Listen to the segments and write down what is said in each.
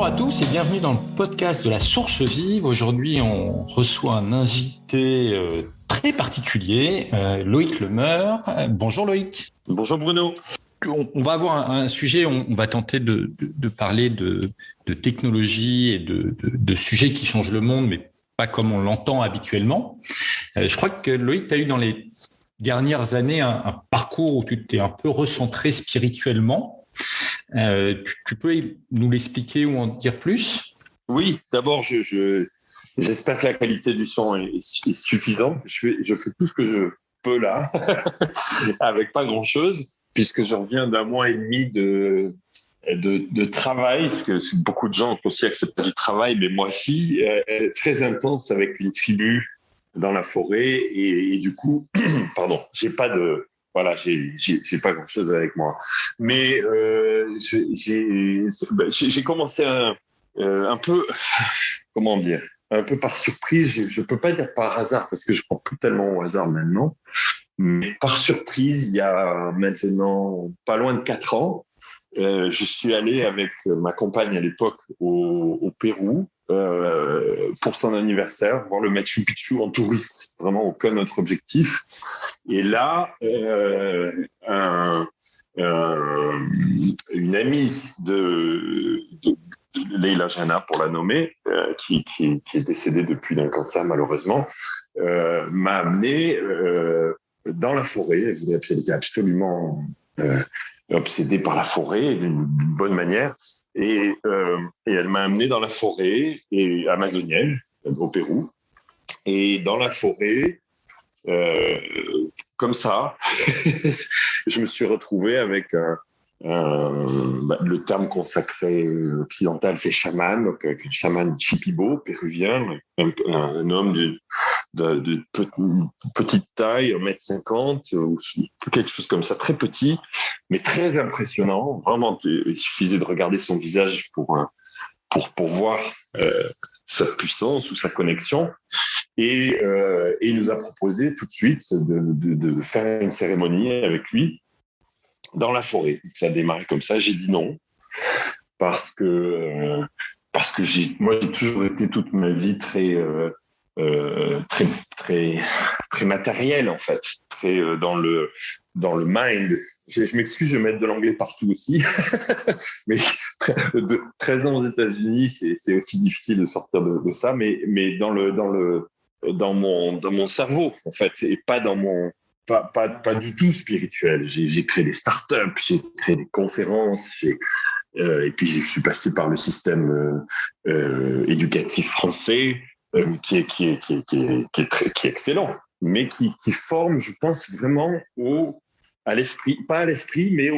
à tous et bienvenue dans le podcast de la Source Vive. Aujourd'hui, on reçoit un invité très particulier, Loïc Lemeur. Bonjour Loïc. Bonjour Bruno. On va avoir un sujet, on va tenter de parler de technologie et de sujets qui changent le monde, mais pas comme on l'entend habituellement. Je crois que Loïc, tu as eu dans les dernières années un parcours où tu t'es un peu recentré spirituellement. Tu peux nous l'expliquer ou en dire plus ? Oui, d'abord, j'espère que la qualité du son est suffisante. Je fais tout ce que je peux là, avec pas grand-chose, puisque je reviens d'un mois et demi de travail, parce que beaucoup de gens considèrent que c'est pas du travail, mais moi aussi, très intense avec une tribu dans la forêt, et du coup, pardon, j'ai pas grand chose avec moi. Mais j'ai commencé un peu, comment dire, un peu par surprise. Je peux pas dire par hasard parce que je prends plus tellement au hasard maintenant. Mais par surprise, il y a maintenant pas loin de 4 ans, je suis allé avec ma compagne à l'époque au Pérou pour son anniversaire, voir le Machu Picchu en touriste, vraiment aucun autre objectif. Et là, une amie de Leila Jana, pour la nommer, qui est décédée depuis d'un cancer malheureusement, m'a amené dans la forêt. Elle était absolument obsédée par la forêt d'une bonne manière. Et elle m'a amené dans la forêt amazonienne, au Pérou. Et dans la forêt, comme ça, je me suis retrouvé avec le terme consacré occidental, c'est chaman, donc avec un chaman Shipibo, péruvien, un homme de petite taille, 1m50, ou quelque chose comme ça, très petit, mais très impressionnant. Vraiment, il suffisait de regarder son visage pour voir sa puissance ou sa connexion. Et il nous a proposé tout de suite de faire une cérémonie avec lui dans la forêt. Ça a démarré comme ça. J'ai dit non parce que moi j'ai toujours été toute ma vie très matériel en fait, très dans le mind. Je m'excuse, je vais mettre de l'anglais partout aussi, mais 13 ans aux États-Unis, c'est aussi difficile de sortir de ça, mais dans mon cerveau en fait, et pas dans mon pas du tout spirituel. J'ai créé des startups, j'ai créé des conférences, et puis je suis passé par le système éducatif français qui est excellent, mais qui forme, je pense, vraiment à l'esprit, pas à l'esprit, mais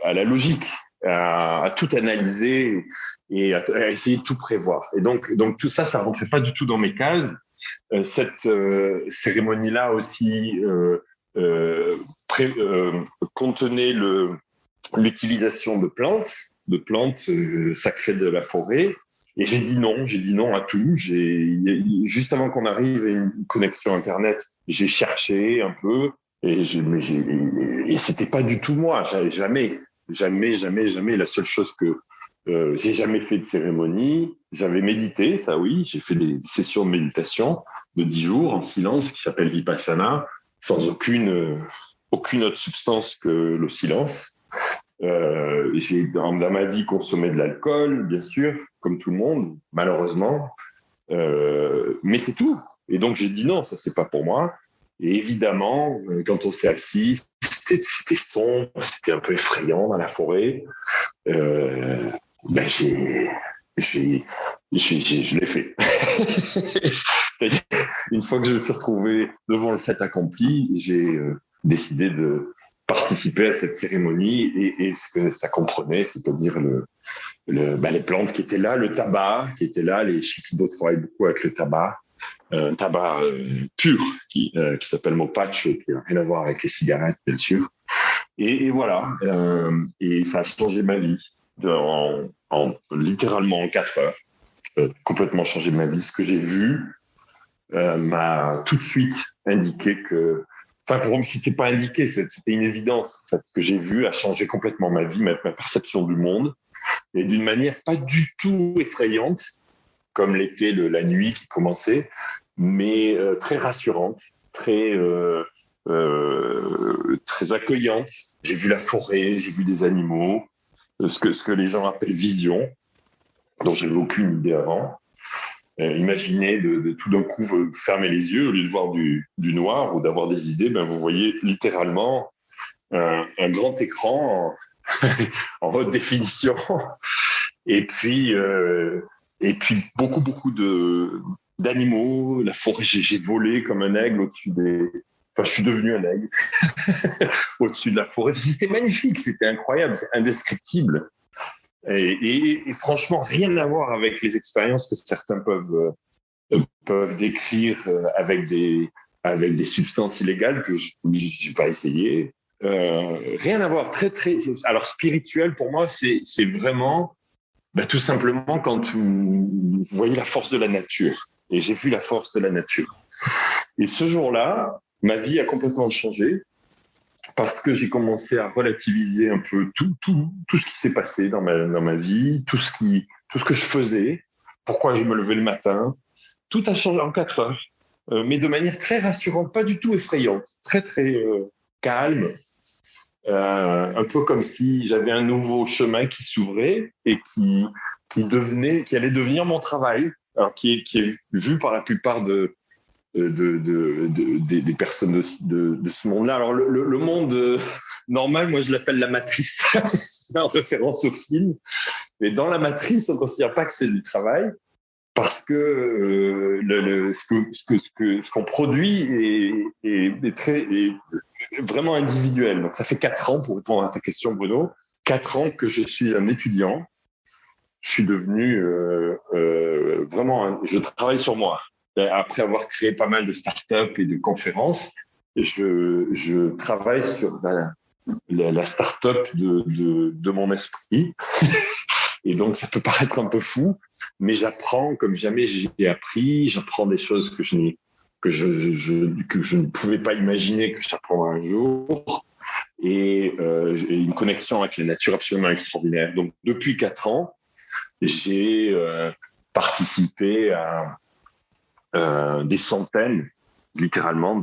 à la logique, à tout analyser et à essayer de tout prévoir. Et donc tout ça, ça rentrait pas du tout dans mes cases. Cette cérémonie-là aussi contenait l'utilisation de plantes sacrées de la forêt. Et j'ai dit non à tout. Juste avant qu'on arrive à une connexion Internet, j'ai cherché un peu et c'était pas du tout moi. Jamais. La seule chose que j'ai jamais fait de cérémonie. J'avais médité, ça oui. J'ai fait des sessions de méditation de 10 jours en silence qui s'appelle Vipassana, sans aucune autre substance que le silence. J'ai dans ma vie consommé de l'alcool, bien sûr, comme tout le monde, malheureusement. Mais c'est tout. Et donc j'ai dit non, ça c'est pas pour moi. Et évidemment, quand on s'est assis, c'était sombre, c'était un peu effrayant dans la forêt. Je l'ai fait. C'est-à-dire, une fois que je me suis retrouvé devant le fait accompli, j'ai décidé de participer à cette cérémonie et ce que ça comprenait, c'est-à-dire les plantes qui étaient là, le tabac qui était là, les Shipibo travaillent beaucoup avec le tabac, un tabac pur qui s'appelle Mopacho, qui n'a rien à voir avec les cigarettes, bien sûr. Et voilà, et ça a changé ma vie littéralement en 4 heures. Complètement changé ma vie. Ce que j'ai vu m'a tout de suite indiqué que Enfin, pour moi, c'était pas indiqué, c'était une évidence. En fait, ce que j'ai vu a changé complètement ma vie, ma perception du monde, et d'une manière pas du tout effrayante, comme l'était la nuit qui commençait, mais très rassurante, très accueillante. J'ai vu la forêt, j'ai vu des animaux, ce que les gens appellent vision, dont j'avais aucune idée avant. Imaginez de tout d'un coup fermer les yeux au lieu de voir du noir ou d'avoir des idées, ben vous voyez littéralement un grand écran en haute définition et puis beaucoup d'animaux. La forêt, j'ai volé comme un aigle au-dessus des. Enfin, je suis devenu un aigle au-dessus de la forêt. C'était magnifique, c'était incroyable, c'est indescriptible. Et franchement, rien à voir avec les expériences que certains peuvent décrire avec des substances illégales que je n'ai pas essayé. Rien à voir. Alors, spirituel, pour moi, c'est vraiment tout simplement quand vous voyez la force de la nature. Et j'ai vu la force de la nature. Et ce jour-là, ma vie a complètement changé parce que j'ai commencé à relativiser un peu tout ce qui s'est passé dans ma vie, tout ce que je faisais, pourquoi je me levais le matin. Tout a changé en 4 heures, mais de manière très rassurante, pas du tout effrayante, très calme, un peu comme si j'avais un nouveau chemin qui s'ouvrait et qui allait devenir mon travail, alors qui est vu par la plupart des personnes de ce monde-là. Alors le monde normal, moi je l'appelle la matrice, en référence au film. Mais dans la matrice, on ne considère pas que c'est du travail parce que ce qu'on produit est vraiment individuel. Donc ça fait 4 ans, pour répondre à ta question, Bruno, 4 ans que je suis un étudiant. Je suis devenu je travaille sur moi. Après avoir créé pas mal de startups et de conférences, je travaille sur la startup de mon esprit. Et donc, ça peut paraître un peu fou, mais j'apprends comme jamais j'ai appris. J'apprends des choses que je ne pouvais pas imaginer que j'apprendrais un jour. Et j'ai une connexion avec la nature absolument extraordinaire. Donc, depuis 4 ans, j'ai participé à des centaines, littéralement,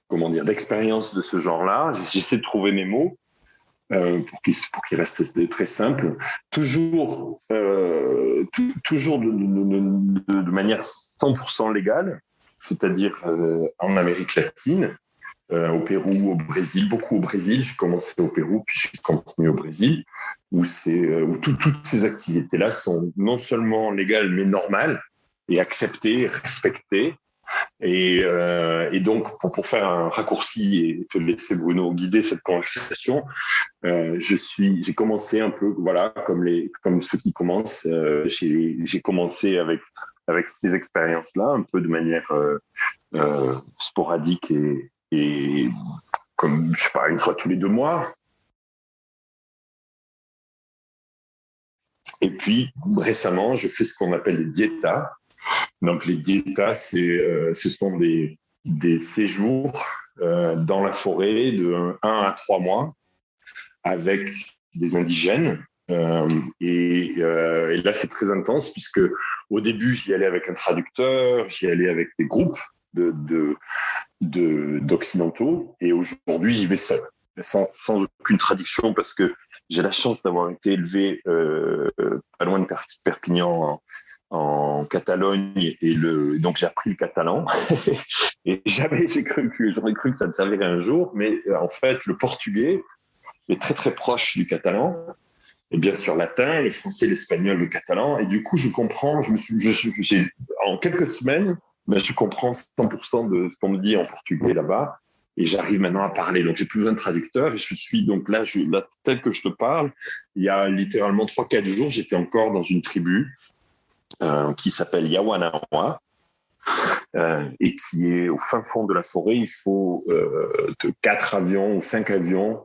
d'expériences de ce genre-là. J'essaie de trouver mes mots pour qu'ils restent très simples. Toujours de manière 100% légale, c'est-à-dire en Amérique latine, au Pérou, au Brésil, beaucoup au Brésil. J'ai commencé au Pérou, puis j'ai continué au Brésil, où toutes ces activités-là sont non seulement légales, mais normales, et acceptées, respectées. Et donc, pour faire un raccourci et te laisser, Bruno, guider cette conversation, j'ai commencé un peu, voilà, comme ceux qui commencent. J'ai commencé avec ces expériences-là, un peu de manière sporadique et comme, je sais pas, une fois tous les 2 mois. Et puis, récemment, je fais ce qu'on appelle des diétas. Donc, les diétas, ce sont des séjours dans la forêt de 1 à 3 mois avec des indigènes. Et là, c'est très intense puisque au début, j'y allais avec un traducteur, j'y allais avec des groupes d'occidentaux, et aujourd'hui j'y vais seul, sans aucune traduction, parce que j'ai la chance d'avoir été élevé pas loin de Perpignan en Catalogne, et donc j'ai appris le catalan et j'aurais cru que ça me servirait un jour, mais en fait le portugais est très très proche du catalan, et bien sûr latin, le français, l'espagnol, le catalan, et du coup je comprends, en quelques semaines, je comprends 100% de ce qu'on me dit en portugais là-bas, et j'arrive maintenant à parler. Donc, j'ai plus besoin de traducteur. Et je suis donc là, tel que je te parle, il y a littéralement 3-4 jours, j'étais encore dans une tribu qui s'appelle Yawanawa, et qui est au fin fond de la forêt. Il faut 4 avions ou 5 avions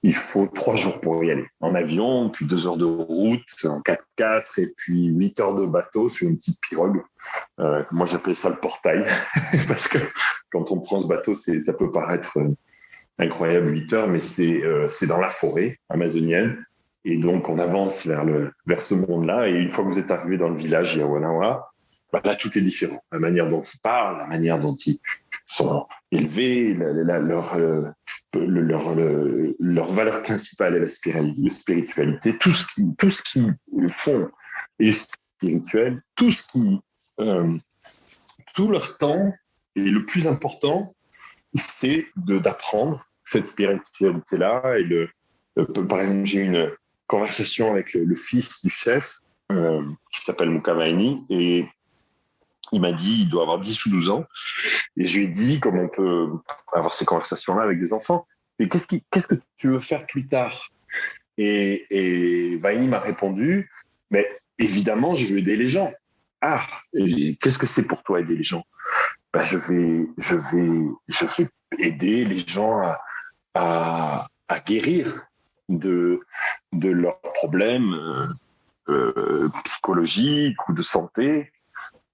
il faut 3 jours pour y aller. En avion, puis 2 heures de route, en 4x4, et puis 8 heures de bateau sur une petite pirogue. Moi, j'appelle ça le portail, parce que quand on prend ce bateau, ça peut paraître incroyable, 8 heures, mais c'est dans la forêt amazonienne. Et donc, on avance vers ce monde-là. Et une fois que vous êtes arrivé dans le village Yawanawa, là, tout est différent. La manière dont ils parlent, la manière dont ils sont élevés, leur valeur principale est la spiritualité. Tout ce qu'ils font est spirituel. Tout leur temps, et le plus important, c'est d'apprendre cette spiritualité-là. Par exemple, j'ai eu une conversation avec le fils du chef, qui s'appelle Mukamaini, et il m'a dit, il doit avoir 10 ou 12 ans, et je lui ai dit, comme on peut avoir ces conversations-là avec des enfants, mais qu'est-ce que tu veux faire plus tard? Et Vaini m'a répondu, mais évidemment, je veux aider les gens. Ah, et qu'est-ce que c'est pour toi aider les gens? Je vais aider les gens à guérir de leurs problèmes psychologiques ou de santé.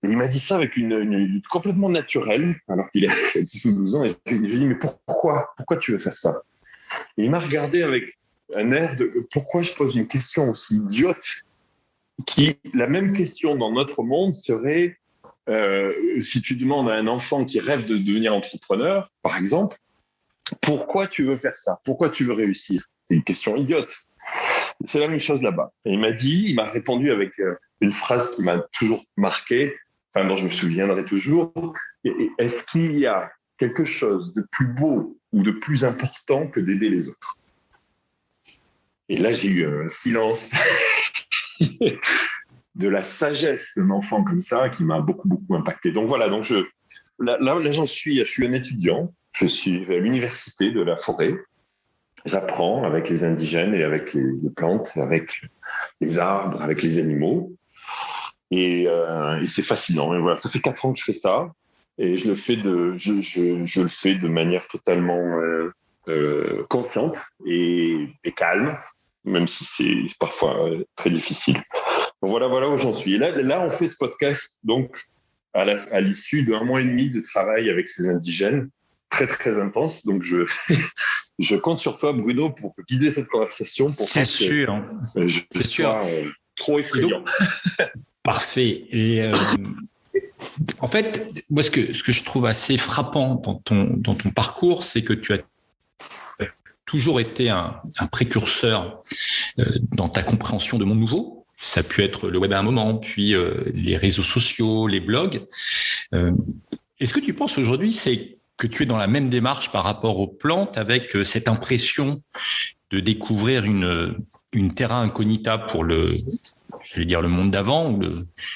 Et il m'a dit ça avec une complètement naturelle, alors qu'il a 10 ou 12 ans. Et je lui ai dit, mais pourquoi tu veux faire ça? Et il m'a regardé avec un air de pourquoi je pose une question aussi idiote, la même question dans notre monde serait, si tu demandes à un enfant qui rêve de devenir entrepreneur, par exemple, pourquoi tu veux faire ça? Pourquoi tu veux réussir? C'est une question idiote. C'est la même chose là-bas. Et il m'a répondu avec une phrase qui m'a toujours marqué, dont je me souviendrai toujours. Est-ce qu'il y a quelque chose de plus beau ou de plus important que d'aider les autres? Et là, j'ai eu un silence de la sagesse d'un enfant comme ça qui m'a beaucoup, beaucoup impacté. Donc voilà, là j'en suis, je suis un étudiant, je suis à l'université de la forêt. J'apprends avec les indigènes et avec les plantes, avec les arbres, avec les animaux. Et c'est fascinant. Et voilà, ça fait 4 ans que je fais ça. Et je le fais de manière totalement consciente et calme, même si c'est parfois très difficile. Donc voilà où j'en suis. Et là, on fait ce podcast donc à l'issue d'1 mois et demi de travail avec ces indigènes, très très intense. Donc je compte sur toi, Bruno, pour guider cette conversation. C'est sûr. C'est sûr. Trop effrayant. Parfait. Et en fait, moi, ce que je trouve assez frappant dans ton parcours, c'est que tu as toujours été un précurseur dans ta compréhension de monde nouveau. Ça a pu être le web à un moment, puis les réseaux sociaux, les blogs. Est-ce que tu penses aujourd'hui que tu es dans la même démarche par rapport aux plantes, avec cette impression de découvrir une terra incognita pour le monde d'avant,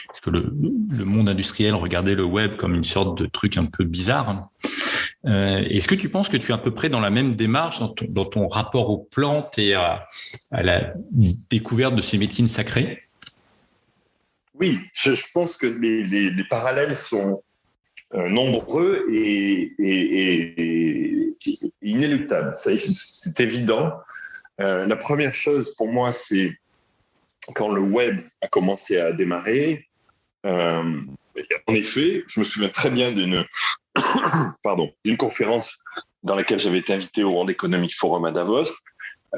parce que le monde industriel regardait le web comme une sorte de truc un peu bizarre. Est-ce que tu penses que tu es à peu près dans la même démarche dans ton rapport aux plantes et à la découverte de ces médecines sacrées? Oui, je pense que les parallèles sont nombreux et inéluctables. C'est évident. La première chose pour moi, c'est quand le web a commencé à démarrer. En effet, je me souviens très bien d'une conférence dans laquelle j'avais été invité au World Economic Forum à Davos.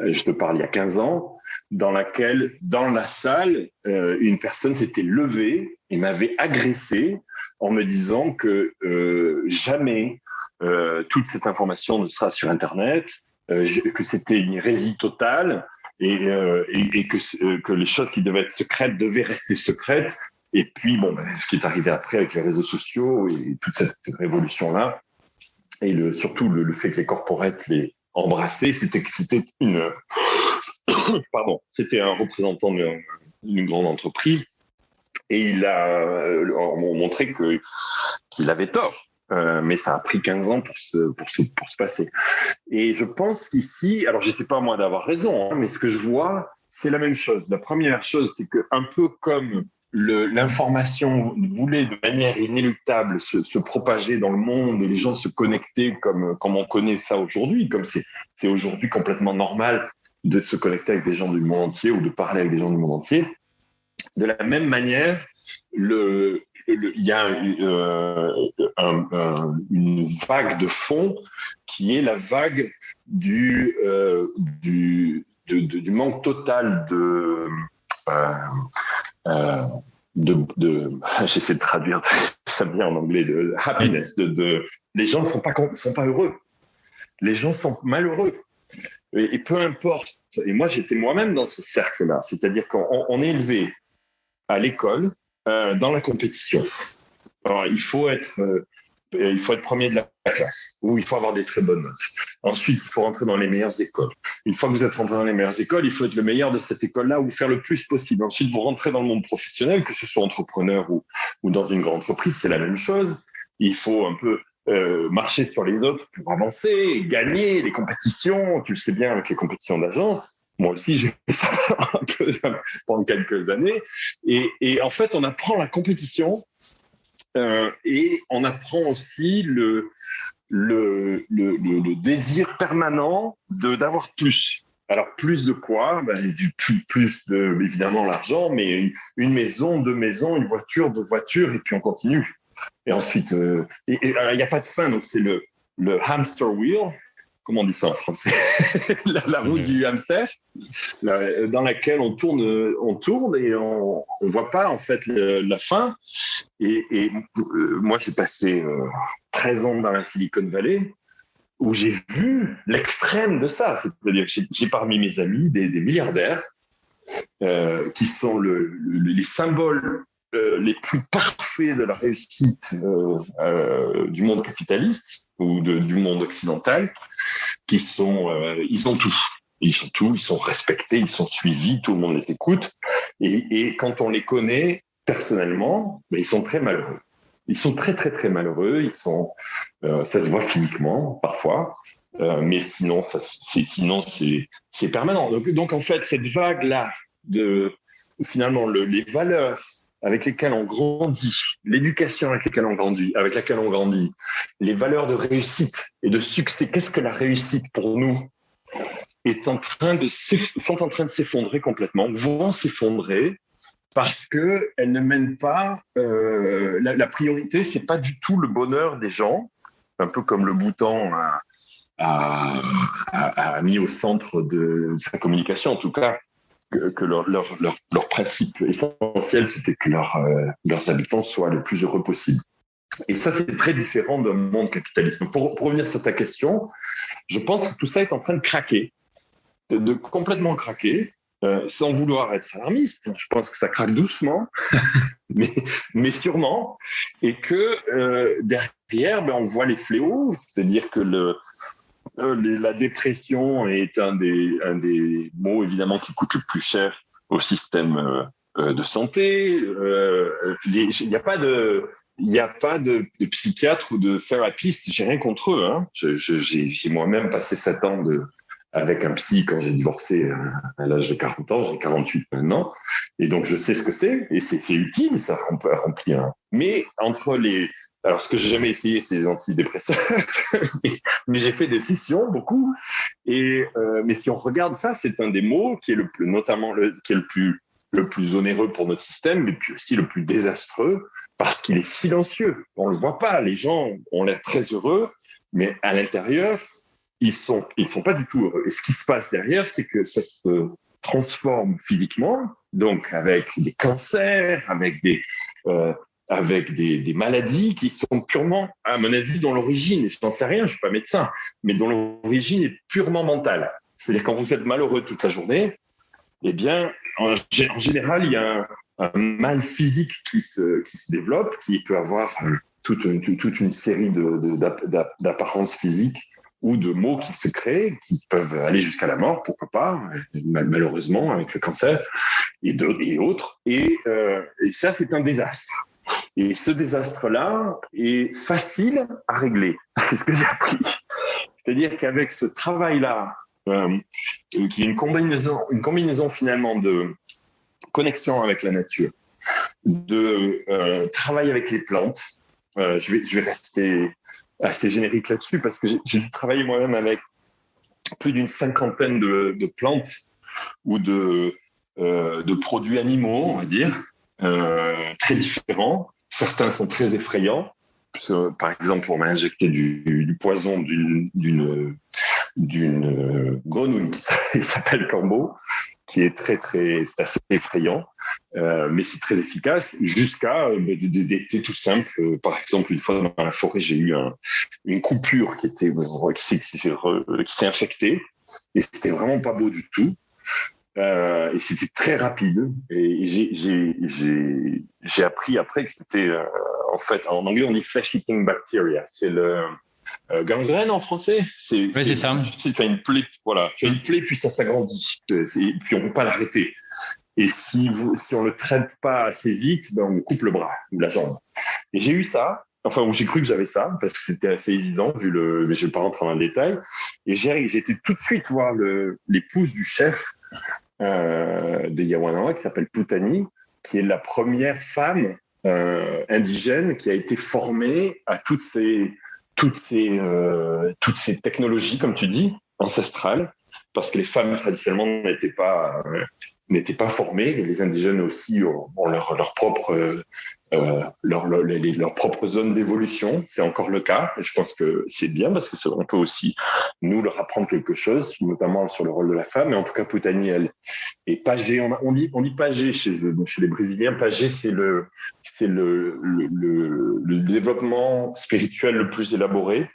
Je te parle il y a 15 ans, dans laquelle, dans la salle, une personne s'était levée et m'avait agressé en me disant que jamais toute cette information ne sera sur Internet, que c'était une hérésie totale et que les choses qui devaient être secrètes devaient rester secrètes. Et puis, ce qui est arrivé après avec les réseaux sociaux et toute cette révolution-là, et surtout le fait que les corporates les embrassaient, c'était c'était un représentant d'une grande entreprise, et il a montré qu'il avait tort. Mais ça a pris 15 ans pour se passer. Et je pense qu'ici, alors je ne sais pas moi d'avoir raison, mais ce que je vois, c'est la même chose. La première chose, c'est qu'un peu comme l'information voulait de manière inéluctable se propager dans le monde et les gens se connecter comme on connaît ça aujourd'hui, comme c'est aujourd'hui complètement normal de se connecter avec des gens du monde entier ou de parler avec des gens du monde entier. De la même manière, il y a une vague de fond qui est la vague du manque total j'essaie de traduire ça bien en anglais, de happiness, les gens ne sont pas heureux. Les gens sont malheureux. Et peu importe. Et moi, j'étais moi-même dans ce cercle-là. C'est-à-dire qu'on est élevé à l'école dans la compétition. Alors, il faut être premier de la classe, ou il faut avoir des très bonnes notes. Ensuite, il faut rentrer dans les meilleures écoles. Une fois que vous êtes rentré dans les meilleures écoles, il faut être le meilleur de cette école-là ou faire le plus possible. Ensuite, vous rentrez dans le monde professionnel, que ce soit entrepreneur ou dans une grande entreprise, c'est la même chose. Il faut un peu marcher sur les autres pour avancer, gagner les compétitions. Tu le sais bien avec les compétitions d'agence. Moi aussi, j'ai fait ça un peu pendant quelques années. Et en fait, on apprend la compétition et on apprend aussi le désir permanent d'avoir plus. Alors, plus de quoi? Plus de, évidemment, l'argent, mais une maison, 2 maisons, une voiture, 2 voitures, et puis on continue. Et ensuite, il n'y a pas de fin, donc c'est le hamster wheel. Comment on dit ça en français? la roue du hamster, dans laquelle on tourne et on voit pas en fait la fin. Et moi, j'ai passé 13 ans dans la Silicon Valley où j'ai vu l'extrême de ça. C'est-à-dire que j'ai parmi mes amis des milliardaires qui sont les symboles les plus parfaits de la réussite du monde capitaliste ou du monde occidental, qui sont, ils ont tout. Ils sont respectés, ils sont suivis, tout le monde les écoute. Et quand on les connaît personnellement, ils sont très malheureux. Ils sont très, très, très malheureux. Ils sont, ça se voit physiquement, parfois. Mais sinon, c'est permanent. Donc, en fait, cette vague-là finalement, les valeurs avec lesquelles on grandit, l'éducation avec laquelle on grandit, les valeurs de réussite et de succès. Qu'est-ce que la réussite pour nous sont en train de s'effondrer complètement, vont s'effondrer parce qu'elles ne mènent pas... la priorité, c'est pas du tout le bonheur des gens, un peu comme le Bhoutan a mis au centre de sa communication, en tout cas, que leur principe essentiel, c'était que leurs habitants soient le plus heureux possible. Et ça, c'est très différent d'un monde capitaliste. Donc, pour revenir sur ta question, je pense que tout ça est en train de craquer, de complètement craquer, sans vouloir être alarmiste. Je pense que ça craque doucement, mais sûrement, et que derrière, on voit les fléaux, c'est-à-dire que la dépression est un des mots évidemment qui coûte le plus cher au système de santé. Il n'y a pas de psychiatre ou de thérapeute, j'ai rien contre eux. Hein. J'ai moi-même passé 7 ans avec un psy quand j'ai divorcé à l'âge de 40 ans, j'ai 48 maintenant, et donc je sais ce que c'est, et c'est utile, ça remplit un... Mais alors, ce que j'ai jamais essayé, c'est les antidépresseurs, mais j'ai fait des sessions, beaucoup. Mais si on regarde ça, c'est un des mots qui est le plus onéreux pour notre système, mais puis aussi le plus désastreux, parce qu'il est silencieux. On le voit pas. Les gens ont l'air très heureux, mais à l'intérieur, ils sont pas du tout heureux. Et ce qui se passe derrière, c'est que ça se transforme physiquement, donc avec des cancers, avec des maladies qui sont purement, à mon avis, dont l'origine, et je n'en sais rien, je ne suis pas médecin, mais dont l'origine est purement mentale. C'est-à-dire quand vous êtes malheureux toute la journée, eh bien, en général, il y a un mal physique qui se développe, qui peut avoir toute une série d'apparences physiques ou de maux qui se créent, qui peuvent aller jusqu'à la mort, pourquoi pas, malheureusement, avec le cancer et autres. Et ça, c'est un désastre. Et ce désastre-là est facile à régler. C'est ce que j'ai appris. C'est-à-dire qu'avec ce travail-là, qui est une combinaison finalement de connexion avec la nature, de travailler avec les plantes. Je vais rester assez générique là-dessus parce que j'ai travaillé moi-même avec plus d'une 50aine de plantes ou de produits animaux, on va dire, très différents. Certains sont très effrayants. Par exemple, on m'a injecté du poison d'une grenouille qui s'appelle corbeau, qui est c'est assez effrayant, mais c'est très efficace, jusqu'à des thés tout simples. Par exemple, une fois dans la forêt, j'ai eu une coupure qui s'est infectée, et c'était vraiment pas beau du tout. Et c'était très rapide. Et j'ai appris après que c'était, en fait, en anglais, on dit flesh-eating bacteria. C'est le gangrène en français. Oui, c'est ça. Tu as une plaie, voilà. Tu as une plaie, puis ça s'agrandit. Et puis on ne peut pas l'arrêter. Et si on ne le traite pas assez vite, ben on coupe le bras ou la jambe. Et j'ai eu ça. Enfin, j'ai cru que j'avais ça, parce que c'était assez évident, mais je ne vais pas rentrer dans le détail. Et j'ai été tout de suite voir l'épouse du chef de Yawanawa, qui s'appelle Putani, qui est la première femme indigène qui a été formée à toutes ces technologies, comme tu dis, ancestrales, parce que les femmes traditionnellement n'étaient pas formées, et les indigènes aussi ont leur propre zone d'évolution. C'est encore le cas, et je pense que c'est bien parce qu'on peut aussi nous leur apprendre quelque chose, notamment sur le rôle de la femme. Mais en tout cas, Putani, elle est pagé. On dit pagé chez les Brésiliens. Pagé, c'est le développement spirituel le plus élaboré.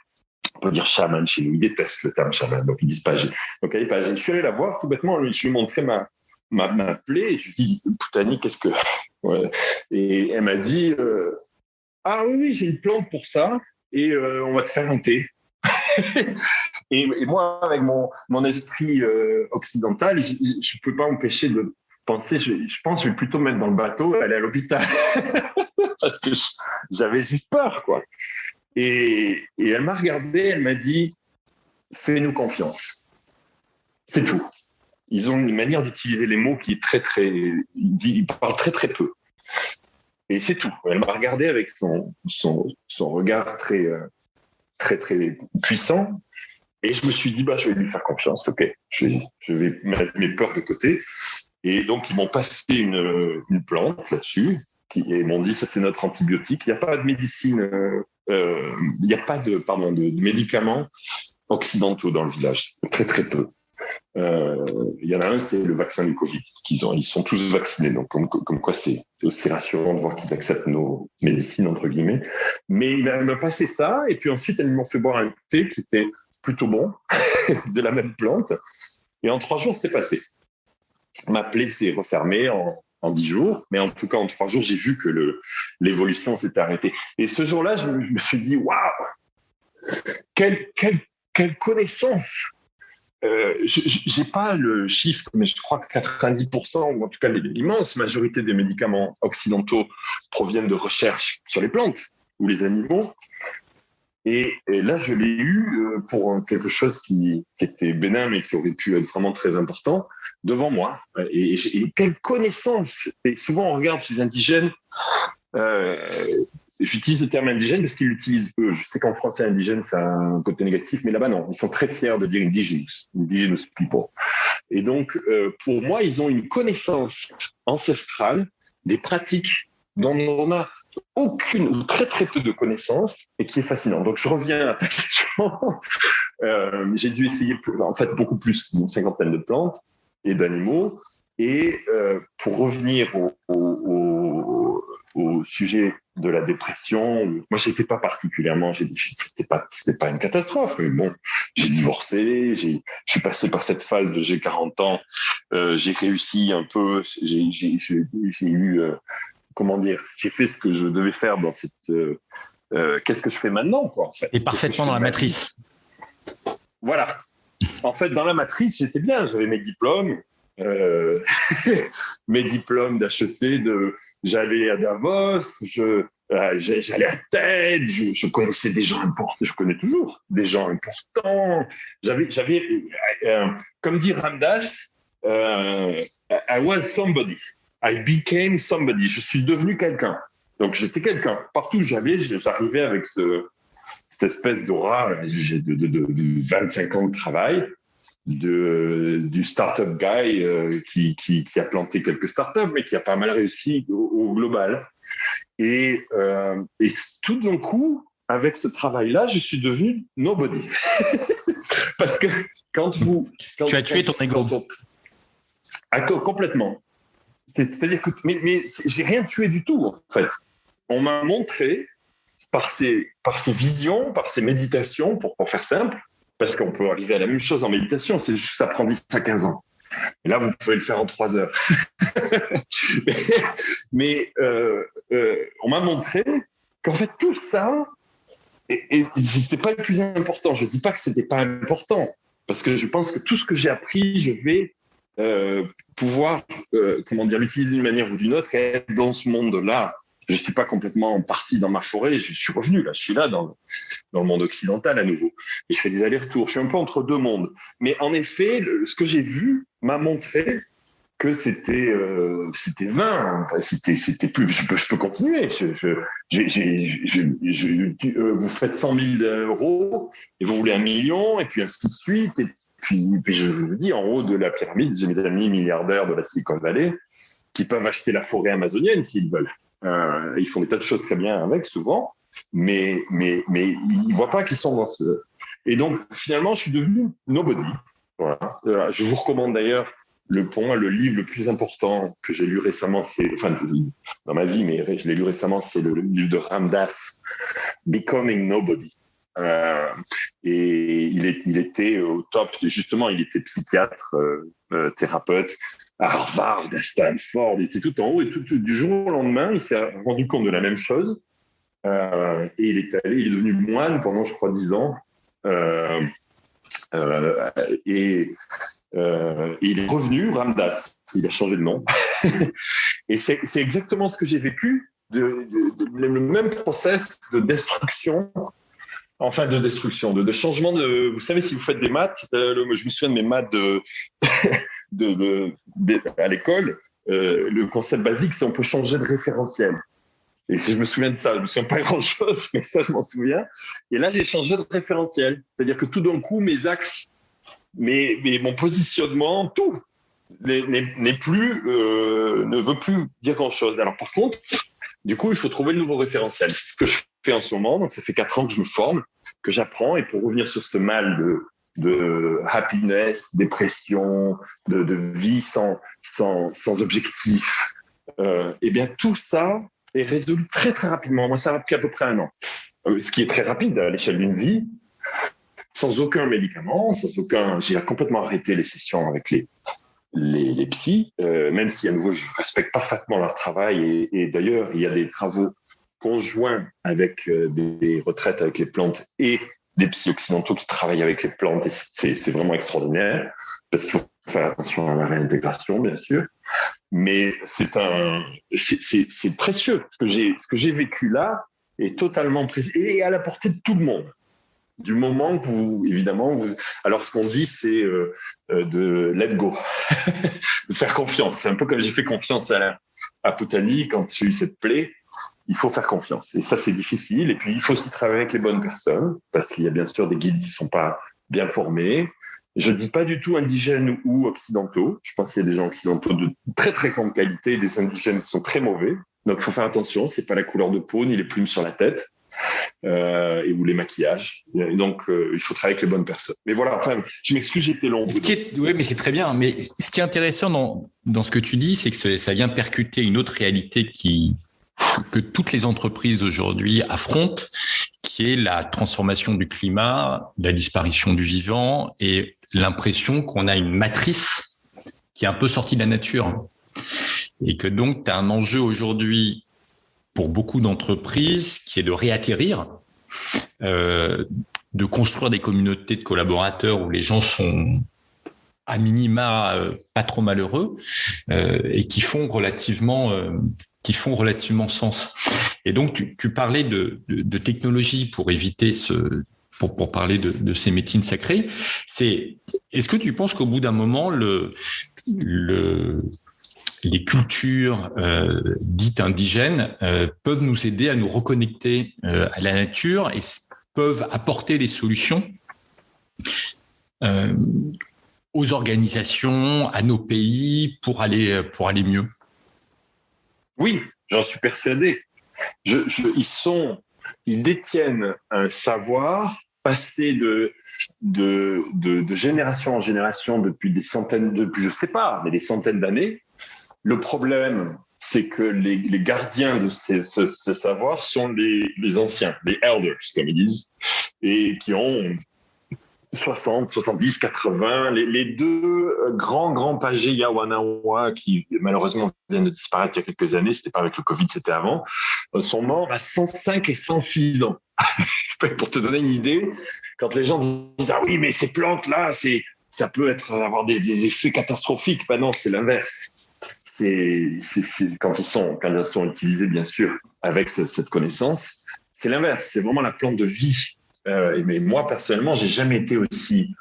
On peut dire chaman chez nous. Ils détestent le terme chaman, donc ils disent pagé. Donc elle est pagé. Je suis allé la voir tout bêtement. Je lui ai montré ma plaie, et je lui ai dit, Putani, qu'est-ce que... Ouais. Et elle m'a dit, ah oui, j'ai une plante pour ça, et on va te faire un thé. et moi, avec mon esprit occidental, je ne peux pas m'empêcher de penser, je pense que je vais plutôt me mettre dans le bateau et aller à l'hôpital. Parce que j'avais juste peur, quoi. Et elle m'a regardé, elle m'a dit, fais-nous confiance. C'est tout. Ils ont une manière d'utiliser les mots qui est très, très... Ils parlent très, très peu. Et c'est tout. Elle m'a regardé avec son regard très, très, très puissant. Et je me suis dit, je vais lui faire confiance. OK, je vais mettre mes peurs de côté. Et donc, ils m'ont passé une plante là-dessus. Et m'ont dit, ça, c'est notre antibiotique. Il n'y a pas de médecine... il n'y a pas de médicaments occidentaux dans le village. Très, très peu. Il y en a un, c'est le vaccin du Covid. Ils sont tous vaccinés, donc comme quoi c'est aussi rassurant de voir qu'ils acceptent nos médecines, entre guillemets. Mais il m'a passé ça, et puis ensuite, ils m'ont fait boire un thé qui était plutôt bon, de la même plante. Et en 3 jours, c'était passé. Ma plaie s'est refermée en 10 jours, mais en tout cas, en 3 jours, j'ai vu que l'évolution s'était arrêtée. Et ce jour-là, je me suis dit, waouh, quelle connaissance! J'ai pas le chiffre, mais je crois que 90%, ou en tout cas l'immense majorité des médicaments occidentaux proviennent de recherches sur les plantes ou les animaux. Et là, je l'ai eu pour quelque chose qui était bénin, mais qui aurait pu être vraiment très important, devant moi. Et quelle connaissance! Et souvent, on regarde chez les indigènes, j'utilise le terme indigène parce qu'ils l'utilisent eux. Je sais qu'en français, indigène, ça a un côté négatif, mais là-bas, non. Ils sont très fiers de dire indigenous people. Et donc, pour moi, ils ont une connaissance ancestrale des pratiques dont on a aucune ou très très peu de connaissances et qui est fascinant. Donc, je reviens à ta question. J'ai dû essayer, en fait, beaucoup plus d'une 50aine de plantes et d'animaux. Et pour revenir au sujet de la dépression, moi, j'étais pas particulièrement, c'était pas une catastrophe, mais bon, j'ai divorcé, je suis passé par cette phase de j'ai 40 ans, j'ai réussi un peu, j'ai eu, comment dire, j'ai fait ce que je devais faire dans cette, qu'est-ce que je fais maintenant, quoi, en fait. Et parfaitement dans la matrice. Voilà. En fait, dans la matrice, j'étais bien, j'avais mes diplômes, mes diplômes d'HEC, j'allais à Davos, j'allais à TED, je connaissais des gens importants, je connais toujours des gens importants. J'avais comme dit Ramdas, I was somebody. I became somebody. Je suis devenu quelqu'un. Donc, j'étais quelqu'un. Partout où j'arrivais avec cette espèce d'aura de 25 ans de travail, du startup guy qui a planté quelques startups, mais qui a pas mal réussi au global. Et tout d'un coup, avec ce travail-là, je suis devenu nobody. Parce que tu as tué ton ego. Complètement. C'est-à-dire que mais j'ai rien tué du tout, en fait. On m'a montré par ses visions, par ses méditations, pour faire simple, parce qu'on peut arriver à la même chose en méditation, c'est juste ça prend 10 à 15 ans. Et là, vous pouvez le faire en 3 heures. mais on m'a montré qu'en fait, tout ça, et c'était pas le plus important. Je dis pas que c'était pas important, parce que je pense que tout ce que j'ai appris, je vais pouvoir l'utiliser d'une manière ou d'une autre et être dans ce monde-là. Je suis pas complètement parti dans ma forêt, je suis revenu là, je suis là dans le monde occidental à nouveau. Et je fais des allers-retours, je suis un peu entre deux mondes. Mais en effet, ce que j'ai vu m'a montré que c'était vain, c'était plus. Je peux continuer. Vous faites 100 000 euros et vous voulez 1 million et puis ainsi de suite. Et puis je vous dis, en haut de la pyramide, j'ai mes amis milliardaires de la Silicon Valley qui peuvent acheter la forêt amazonienne s'ils veulent. Ils font des tas de choses très bien avec, souvent, mais ils voient pas qu'ils sont dans ce. Et donc finalement, je suis devenu nobody. Voilà. Je vous recommande d'ailleurs pour moi, le livre le plus important que j'ai lu récemment, dans ma vie, mais je l'ai lu récemment, c'est le livre de Ram Dass, Becoming Nobody. Et il était au top, justement, il était psychiatre, thérapeute à Harvard, à Stanford, il était tout en haut, et du jour au lendemain, il s'est rendu compte de la même chose, et il est devenu moine pendant, je crois, 10 ans, et il est revenu, Ram Dass, il a changé de nom. Et c'est exactement ce que j'ai vécu, le même process de destruction, de changement de. Vous savez, si vous faites des maths, je me souviens de mes maths à l'école, le concept basique, c'est on peut changer de référentiel. Et je me souviens de ça, je me souviens pas grand-chose, mais ça, je m'en souviens. Et là, j'ai changé de référentiel. C'est-à-dire que tout d'un coup, mes axes, mais mon positionnement, tout ne veut plus dire grand-chose. Alors par contre, du coup, il faut trouver le nouveau référentiel. C'est ce que je fais en ce moment. Donc ça fait 4 ans que je me forme, que j'apprends. Et pour revenir sur ce mal de happiness, dépression, de vie sans objectif, eh bien tout ça est résolu très très rapidement. Moi, ça m'a pris à peu près 1 an. Ce qui est très rapide à l'échelle d'une vie. Sans aucun médicament, j'ai complètement arrêté les sessions avec les psys, même si à nouveau je respecte parfaitement leur travail et d'ailleurs il y a des travaux conjoints avec des retraites avec les plantes et des psys occidentaux qui travaillent avec les plantes et c'est vraiment extraordinaire parce qu'il faut faire attention à la réintégration bien sûr, mais c'est précieux. Ce que j'ai vécu là est totalement précieux et à la portée de tout le monde. Du moment que alors ce qu'on dit, c'est de let go, de faire confiance. C'est un peu comme j'ai fait confiance à Poutani quand j'ai eu cette plaie. Il faut faire confiance. Et ça, c'est difficile. Et puis, il faut aussi travailler avec les bonnes personnes, parce qu'il y a bien sûr des guides qui ne sont pas bien formés. Je ne dis pas du tout indigènes ou occidentaux. Je pense qu'il y a des gens occidentaux de très, très grande qualité, des indigènes qui sont très mauvais. Donc, il faut faire attention. Ce n'est pas la couleur de peau, ni les plumes sur la tête. Ou les maquillages. Et donc, il faut travailler avec les bonnes personnes. Mais voilà, enfin, je m'excuse, j'étais long. Oui, mais c'est très bien. Mais ce qui est intéressant dans ce que tu dis, c'est que ça vient percuter une autre réalité que toutes les entreprises aujourd'hui affrontent, qui est la transformation du climat, la disparition du vivant et l'impression qu'on a une matrice qui est un peu sortie de la nature. Et que donc, tu as un enjeu aujourd'hui pour beaucoup d'entreprises, qui est de réatterrir, de construire des communautés de collaborateurs où les gens sont à minima pas trop malheureux et qui font relativement sens. Et donc tu parlais de technologie pour éviter pour parler de ces médecines sacrées. Est-ce que tu penses qu'au bout d'un moment les cultures dites indigènes peuvent nous aider à nous reconnecter à la nature et peuvent apporter des solutions aux organisations, à nos pays pour aller mieux. Oui, j'en suis persuadé. Ils détiennent un savoir passé de génération en génération depuis des centaines, je sais pas, mais des centaines d'années. Le problème, c'est que les gardiens de ce savoir sont les anciens, les elders, comme ils disent, et qui ont 60, 70, 80. Les deux grands pagés Yawanawa, qui malheureusement viennent de disparaître il y a quelques années, c'était pas avec le Covid, c'était avant, sont morts à 105 et 106 ans. Pour te donner une idée, quand les gens disent « Ah oui, mais ces plantes-là, ça peut avoir des effets catastrophiques », ben non, c'est l'inverse. C'est quand elles sont utilisées, bien sûr, avec cette connaissance, c'est l'inverse, c'est vraiment la plante de vie. Mais moi, personnellement, j'ai jamais été aussi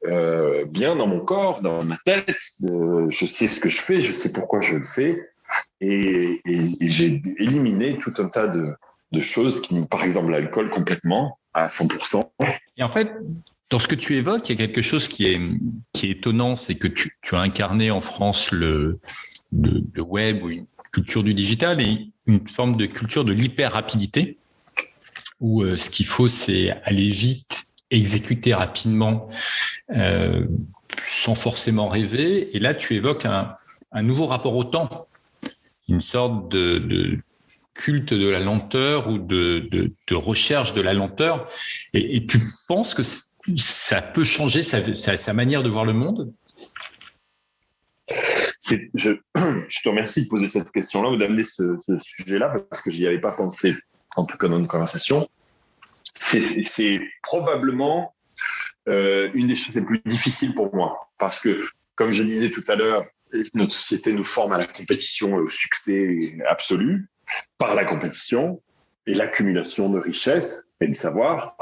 bien dans mon corps, dans ma tête. Je sais ce que je fais, je sais pourquoi je le fais. Et j'ai éliminé tout un tas de choses qui, par exemple, l'alcool complètement, à 100%. Et en fait, dans ce que tu évoques, il y a quelque chose qui est étonnant, c'est que tu as incarné en France le web ou une culture du digital et une forme de culture de l'hyper-rapidité, où ce qu'il faut, c'est aller vite, exécuter rapidement, sans forcément rêver. Et là, tu évoques un nouveau rapport au temps, une sorte de culte de la lenteur ou de recherche de la lenteur. Et tu penses que ça peut changer sa manière de voir le monde ? Je te remercie de poser cette question-là ou d'amener ce sujet-là parce que j'y avais pas pensé, en tout cas dans une conversation. C'est probablement une des choses les plus difficiles pour moi parce que, comme je disais tout à l'heure, notre société nous forme à la compétition, au succès absolu par la compétition et l'accumulation de richesses et de savoir.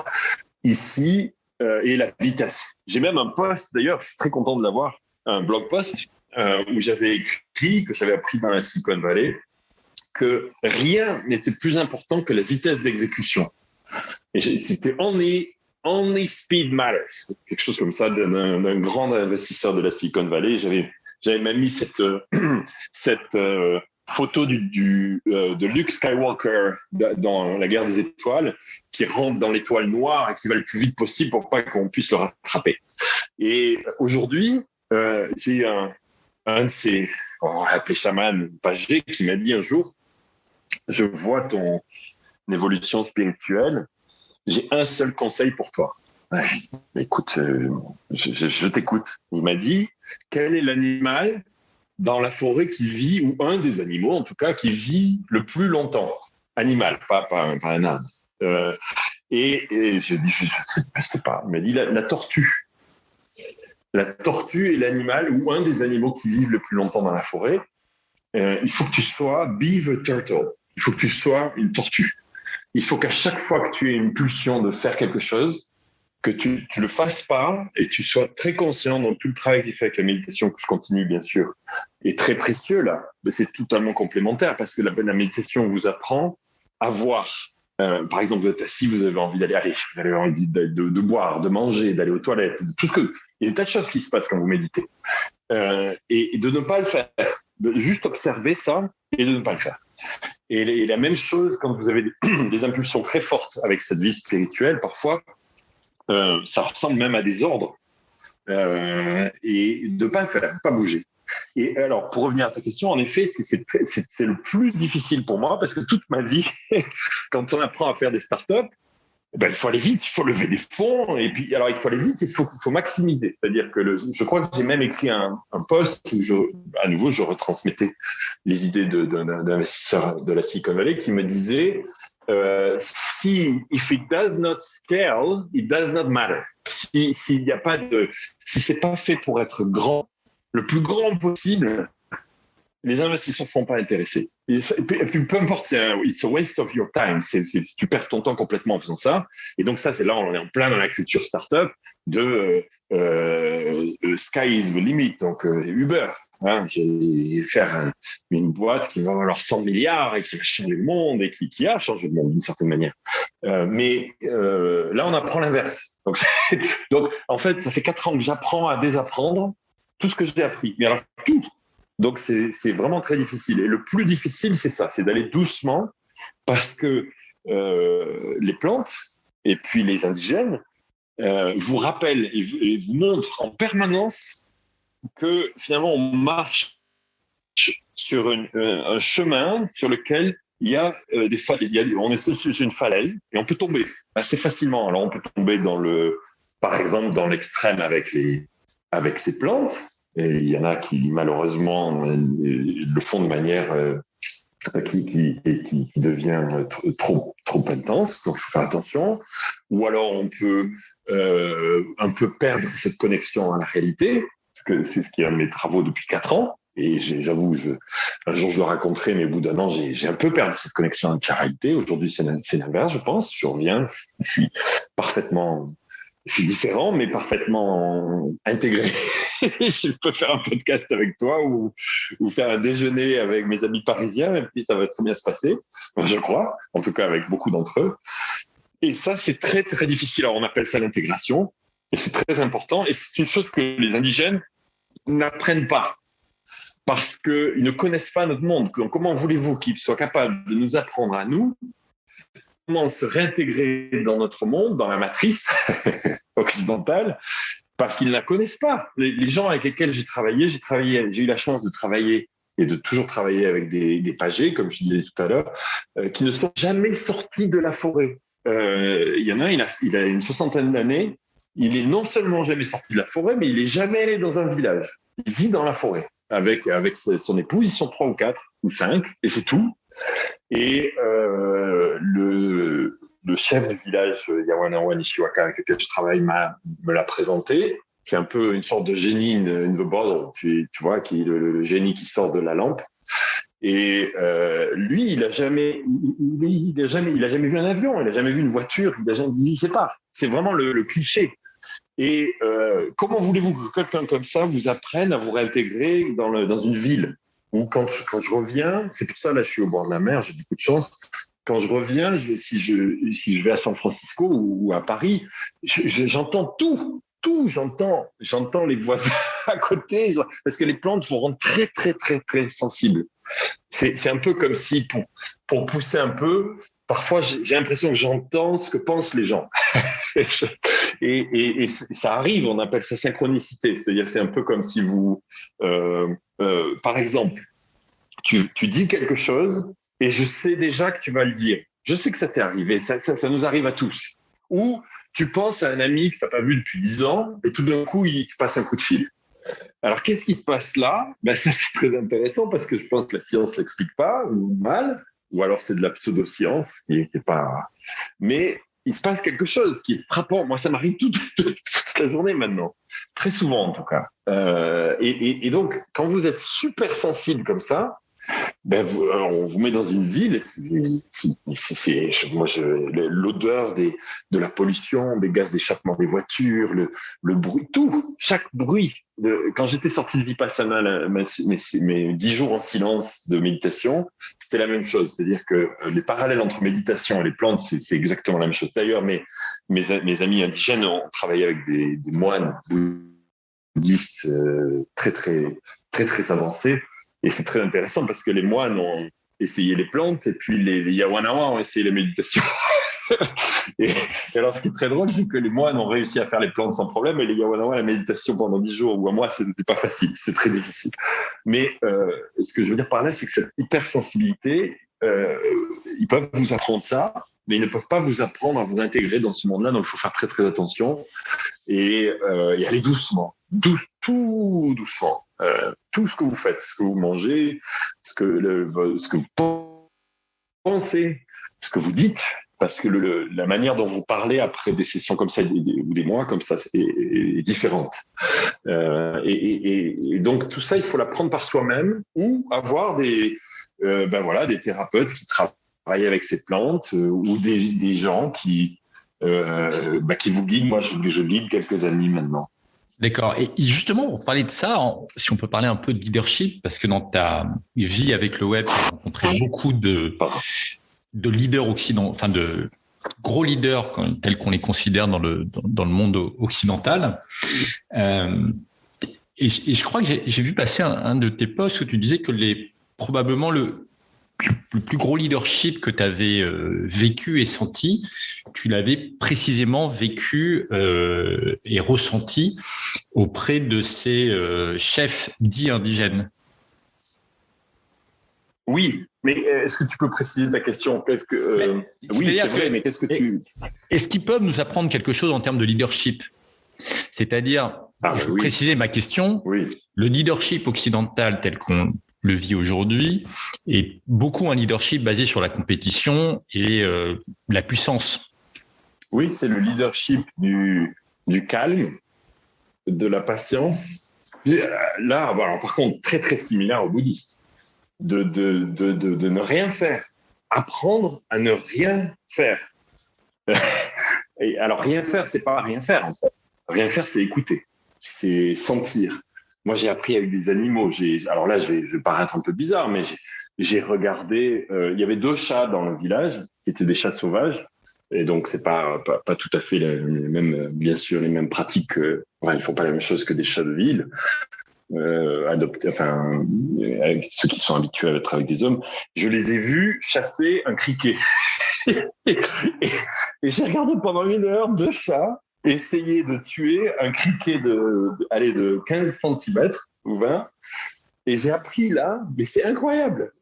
Ici, et la vitesse. J'ai même un post, d'ailleurs, je suis très content de l'avoir, un blog post où j'avais écrit, que j'avais appris dans la Silicon Valley, que rien n'était plus important que la vitesse d'exécution. Et c'était only speed matters, quelque chose comme ça d'un grand investisseur de la Silicon Valley. J'avais même mis cette photo de Luke Skywalker dans la guerre des étoiles, qui rentre dans l'étoile noire et qui va le plus vite possible pour pas qu'on puisse le rattraper. Et aujourd'hui, j'ai un de ces, on va l'appeler chaman pagé, qui m'a dit un jour, je vois ton évolution spirituelle, j'ai un seul conseil pour toi. Ouais, écoute, je t'écoute. Il m'a dit, quel est l'animal dans la forêt qui vit, ou un des animaux en tout cas, qui vit le plus longtemps? Animal, pas un âne. Et j'ai dit, je sais pas. Il m'a dit la tortue. La tortue est l'animal ou un des animaux qui vivent le plus longtemps dans la forêt. Il faut que tu sois be the turtle. Il faut que tu sois une tortue. Il faut qu'à chaque fois que tu aies une pulsion de faire quelque chose, que tu le fasses pas et que tu sois très conscient dans tout le travail qu'il fait avec la méditation, que je continue bien sûr, est très précieux là. Mais c'est totalement complémentaire parce que la méditation vous apprend à voir. Par exemple, vous êtes assis, vous avez envie vous avez envie de boire, de manger, d'aller aux toilettes, tout ce que. Il y a des tas de choses qui se passent quand vous méditez. Et de ne pas le faire, de juste observer ça et de ne pas le faire. Et la même chose quand vous avez des impulsions très fortes avec cette vie spirituelle, parfois, ça ressemble même à des ordres. Et de ne pas le faire, de ne pas bouger. Et alors, pour revenir à ta question, en effet, c'est le plus difficile pour moi parce que toute ma vie, quand on apprend à faire des startups, ben, il faut aller vite, il faut lever des fonds, et puis alors il faut aller vite, il faut maximiser. C'est-à-dire que je crois que j'ai même écrit un post où à nouveau je retransmettais les idées d'un investisseur de la Silicon Valley qui me disait if it does not scale, it does not matter. Si c'est pas fait pour être grand, le plus grand possible, les investisseurs ne seront pas intéressés. Et puis, peu importe, it's a waste of your time. Tu perds ton temps complètement en faisant ça. Et donc ça, c'est là, on est en plein dans la culture startup de sky is the limit, donc Uber. Hein, j'ai faire une boîte qui va valoir 100 milliards et qui va changer le monde et qui a changé le monde d'une certaine manière. Mais là, on apprend l'inverse. Donc, en fait, ça fait 4 ans que j'apprends à désapprendre tout ce que j'ai appris. Mais alors, tout. Donc, c'est vraiment très difficile. Et le plus difficile, c'est ça, c'est d'aller doucement parce que les plantes et puis les indigènes vous rappellent et vous montrent en permanence que finalement, on marche sur un chemin sur lequel il y a des falaises. On est sur une falaise et on peut tomber assez facilement. Alors, on peut tomber par exemple, dans l'extrême avec ces plantes. Et il y en a qui, malheureusement, le font de manière qui devient trop intense. Donc, il faut faire attention. Ou alors, on peut un peu perdre cette connexion à la réalité. Parce que c'est ce qui est un de mes travaux depuis 4 ans. Et j'avoue, un jour je le raconterai, mais au bout d'un an, j'ai un peu perdu cette connexion avec la réalité. Aujourd'hui, c'est l'inverse, je pense. Je reviens, je suis différent, mais parfaitement intégré. Je peux faire un podcast avec toi ou faire un déjeuner avec mes amis parisiens, et puis ça va très bien se passer, je crois, en tout cas avec beaucoup d'entre eux. Et ça, c'est très, très difficile. Alors, on appelle ça l'intégration, et c'est très important. Et c'est une chose que les indigènes n'apprennent pas. Parce qu'ils ne connaissent pas notre monde. Comment voulez-vous qu'ils soient capables de nous apprendre à nous comment se réintégrer dans notre monde, dans la matrice occidentale, parce qu'ils ne la connaissent pas. Les gens avec lesquels j'ai eu la chance de travailler et de toujours travailler avec des pagés, comme je disais tout à l'heure, qui ne sont jamais sortis de la forêt. Il y en a, il a une 60aine d'années, il est non seulement jamais sorti de la forêt, mais il n'est jamais allé dans un village. Il vit dans la forêt. Avec son épouse, ils sont 3 ou 4 ou 5, et c'est tout. Et le chef du village Yawanawa Nishiwaka avec lequel je travaille me l'a présenté. C'est un peu une sorte de génie in the bottle, tu vois, qui est le génie qui sort de la lampe. Et lui, il a jamais vu un avion, il a jamais vu une voiture, il ne sait pas. C'est vraiment le cliché. Et comment voulez-vous que quelqu'un comme ça vous apprenne à vous réintégrer dans une ville? Ou quand je reviens, c'est pour ça, là, je suis au bord de la mer, j'ai beaucoup de chance. Quand je reviens, si je vais à San Francisco ou à Paris, j'entends tout, j'entends les voisins à côté, parce que les plantes vous rendent très, très, très, très sensibles. C'est un peu comme si, pour pousser un peu, parfois j'ai l'impression que j'entends ce que pensent les gens. et ça arrive, on appelle ça synchronicité. C'est-à-dire, c'est un peu comme si vous, par exemple, tu dis quelque chose et je sais déjà que tu vas le dire. Je sais que ça t'est arrivé, ça nous arrive à tous. Ou tu penses à un ami que tu n'as pas vu depuis 10 ans et tout d'un coup, il te passe un coup de fil. Alors, qu'est-ce qui se passe là? Ça, c'est très intéressant parce que je pense que la science ne l'explique pas, ou mal, ou alors c'est de la pseudo-science qui est pas... Mais il se passe quelque chose qui est frappant. Moi, ça m'arrive toute la journée maintenant, très souvent en tout cas. Et donc, quand vous êtes super sensible comme ça, on vous met dans une ville. L'odeur de la pollution, des gaz d'échappement des voitures, le bruit, chaque bruit. Quand j'étais sorti de Vipassana, mes 10 jours en silence de méditation, c'était la même chose. C'est-à-dire que les parallèles entre méditation et les plantes, c'est exactement la même chose. D'ailleurs, mes amis indigènes ont travaillé avec des moines bouddhistes très, très, très, très avancés. Et c'est très intéressant parce que les moines ont essayé les plantes et puis les Yawanawa ont essayé les méditations. et alors, ce qui est très drôle, c'est que les moines ont réussi à faire les plantes sans problème et les Yawanawa, la méditation pendant 10 jours ou un mois, c'était pas facile, c'est très difficile. Mais ce que je veux dire par là, c'est que cette hypersensibilité, ils peuvent vous apprendre ça, mais ils ne peuvent pas vous apprendre à vous intégrer dans ce monde-là, donc il faut faire très très attention et aller doucement, tout doucement. Tout ce que vous faites, ce que vous mangez, ce que vous pensez, ce que vous dites, parce que la manière dont vous parlez après des sessions comme ça ou des mois comme ça est différente. Et donc tout ça, il faut l'apprendre par soi-même ou avoir des thérapeutes qui travaillent avec ces plantes ou des gens qui vous guident. Moi, je guide quelques amis maintenant. D'accord. Et justement, pour parler de ça, si on peut parler un peu de leadership, parce que dans ta vie avec le web, tu as rencontré beaucoup de leaders occidentaux, enfin de gros leaders tels qu'on les considère dans le monde occidental. Et je crois que j'ai vu passer un de tes posts où tu disais que probablement le plus gros leadership que tu avais vécu et senti, tu l'avais précisément vécu et ressenti auprès de ces chefs dits indigènes. Oui, mais est-ce que tu peux préciser ta question? Oui, c'est vrai, mais qu'est-ce que tu... Est-ce qu'ils peuvent nous apprendre quelque chose en termes de leadership? C'est-à-dire, je vais préciser ma question, le leadership occidental tel qu'on le vit aujourd'hui est beaucoup un leadership basé sur la compétition et la puissance. Oui, c'est le leadership du calme, de la patience. Là, alors, par contre, très, très similaire aux bouddhistes. De ne rien faire. Apprendre à ne rien faire. Et alors, rien faire, c'est pas rien faire, en fait. Rien faire, c'est écouter. C'est sentir. Moi, j'ai appris avec des animaux. Alors là, je vais paraître un peu bizarre, mais j'ai regardé... il y avait 2 chats dans le village, qui étaient des chats sauvages. Et donc, c'est pas tout à fait les mêmes, bien sûr, les mêmes pratiques. Ils font pas la même chose que des chats de ville. Avec ceux qui sont habitués à être avec des hommes, je les ai vus chasser un criquet. et j'ai regardé pendant 1 heure 2 chats essayer de tuer un criquet de 15 cm ou 20. Et j'ai appris là, mais c'est incroyable.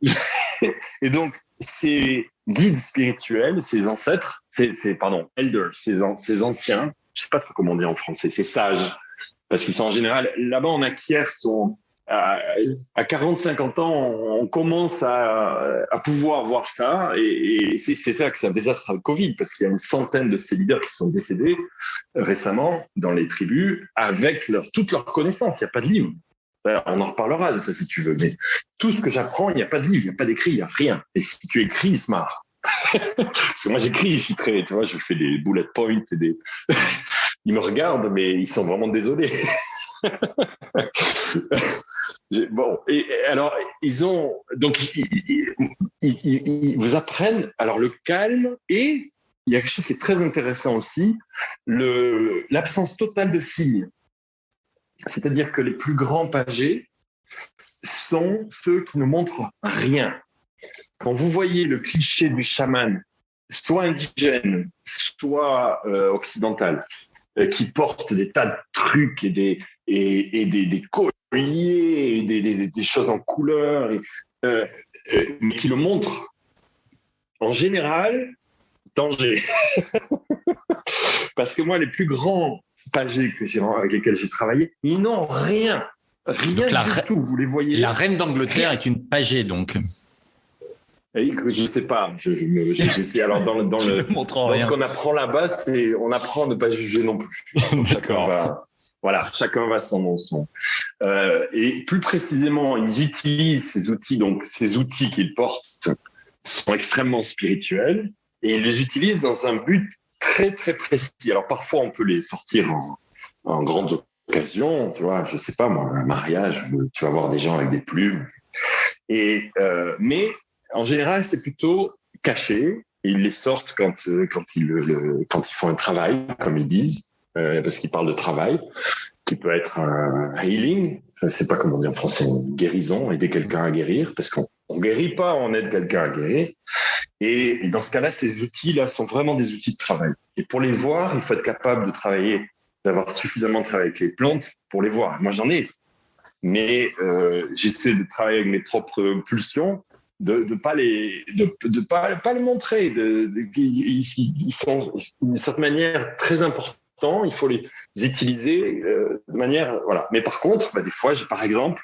Et donc, ces guides spirituels, ces ancêtres, elders, ces anciens, je sais pas trop comment dire en français, ces sages, parce qu'ils sont en général, là-bas, on acquiert à 40-50 ans, on commence à pouvoir voir ça. Et c'est vrai que c'est un désastre avec Covid, parce qu'il y a une centaine de ces leaders qui sont décédés récemment dans les tribus avec toutes leurs connaissances. Il n'y a pas de livre. On en reparlera de ça si tu veux. Mais tout ce que j'apprends, il n'y a pas de livre, il n'y a pas d'écrit, il n'y a rien. Et si tu écris, ils se marrent. Parce que moi, j'écris, je suis très, tu vois, je fais des bullet points et des... Ils me regardent, mais ils sont vraiment désolés. Bon, et alors, ils vous apprennent alors le calme, et il y a quelque chose qui est très intéressant aussi, l'absence totale de signes. C'est-à-dire que les plus grands pagés sont ceux qui ne montrent rien. Quand vous voyez le cliché du chaman, soit indigène, soit occidental, qui porte des tas de trucs et des colliers, et des choses en couleur, mais qui le montrent, en général, danger. Parce que moi, les plus grands pagés avec lesquels j'ai travaillé, ils n'ont rien. Rien du tout, vous les voyez. La reine d'Angleterre est une pagée, donc. Je sais pas. J'essaie. Alors dans ce qu'on apprend là-bas, on apprend à ne pas juger non plus. Chacun va son. Et plus précisément, ils utilisent ces outils. Donc ces outils qu'ils portent sont extrêmement spirituels, et ils les utilisent dans un but très très précis. Alors parfois on peut les sortir en grandes occasions. Tu vois, je sais pas moi, un mariage, tu vas voir des gens avec des plumes. Mais en général, c'est plutôt caché. Ils les sortent quand ils font un travail, comme ils disent, parce qu'ils parlent de travail, qui peut être un healing. Je ne sais pas comment dire en français, une guérison, aider quelqu'un à guérir, parce qu'on ne guérit pas, on aide quelqu'un à guérir. Et dans ce cas-là, ces outils-là sont vraiment des outils de travail. Et pour les voir, il faut être capable de travailler, d'avoir suffisamment travaillé avec les plantes pour les voir. Moi, j'en ai. Mais j'essaie de travailler avec mes propres pulsions, de pas le montrer. Ils sont d'une certaine manière très importants. Il faut les utiliser de manière voilà. Mais par contre, des fois, j'ai par exemple,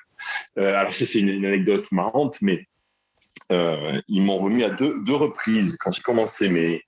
alors c'est une anecdote marrante, mais ils m'ont remis à deux reprises quand j'ai commencé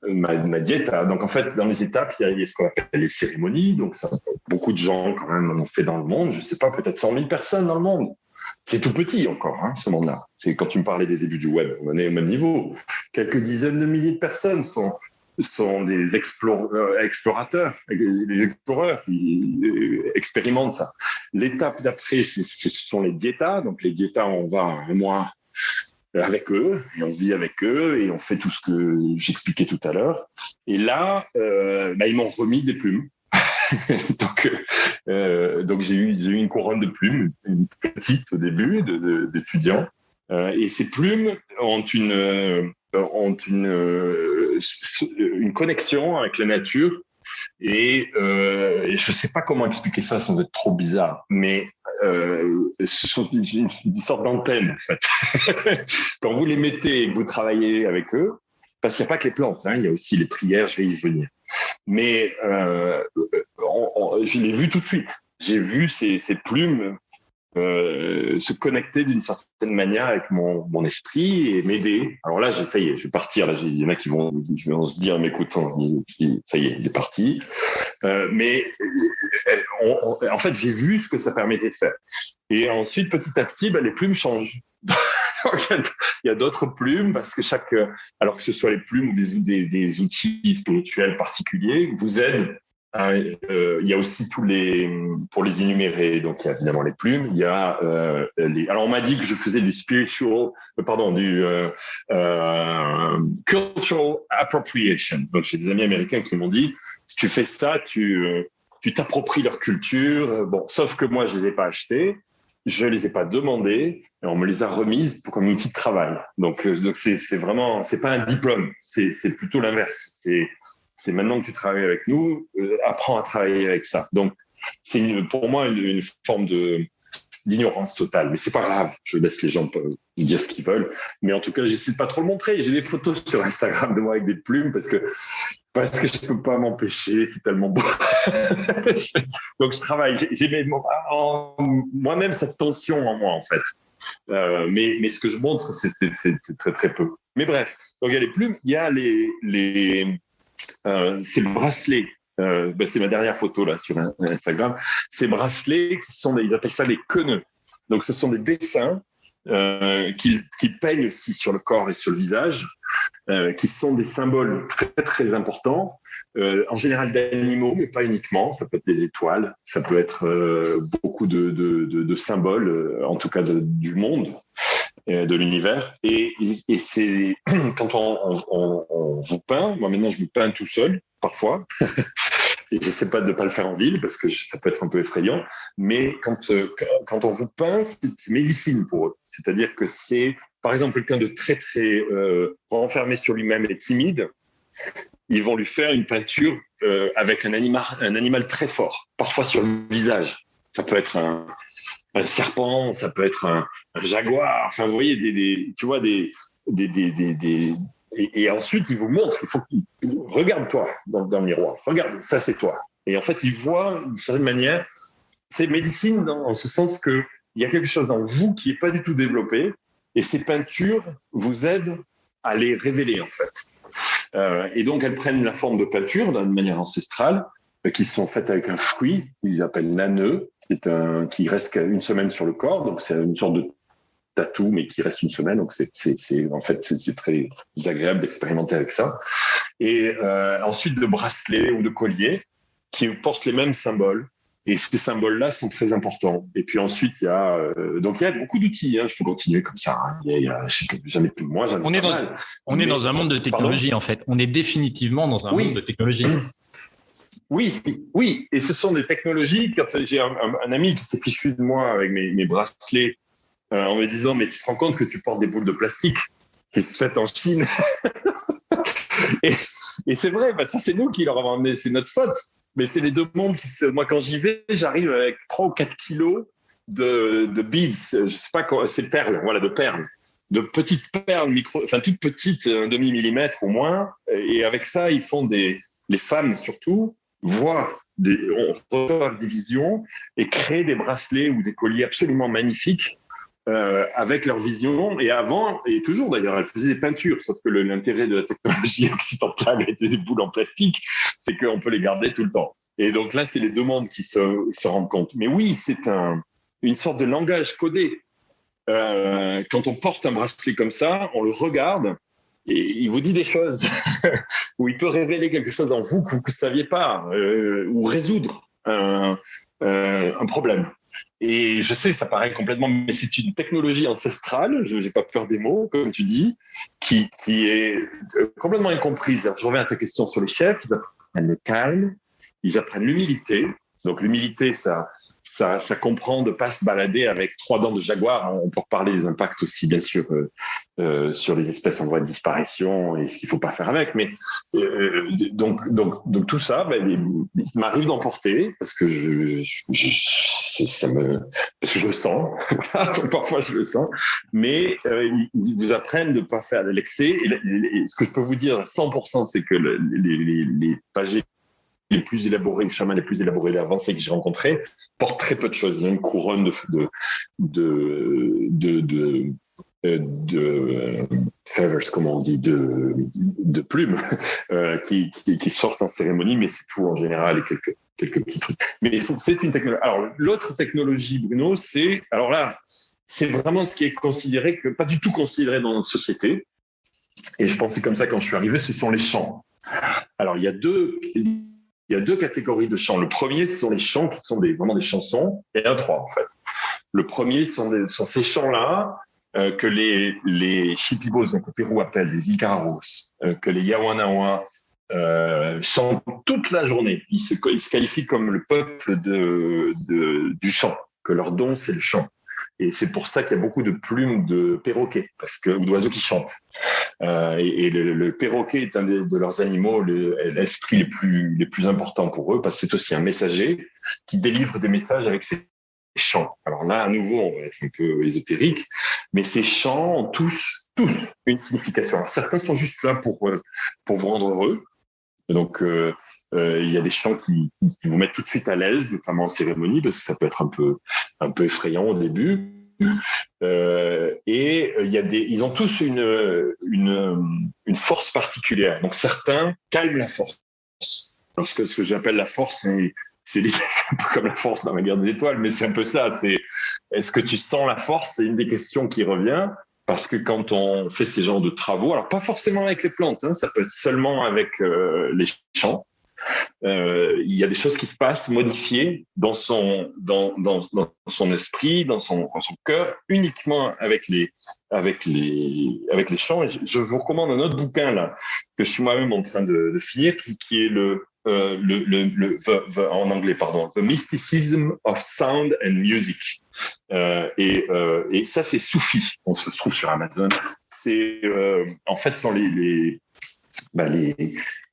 ma diète. Donc en fait, dans les étapes, il y a ce qu'on appelle les cérémonies. Donc ça, beaucoup de gens quand même en ont fait dans le monde. Je sais pas, peut-être 100 000 personnes dans le monde. C'est tout petit encore, ce monde-là. C'est quand tu me parlais des débuts du web, on est au même niveau. Quelques dizaines de milliers de personnes sont sont des explorateurs, les exploreurs qui expérimentent ça. L'étape d'après, ce sont les diétas. Donc les diétas, on va un mois avec eux et on vit avec eux et on fait tout ce que j'expliquais tout à l'heure. Et là, ils m'ont remis des plumes. donc j'ai eu une couronne de plumes, une petite au début d'étudiant. Et ces plumes ont une connexion avec la nature et je ne sais pas comment expliquer ça sans être trop bizarre, mais ce sont une sorte d'antenne en fait. Quand vous les mettez et que vous travaillez avec eux, parce qu'il n'y a pas que les plantes, il y a aussi les prières, je vais y venir. Mais je l'ai vu tout de suite. J'ai vu ces plumes se connecter d'une certaine manière avec mon esprit et m'aider. Alors là, ça y est, je vais partir. Là, il y en a qui vont se dire, mais écoute, ça y est, il est parti. Mais en fait, j'ai vu ce que ça permettait de faire. Et ensuite, petit à petit, les plumes changent. Il y a d'autres plumes parce que alors que ce soit les plumes ou des outils spirituels particuliers, vous aident. Il y a aussi pour les énumérer, donc il y a évidemment les plumes, il y a alors on m'a dit que je faisais du cultural appropriation. Donc j'ai des amis américains qui m'ont dit, si tu fais ça, tu t'appropries leur culture. Bon, sauf que moi je les ai pas achetés, je les ai pas demandés, et on me les a remises comme outil de travail. Donc c'est vraiment, c'est pas un diplôme, c'est plutôt l'inverse. C'est maintenant que tu travailles avec nous, apprends à travailler avec ça. Donc, c'est pour moi une forme d'ignorance totale. Mais c'est pas grave, je laisse les gens dire ce qu'ils veulent. Mais en tout cas, j'essaie de pas trop le montrer. J'ai des photos sur Instagram de moi avec des plumes parce que je peux pas m'empêcher, c'est tellement beau. Donc, je travaille. J'ai moi-même cette tension en moi, en fait. Mais ce que je montre, c'est très, très peu. Mais bref, donc il y a les plumes, il y a ces bracelets, c'est ma dernière photo là sur Instagram. Ces bracelets ils appellent ça les queneux. Donc ce sont des dessins qui peignent aussi sur le corps et sur le visage, qui sont des symboles très très importants. En général d'animaux, mais pas uniquement. Ça peut être des étoiles, ça peut être beaucoup de symboles, en tout cas du monde. De l'univers et c'est quand on vous peint, moi maintenant je me peins tout seul parfois et j'essaie pas de pas le faire en ville parce que ça peut être un peu effrayant, mais quand on vous peint, c'est une médecine pour eux, c'est-à-dire que c'est par exemple quelqu'un de très très renfermé sur lui-même et timide, ils vont lui faire une peinture avec un animal très fort, parfois sur le visage. Ça peut être un serpent, ça peut être un jaguar, enfin vous voyez tu vois et ensuite il vous montre, regarde-toi dans le miroir, regarde, ça c'est toi. Et en fait il voit d'une certaine manière, c'est médecine en ce sens que il y a quelque chose en vous qui est pas du tout développé et ces peintures vous aident à les révéler en fait. Et donc elles prennent la forme de peinture d'une manière ancestrale qui sont faites avec un fruit, ils appellent l'aneu, qui reste une semaine sur le corps, donc c'est une sorte de tatou, mais qui reste une semaine, donc c'est très agréable d'expérimenter avec ça. Et ensuite de bracelets ou de colliers qui portent les mêmes symboles, et ces symboles-là sont très importants. Et puis ensuite, il y a beaucoup d'outils, je peux continuer comme ça. J'en ai plus, moi j'en ai pas mal. On est dans un monde de technologie, en fait. On est définitivement dans un monde de technologie. Oui, et ce sont des technologies. Quand j'ai un ami qui s'est fichu de moi avec mes bracelets en me disant, mais tu te rends compte que tu portes des boules de plastique faites en Chine. et c'est vrai, ça c'est nous qui leur avons emmené, c'est notre faute. Mais c'est les deux mondes moi quand j'y vais, j'arrive avec 3 ou 4 kilos de beads, je sais pas quoi, c'est perles, voilà, de perles. De petites perles toutes petites, 1/2 millimètre au moins. Et avec ça, ils font les femmes surtout, voient on reçoit des visions et créent des bracelets ou des colliers absolument magnifiques avec leur vision. Et avant, et toujours d'ailleurs, elles faisaient des peintures, sauf que l'intérêt de la technologie occidentale et des boules en plastique, c'est qu'on peut les garder tout le temps. Et donc là, c'est les deux mondes qui se rendent compte. Mais oui, c'est une sorte de langage codé. Quand on porte un bracelet comme ça, on le regarde il vous dit des choses, ou il peut révéler quelque chose en vous que vous ne saviez pas, ou résoudre un problème. Et je sais, ça paraît complètement, mais c'est une technologie ancestrale, je n'ai pas peur des mots, comme tu dis, qui est complètement incomprise. Alors, je reviens à ta question sur les chefs, ils apprennent le calme, ils apprennent l'humilité. Donc l'humilité, ça comprend de ne pas se balader avec 3 dents de jaguar. On peut reparler des impacts aussi, bien sûr, sur les espèces en voie de disparition et ce qu'il ne faut pas faire avec. Mais donc tout ça, il m'arrive d'emporter parce que parce que je le sens. Parfois, je le sens. Mais ils vous apprennent de ne pas faire de l'excès. Et ce que je peux vous dire à 100%, c'est que les pagés les plus élaborés, les chamans les plus élaborés et avancés que j'ai rencontrés portent très peu de choses. Il y a une couronne de feathers, comment on dit, de plumes qui sortent en cérémonie, mais c'est tout en général et quelques petits trucs. Mais c'est une technologie. Alors, l'autre technologie, Bruno, c'est vraiment ce qui est considéré, pas du tout considéré dans notre société. Et je pensais comme ça quand je suis arrivé, ce sont les chants. Alors, il y a deux catégories de chants. Le premier, ce sont les chants qui sont vraiment des chansons. Il y en a 3, en fait. Le premier sont ces chants-là que les Shipibos, donc au Pérou, appellent des Icaros, que les Yawanawa chantent toute la journée. Ils se qualifient comme le peuple du chant, que leur don, c'est le chant. Et c'est pour ça qu'il y a beaucoup de plumes de perroquets, ou d'oiseaux qui chantent. Et le perroquet est un de leurs animaux, l'esprit les plus importants pour eux, parce que c'est aussi un messager qui délivre des messages avec ses chants. Alors là, à nouveau, on va être un peu ésotérique, mais ces chants ont tous une signification. Alors, certains sont juste là pour vous rendre heureux. Donc, il y a des chants qui vous mettent tout de suite à l'aise, notamment en cérémonie, parce que ça peut être un peu effrayant au début. Et ils ont tous une force particulière. Donc certains calment la force. Alors, ce que j'appelle la force, c'est un peu comme la force dans la guerre des étoiles, mais c'est un peu ça. Est-ce que tu sens la force? C'est une des questions qui revient. Parce que quand on fait ces genres de travaux, alors pas forcément avec les plantes, ça peut être seulement avec les champs. Il y a des choses qui se passent modifiées dans son esprit, dans son cœur, uniquement avec les chants. Et je vous recommande un autre bouquin là que je suis moi-même en train de finir, qui est en anglais, pardon, The Mysticism of Sound and Music. Et ça, c'est Soufi. On se trouve sur Amazon. C'est en fait, ce sont les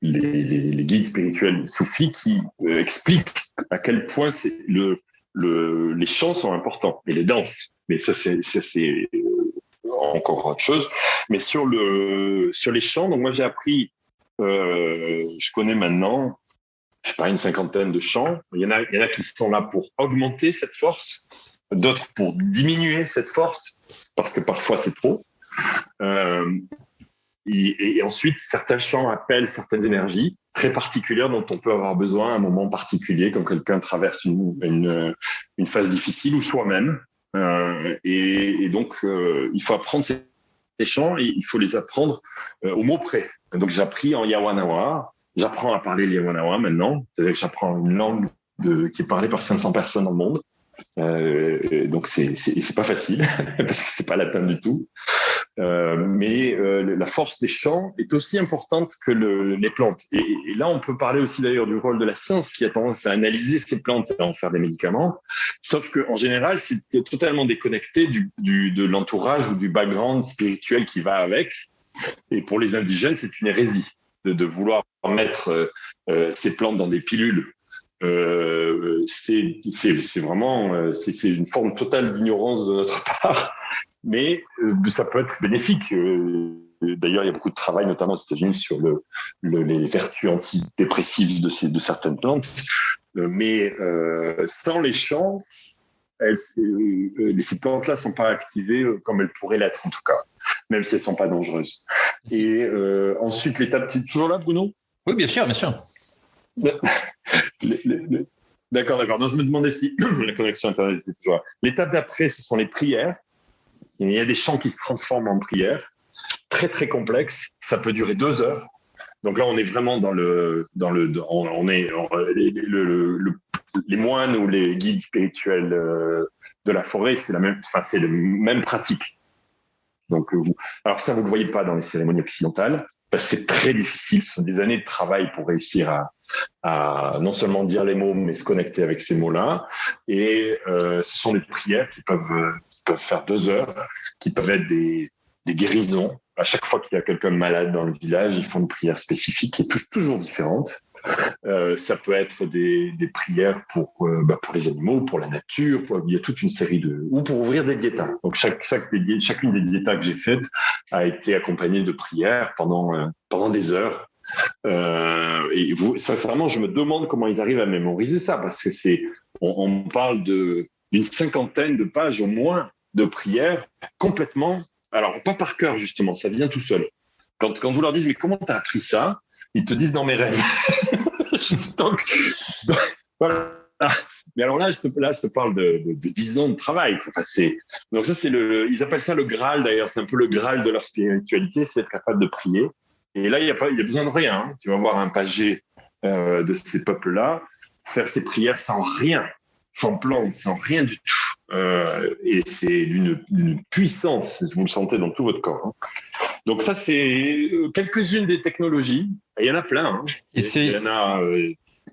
guides spirituels soufis qui expliquent à quel point les chants sont importants et les danses. Mais ça c'est encore autre chose. Mais sur les chants, donc moi j'ai appris, je connais maintenant, je sais pas, une 50aine de chants. Il y en a qui sont là pour augmenter cette force, d'autres pour diminuer cette force, parce que parfois c'est trop. Et ensuite, certains chants appellent certaines énergies très particulières dont on peut avoir besoin à un moment particulier, quand quelqu'un traverse une phase difficile, ou soi-même. Et donc, il faut apprendre ces chants, et il faut les apprendre au mot près. Donc, j'ai appris en Yawanawa. J'apprends à parler le Yawanawa maintenant. C'est-à-dire que j'apprends une langue qui est parlée par 500 personnes dans le monde. Donc c'est pas facile parce que c'est pas latin du tout, mais la force des chants est aussi importante que les plantes, et là on peut parler aussi d'ailleurs du rôle de la science qui a tendance à analyser ces plantes et à en faire des médicaments, sauf qu'en général c'est totalement déconnecté de l'entourage ou du background spirituel qui va avec, et pour les indigènes c'est une hérésie de vouloir mettre ces plantes dans des pilules. C'est vraiment c'est une forme totale d'ignorance de notre part, mais ça peut être bénéfique. D'ailleurs, il y a beaucoup de travail, notamment aux États-Unis, sur les vertus antidépressives de certaines plantes. Mais sans les champs, ces plantes-là ne sont pas activées comme elles pourraient l'être, en tout cas, même si elles ne sont pas dangereuses. Et ensuite, l'étape... Toujours là, Bruno? Oui, bien sûr, bien sûr. D'accord. Non, je me demandais si la connexion Internet était toujours là. L'étape d'après, ce sont les prières. Il y a des chants qui se transforment en prières. très très complexe, ça peut durer 2 heures. Donc là, on est vraiment les moines ou les guides spirituels de la forêt, c'est les mêmes pratiques. Donc, alors ça, vous le voyez pas dans les cérémonies occidentales, parce que c'est très difficile. Ce sont des années de travail pour réussir à non seulement dire les mots, mais se connecter avec ces mots-là. Et ce sont des prières qui peuvent faire 2 heures, qui peuvent être des guérisons. À chaque fois qu'il y a quelqu'un de malade dans le village, ils font une prière spécifique qui est toujours différente. Ça peut être des prières pour les animaux, pour la nature. Il y a toute une série ou pour ouvrir des diétas. Donc chacune des diétas que j'ai faites a été accompagnée de prières pendant des heures. Sincèrement, je me demande comment ils arrivent à mémoriser ça, parce que on parle d'une 50aine de pages au moins de prières complètement. Alors, pas par cœur, justement, ça vient tout seul. Quand vous leur dites, mais comment tu as appris ça? Ils te disent dans mes rêves. donc, voilà. Mais alors là, je te parle de 10 ans de travail. Enfin, donc ça, ils appellent ça le Graal, d'ailleurs. C'est un peu le Graal de leur spiritualité, c'est être capable de prier. Et là, il y a besoin de rien. Hein. Tu vas voir un pagé de ces peuples-là faire ses prières sans rien, sans plante, sans rien du tout. Et c'est d'une puissance, vous le sentez dans tout votre corps. Hein. Donc ça, c'est quelques-unes des technologies. Et il y en a plein. Hein. Il y en a,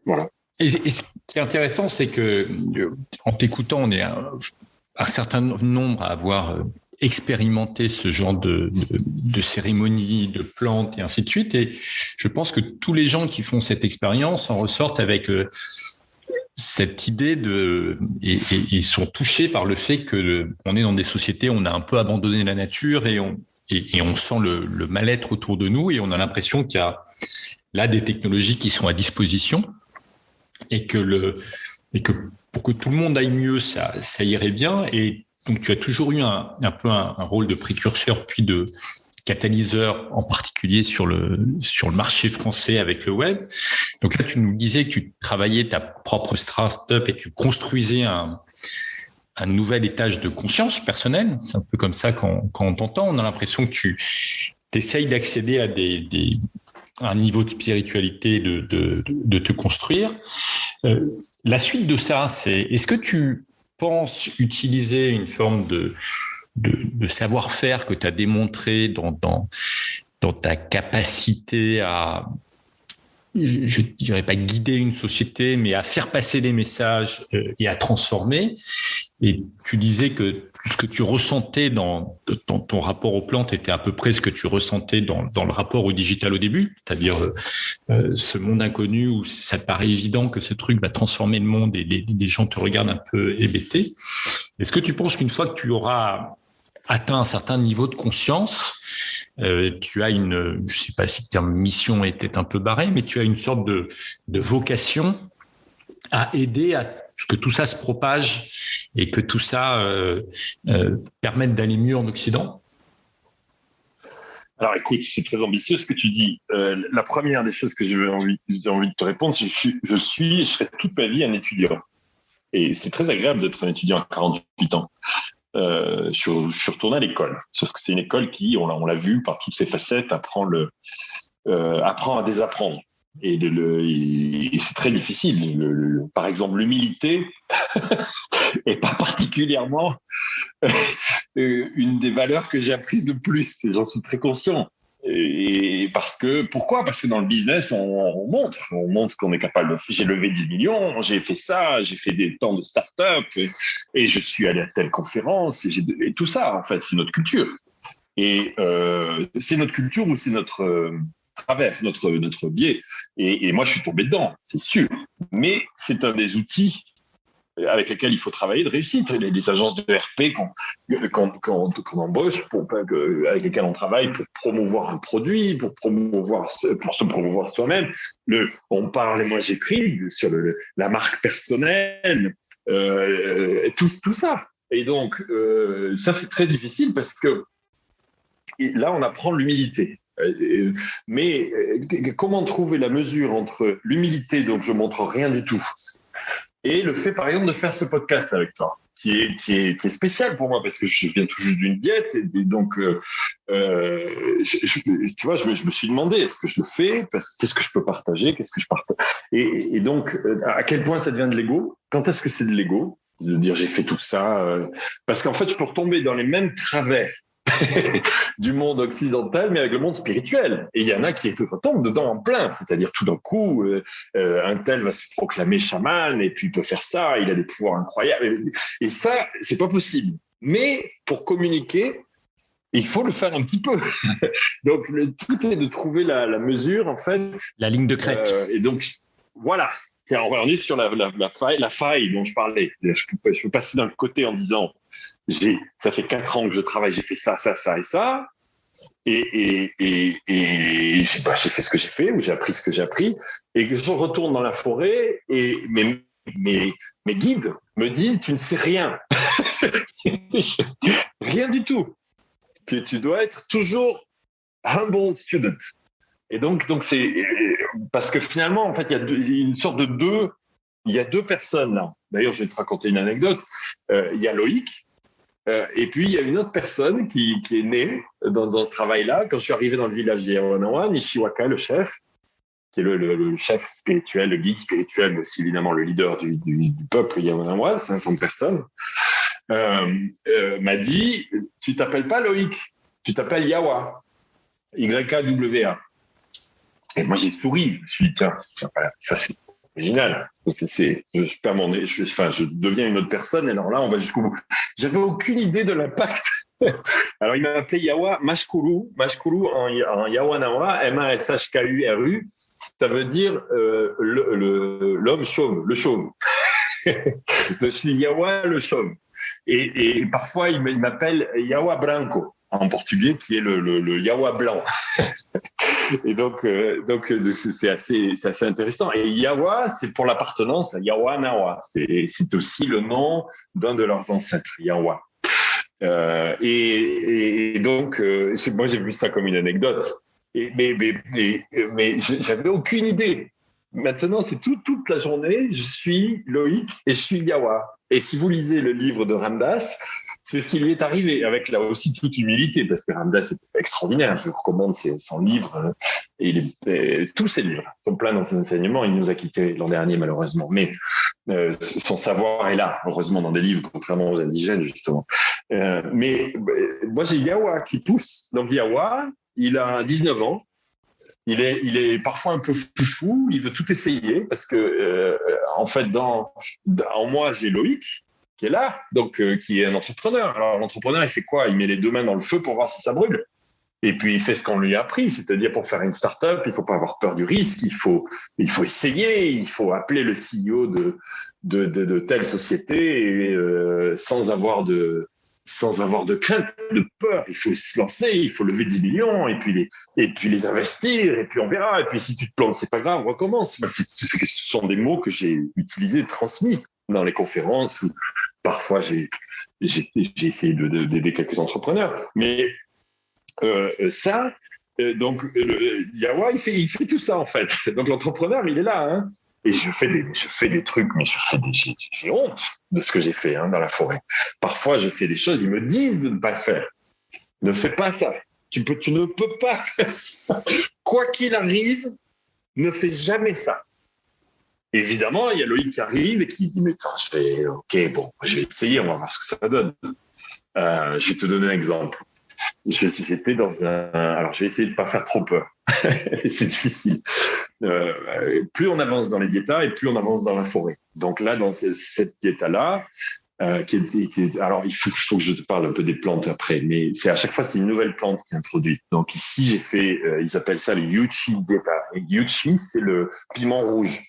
voilà. Et ce qui est intéressant, c'est que en t'écoutant, on est un certain nombre à avoir expérimenté ce genre de cérémonies, de plantes et ainsi de suite. Et je pense que tous les gens qui font cette expérience en ressortent avec cette idée et ils sont touchés par le fait que on est dans des sociétés où on a un peu abandonné la nature et on sent le mal-être autour de nous et on a l'impression qu'il y a là des technologies qui sont à disposition et que pour que tout le monde aille mieux, ça irait bien. Et donc tu as toujours eu un peu un rôle de précurseur puis de catalyseur, en particulier sur le marché français avec le web. Donc là, tu nous disais que tu travaillais ta propre start-up et tu construisais un nouvel étage de conscience personnelle. C'est un peu comme ça quand on t'entend. On a l'impression que tu essayes d'accéder à un niveau de spiritualité, de te construire. La suite de ça, est-ce que tu penses utiliser une forme de savoir-faire que tu as démontré dans ta capacité à, je ne dirais pas guider une société, mais à faire passer des messages et à transformer. Et tu disais que ce que tu ressentais dans ton rapport aux plantes était à peu près ce que tu ressentais dans le rapport au digital au début, c'est-à-dire ce monde inconnu où ça te paraît évident que ce truc va transformer le monde et les gens te regardent un peu hébétés. Est-ce que tu penses qu'une fois que tu auras atteint un certain niveau de conscience, tu as je ne sais pas si le terme mission était un peu barré, mais tu as une sorte de vocation à aider à ce que tout ça se propage et que tout ça permette d'aller mieux en Occident? Alors écoute, c'est très ambitieux ce que tu dis. La première des choses que j'ai envie de te répondre, c'est que je serai toute ma vie un étudiant. Et c'est très agréable d'être un étudiant à 48 ans. Je suis retourné à l'école. Sauf que c'est une école qui, on l'a vu par toutes ses facettes, apprend à désapprendre. Et c'est très difficile. Par exemple, l'humilité est pas particulièrement une des valeurs que j'ai apprises de plus. Et j'en suis très conscient. Et pourquoi? Parce que dans le business, on montre ce qu'on est capable de faire. J'ai levé 10 millions, j'ai fait ça, j'ai fait des temps de start-up et je suis allé à telle conférence et tout ça, en fait, c'est notre culture. Et c'est notre culture ou c'est notre travers, notre biais. Et moi, je suis tombé dedans, c'est sûr. Mais c'est un des outils avec lesquels il faut travailler de réussite. Les agences de RP qu'on embauche, avec lesquelles on travaille pour promouvoir un produit, pour se promouvoir soi-même. On parle, et moi j'écris sur la marque personnelle, tout ça. Et donc, ça c'est très difficile parce que là, on apprend l'humilité. Mais comment trouver la mesure entre l'humilité, donc je montre rien du tout, Et le fait, par exemple, de faire ce podcast avec toi, qui est spécial pour moi parce que je viens tout juste d'une diète et donc tu vois, je me suis demandé est-ce que je le fais, qu'est-ce que je peux partager, qu'est-ce que je partage, et donc à quel point ça devient de l'ego, quand est-ce que c'est de l'ego de dire j'ai fait tout ça, parce qu'en fait je peux retomber dans les mêmes travers du monde occidental, mais avec le monde spirituel. Et il y en a qui retombent dedans en plein, c'est-à-dire tout d'un coup, un tel va se proclamer chaman, et puis il peut faire ça, il a des pouvoirs incroyables. Et ça, c'est pas possible. Mais pour communiquer, il faut le faire un petit peu. Donc, le truc est de trouver la mesure, en fait. La ligne de crête. Et donc, voilà. On est sur la faille dont je parlais. Je peux passer d'un côté en disant ça fait 4 ans que je travaille, j'ai fait ça, ça, ça et ça. Et j'ai fait ce que j'ai fait, ou j'ai appris ce que j'ai appris. Et que je retourne dans la forêt, et mes guides me disent tu ne sais rien. Rien du tout. Tu dois être toujours humble student. Et donc c'est parce que finalement, en fait, il y a une sorte de il y a deux personnes là. D'ailleurs, je vais te raconter une anecdote. Il y a Loïc, et puis il y a une autre personne qui est née dans ce travail-là. Quand je suis arrivé dans le village de Yawanawa, Nishiwaka, le chef, qui est le chef spirituel, le guide spirituel, mais aussi évidemment le leader du peuple Yawanawa, 500 personnes, m'a dit tu t'appelles pas Loïc, tu t'appelles Yawa, Y-A-W-A. Et moi, j'ai souri. Je me suis dit, tiens, ça, c'est original. Je deviens une autre personne. Et alors là, on va jusqu'au bout. J'avais aucune idée de l'impact. Alors, il m'a appelé Yawa Mashkuru. Mashkuru en Yawanawa, M-A-S-H-K-U-R-U. Ça veut dire l'homme chauve, le chauve. Je suis Yawa le chauve. Et parfois, il m'appelle Yawa Branco, en portugais, qui est le Yawa blanc. Et donc c'est assez intéressant. Et Yawa, c'est pour l'appartenance à Yawanawa. C'est aussi le nom d'un de leurs ancêtres, Yawa. Et donc, moi, j'ai vu ça comme une anecdote. Mais j'avais aucune idée. Maintenant, c'est toute la journée, je suis Loïc et je suis Yawa. Et si vous lisez le livre de Ramdas, c'est ce qui lui est arrivé, avec là aussi toute humilité, parce que Ramdas est extraordinaire. Je vous recommande son livre, et tous ses livres sont pleins d'enseignements. Il nous a quittés l'an dernier, malheureusement. Mais son savoir est là, heureusement, dans des livres, contrairement aux indigènes, justement. Mais moi, j'ai Yawa qui pousse. Donc, Yawa, il a 19 ans. Il est parfois un peu fou, il veut tout essayer, parce que, en fait, en moi, j'ai Loïc, qui est là, donc qui est un entrepreneur. Alors l'entrepreneur, il fait quoi? Il met les deux mains dans le feu pour voir si ça brûle. Et puis il fait ce qu'on lui a appris, c'est-à-dire pour faire une start-up, il faut pas avoir peur du risque, il faut essayer, il faut appeler le CEO de telle société sans avoir de crainte, de peur. Il faut se lancer, il faut lever 10 millions et puis les investir, et puis on verra. Et puis si tu te plantes, c'est pas grave, on recommence. Ce sont des mots que j'ai utilisés, transmis dans les conférences, où parfois j'ai essayé d'aider quelques entrepreneurs. Mais donc Yawa, il fait tout ça en fait. Donc l'entrepreneur, il est là, hein. Et je fais des trucs, mais j'ai honte de ce que j'ai fait dans la forêt. Parfois, je fais des choses, ils me disent de ne pas le faire. Ne fais pas ça. Tu ne peux pas faire ça. Quoi qu'il arrive, ne fais jamais ça. Évidemment, il y a Loïc qui arrive et qui dit, mais attends, je vais essayer, on va voir ce que ça donne. Je vais te donner un exemple. J'étais alors je vais essayer de ne pas faire trop peur. C'est difficile. Plus on avance dans les diétas et plus on avance dans la forêt. Donc là, dans cette diéta-là, alors il faut que je te parle un peu des plantes après, mais à chaque fois, c'est une nouvelle plante qui est introduite. Donc ici, j'ai fait, ils appellent ça le Yuchi diéta. Et Yuchi, c'est le piment rouge.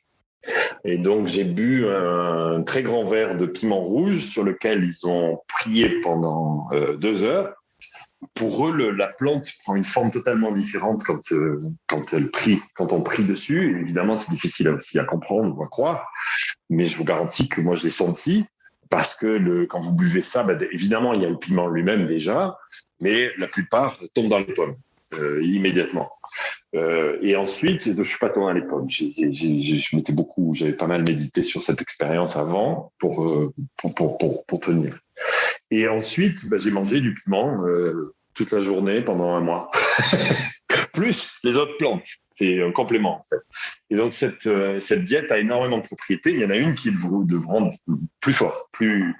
Et donc, j'ai bu un très grand verre de piment rouge sur lequel ils ont prié pendant 2 heures. Pour eux, la plante prend une forme totalement différente quand on prie dessus. Et évidemment, c'est difficile aussi à comprendre ou à croire, mais je vous garantis que moi, je l'ai senti, parce que quand vous buvez ça, évidemment, il y a le piment lui-même déjà, mais la plupart tombent dans les pommes immédiatement. Et ensuite, je suis pas tombé à l'époque. J'avais pas mal médité sur cette expérience avant pour tenir. Et ensuite, j'ai mangé du piment toute la journée pendant un mois, plus les autres plantes. C'est un complément, en fait. Et donc, cette diète a énormément de propriétés. Il y en a une qui est de rendre plus fort, plus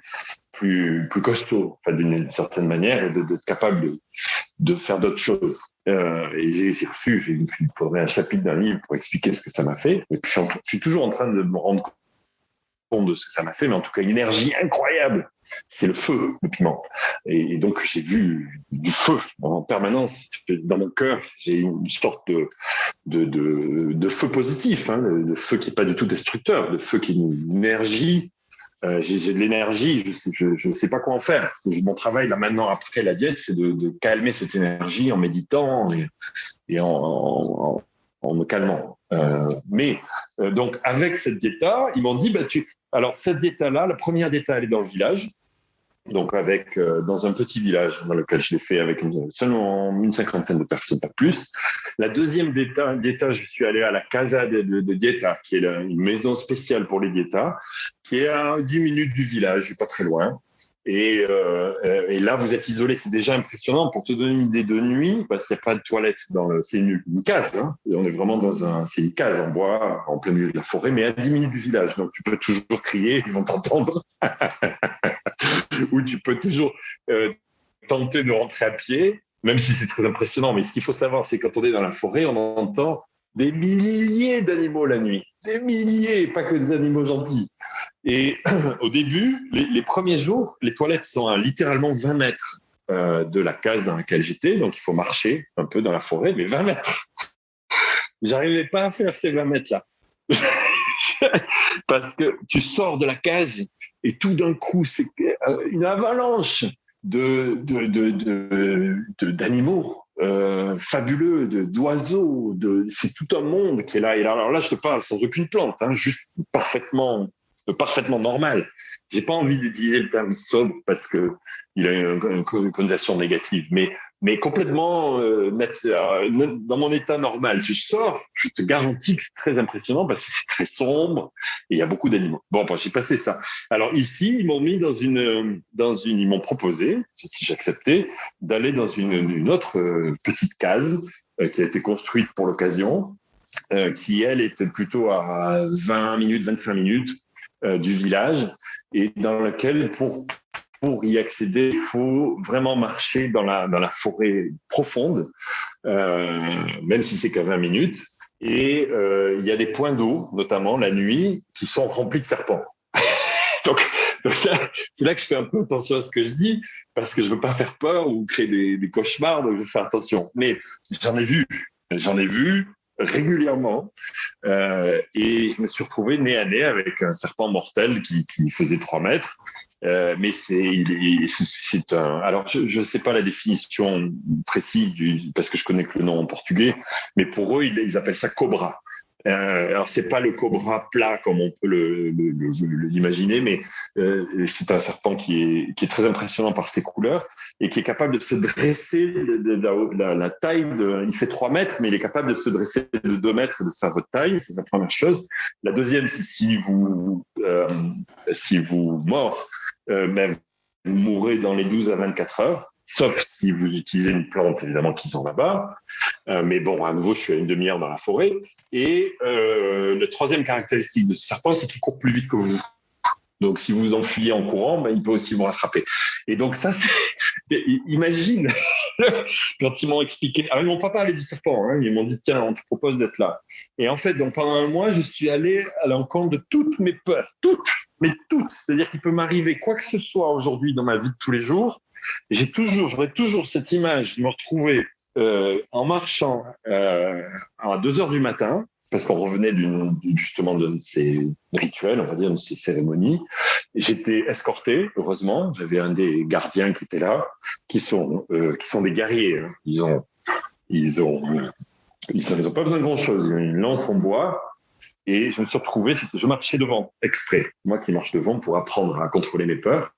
costaud, enfin, d'une certaine manière, et d'être capable de faire d'autres choses. Et j'ai reçu, il faudrait un chapitre d'un livre pour expliquer ce que ça m'a fait. Et puis, je suis toujours en train de me rendre compte de ce que ça m'a fait, mais en tout cas, une énergie incroyable. C'est le feu, le piment. Et donc, j'ai vu du feu en permanence dans mon cœur. J'ai une sorte de feu positif, hein, de feu qui n'est pas du tout destructeur, de feu qui est une énergie. J'ai de l'énergie, je ne sais pas quoi en faire. Mon travail, là, maintenant, après la diète, c'est de calmer cette énergie en méditant et en me calmant. Donc, avec cette diète-là, ils m'ont dit, alors, cette diète-là, la première diète, elle est dans le village. Donc, dans un petit village dans lequel je l'ai fait avec seulement une cinquantaine de personnes, pas plus. La deuxième dieta, je suis allé à la Casa de Dieta, qui est une maison spéciale pour les dietas, qui est à 10 minutes du village, pas très loin. Et là, vous êtes isolé, c'est déjà impressionnant. Pour te donner une idée de nuit, parce qu'il n'y a pas de toilette c'est une case. Hein, et on est vraiment c'est une case en bois, en plein milieu de la forêt, mais à 10 minutes du village. Donc, tu peux toujours crier, ils vont t'entendre. Ou tu peux toujours tenter de rentrer à pied, même si c'est très impressionnant. Mais ce qu'il faut savoir, c'est quand on est dans la forêt, on entend des milliers d'animaux la nuit. Des milliers, pas que des animaux gentils. Et au début, les premiers jours, les toilettes sont à littéralement 20 mètres de la case dans laquelle j'étais. Donc, il faut marcher un peu dans la forêt, mais 20 mètres. J'arrivais pas à faire ces 20 mètres-là. Parce que tu sors de la case et tout d'un coup, c'est une avalanche d'animaux fabuleux, d'oiseaux. C'est tout un monde qui est là. Et alors là, je te parle sans aucune plante, hein, juste parfaitement normal. J'ai pas envie d'utiliser le terme sobre parce que il a une connotation négative, mais complètement dans mon état normal. Tu sors, je te garantis que c'est très impressionnant parce que c'est très sombre et il y a beaucoup d'animaux. Bon, j'ai passé ça. Alors ici, ils m'ont mis ils m'ont proposé, si j'acceptais, d'aller dans une autre petite case qui a été construite pour l'occasion, qui elle était plutôt à 20 minutes, 25 minutes du village et dans lequel pour y accéder, il faut vraiment marcher dans la forêt profonde, même si c'est qu'à 20 minutes. Et il y a des points d'eau, notamment la nuit, qui sont remplis de serpents. donc c'est là que je fais un peu attention à ce que je dis, parce que je ne veux pas faire peur ou créer des cauchemars, donc je fais attention. Mais j'en ai vu régulièrement et je me suis retrouvé nez à nez avec un serpent mortel qui faisait 3 mètres. Mais c'est un. Alors, je ne sais pas la définition précise parce que je connais que le nom en portugais, mais pour eux, ils appellent ça cobra. Alors, c'est pas le cobra plat comme on peut l'imaginer, mais c'est un serpent qui est très impressionnant par ses couleurs et qui est capable de se dresser de la taille il fait 3 mètres, mais il est capable de se dresser de 2 mètres de sa votre taille. C'est la première chose. La deuxième, c'est si vous mord, même vous mourrez dans les 12 à 24 heures. Sauf si vous utilisez une plante, évidemment, qui sont là-bas. Mais bon, à nouveau, je suis à une demi-heure dans la forêt. Et la troisième caractéristique de ce serpent, c'est qu'il court plus vite que vous. Donc, si vous vous enfuyez en courant, il peut aussi vous rattraper. Et donc, ça, imagine, quand ils m'ont expliqué... Alors, ils ne m'ont pas parlé du serpent. Hein, ils m'ont dit, tiens, on te propose d'être là. Et en fait, donc, pendant un mois, je suis allé à l'encontre de toutes mes peurs. Toutes. C'est-à-dire qu'il peut m'arriver quoi que ce soit aujourd'hui dans ma vie de tous les jours. J'aurais toujours cette image de me retrouver en marchant à 2 heures du matin, parce qu'on revenait justement de ces rituels, on va dire, de ces cérémonies. Et j'étais escorté, heureusement. J'avais un des gardiens qui était là, qui sont des guerriers. Hein. Ils ont pas besoin de grand-chose. Une lance en bois. Et je me suis retrouvé, je marchais devant, exprès. Moi qui marche devant pour apprendre à contrôler mes peurs.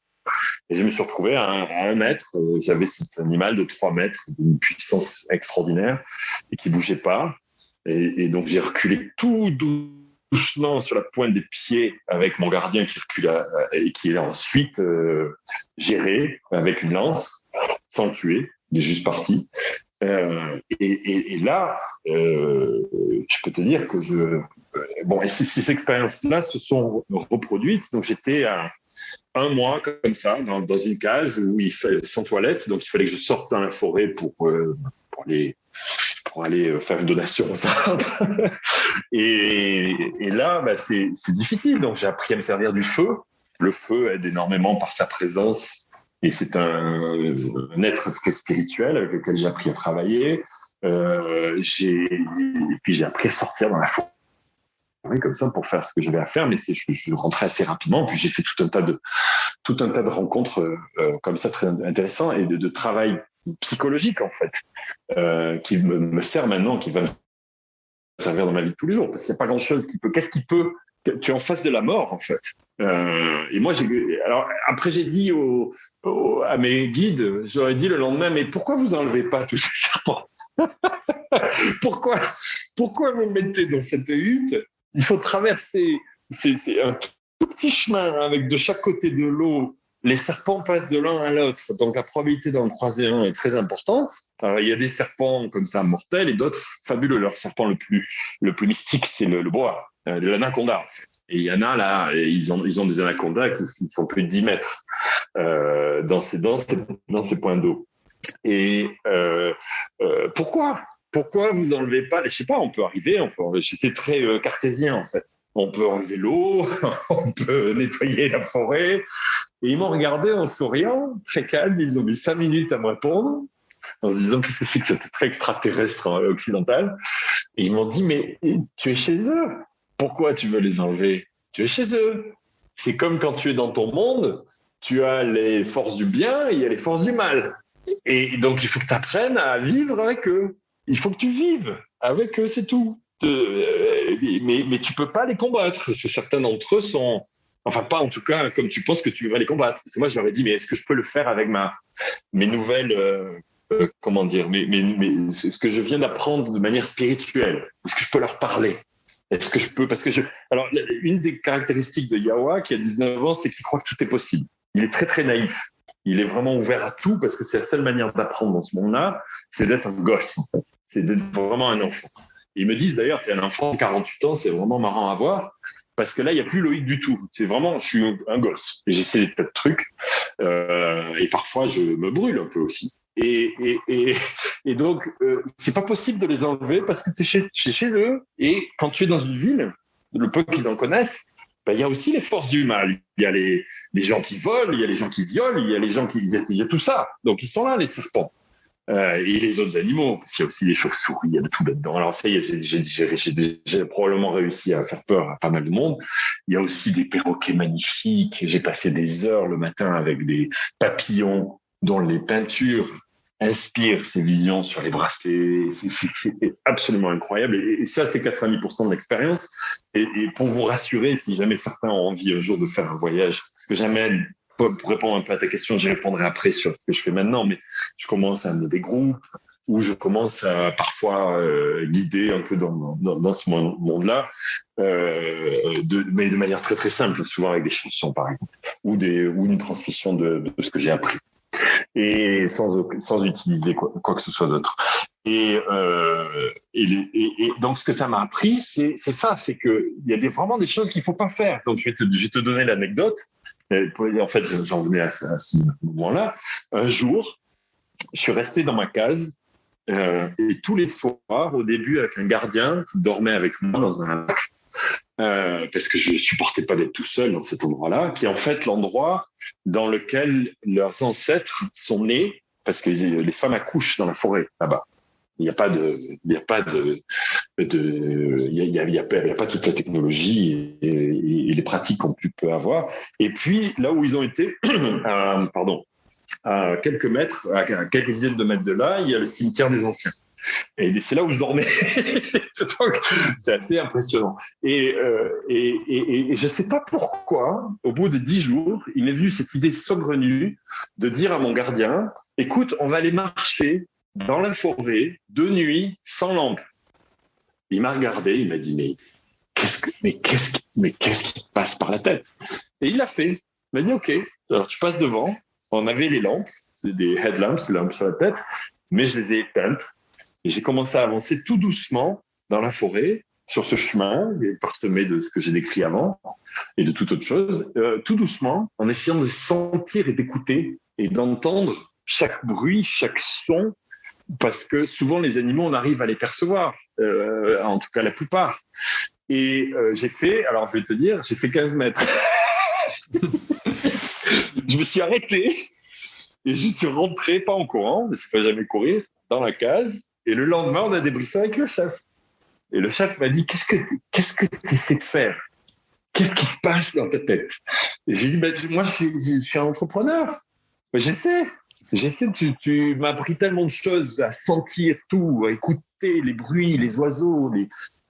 Et je me suis retrouvé à 1 mètre. J'avais cet animal de 3 mètres d'une puissance extraordinaire et qui bougeait pas. Et donc, j'ai reculé tout doucement sur la pointe des pieds avec mon gardien qui recule et qui est ensuite géré avec une lance, sans le tuer. Il est juste parti. Et là, je peux te dire que et ces expériences-là se sont reproduites. Donc, j'étais à un mois comme ça, dans une cage où il fallait, sans toilette. Donc, il fallait que je sorte dans la forêt pour aller faire une donation aux arbres. Et là, c'est difficile. Donc, j'ai appris à me servir du feu. Le feu aide énormément par sa présence. Et c'est un être très spirituel avec lequel j'ai appris à travailler. Et puis, j'ai appris à sortir dans la forêt comme ça pour faire ce que j'avais à faire. Mais je rentrais assez rapidement. Puis, j'ai fait tout un tas de rencontres comme ça très intéressants et de travail psychologique, en fait, qui me sert maintenant, qui va me servir dans ma vie de tous les jours. Parce qu'il n'y a pas grand-chose qui peut... Qu'est-ce qui peut... Tu es en face de la mort, en fait. Et moi, alors, après, j'ai dit à mes guides, j'aurais dit le lendemain, mais pourquoi vous n'enlevez pas tous ces serpents? pourquoi vous me mettez dans cette hutte? Il faut traverser c'est un tout petit chemin avec de chaque côté de l'eau. Les serpents passent de l'un à l'autre, donc la probabilité d'en croiser un est très importante. Alors, il y a des serpents comme ça mortels et d'autres fabuleux. Leur serpent le plus mystique, c'est le boa, l'anaconda. En fait. Et il y en a là, ils ont des anacondas qui font plus de 10 mètres dans ces points d'eau. Et pourquoi vous enlevez pas? Je sais pas. On peut arriver. J'étais très cartésien en fait. On peut enlever l'eau, on peut nettoyer la forêt. Et ils m'ont regardé en souriant, très calme. Ils ont mis 5 minutes à me répondre, en se disant qu'est-ce que c'est que cet être extraterrestre occidental. Et ils m'ont dit, mais tu es chez eux. Pourquoi tu veux les enlever? Tu es chez eux. C'est comme quand tu es dans ton monde, tu as les forces du bien et il y a les forces du mal. Et donc, il faut que tu apprennes à vivre avec eux. Il faut que tu vives avec eux, c'est tout. Mais tu peux pas les combattre. Certains d'entre eux sont... Enfin, pas en tout cas comme tu penses que tu vas les combattre. Parce que moi, je leur ai dit, mais est-ce que je peux le faire avec mes nouvelles... comment dire, ce que je viens d'apprendre de manière spirituelle? Est-ce que je peux leur parler? Est-ce que je peux... Alors, une des caractéristiques de Yawa, qui a 19 ans, c'est qu'il croit que tout est possible. Il est très, très naïf. Il est vraiment ouvert à tout parce que c'est la seule manière d'apprendre dans ce monde-là, c'est d'être un gosse. En fait. C'est d'être vraiment un enfant. Et ils me disent d'ailleurs, tu es un enfant de 48 ans, c'est vraiment marrant à voir. Parce que là, il n'y a plus Loïc du tout. C'est vraiment, je suis un gosse. Et j'essaie des tas de trucs. Et parfois, je me brûle un peu aussi. Et donc, c'est pas possible de les enlever parce que tu es chez eux. Et quand tu es dans une ville, le peu qu'ils en connaissent, il y a aussi les forces du mal. Il y a les gens qui volent, il y a les gens qui violent, il y a les gens il y a tout ça. Donc, ils sont là, les serpents. Et les autres animaux, il y a aussi les chauves-souris, il y a de tout là-dedans. Alors ça y est, j'ai probablement réussi à faire peur à pas mal de monde. Il y a aussi des perroquets magnifiques. J'ai passé des heures le matin avec des papillons dont les peintures inspirent ces visions sur les bracelets. C'est absolument incroyable. Et ça, c'est 90% de l'expérience. Et pour vous rassurer, si jamais certains ont envie un jour de faire un voyage, parce que j'amène... Pour répondre un peu à ta question, j'y répondrai après sur ce que je fais maintenant, mais je commence à amener des groupes où je commence à parfois guider un peu dans ce monde-là, mais de manière très très simple, souvent avec des chansons par exemple, ou une transmission de ce que j'ai appris, et sans utiliser quoi que ce soit d'autre. Et donc ce que ça m'a appris, c'est ça, c'est qu'il y a vraiment des choses qu'il ne faut pas faire. Donc je vais te donner l'anecdote. En fait, j'en venais à ce moment-là. Un jour, je suis resté dans ma case et tous les soirs, au début, avec un gardien qui dormait avec moi dans un lac, parce que je ne supportais pas d'être tout seul dans cet endroit-là, qui est en fait l'endroit dans lequel leurs ancêtres sont nés, parce que les femmes accouchent dans la forêt là-bas. Il n'y a pas toute la technologie et les pratiques qu'on peut avoir. Et puis, là où ils ont été, à quelques mètres, à quelques dizaines de mètres de là, il y a le cimetière des anciens. Et c'est là où je dormais. C'est assez impressionnant. Et je ne sais pas pourquoi, au bout de 10 jours, il m'est venu cette idée saugrenue de dire à mon gardien, écoute, on va aller marcher dans la forêt, de nuit, sans lampe. Il m'a regardé, il m'a dit, mais qu'est-ce qui te passe par la tête? Et il l'a fait. Il m'a dit, OK, alors tu passes devant. On avait les lampes, des headlamps, lampes sur la tête, mais je les ai éteintes. Et j'ai commencé à avancer tout doucement dans la forêt, sur ce chemin, parsemé de ce que j'ai décrit avant, et de toute autre chose, tout doucement, en essayant de sentir et d'écouter, et d'entendre chaque bruit, chaque son, parce que souvent les animaux, on arrive à les percevoir, en tout cas la plupart. Et j'ai fait, alors je vais te dire, j'ai fait 15 mètres. Je me suis arrêté et je suis rentré, pas en courant, mais c'est pas jamais courir, dans la case. Et le lendemain, on a débriefé avec le chef. Et le chef m'a dit, qu'est-ce que tu essaies de faire? Qu'est-ce qui se passe dans ta tête? Et j'ai dit, moi, je suis un entrepreneur. J'essaie, tu m'as appris tellement de choses, à sentir tout, à écouter les bruits, les oiseaux,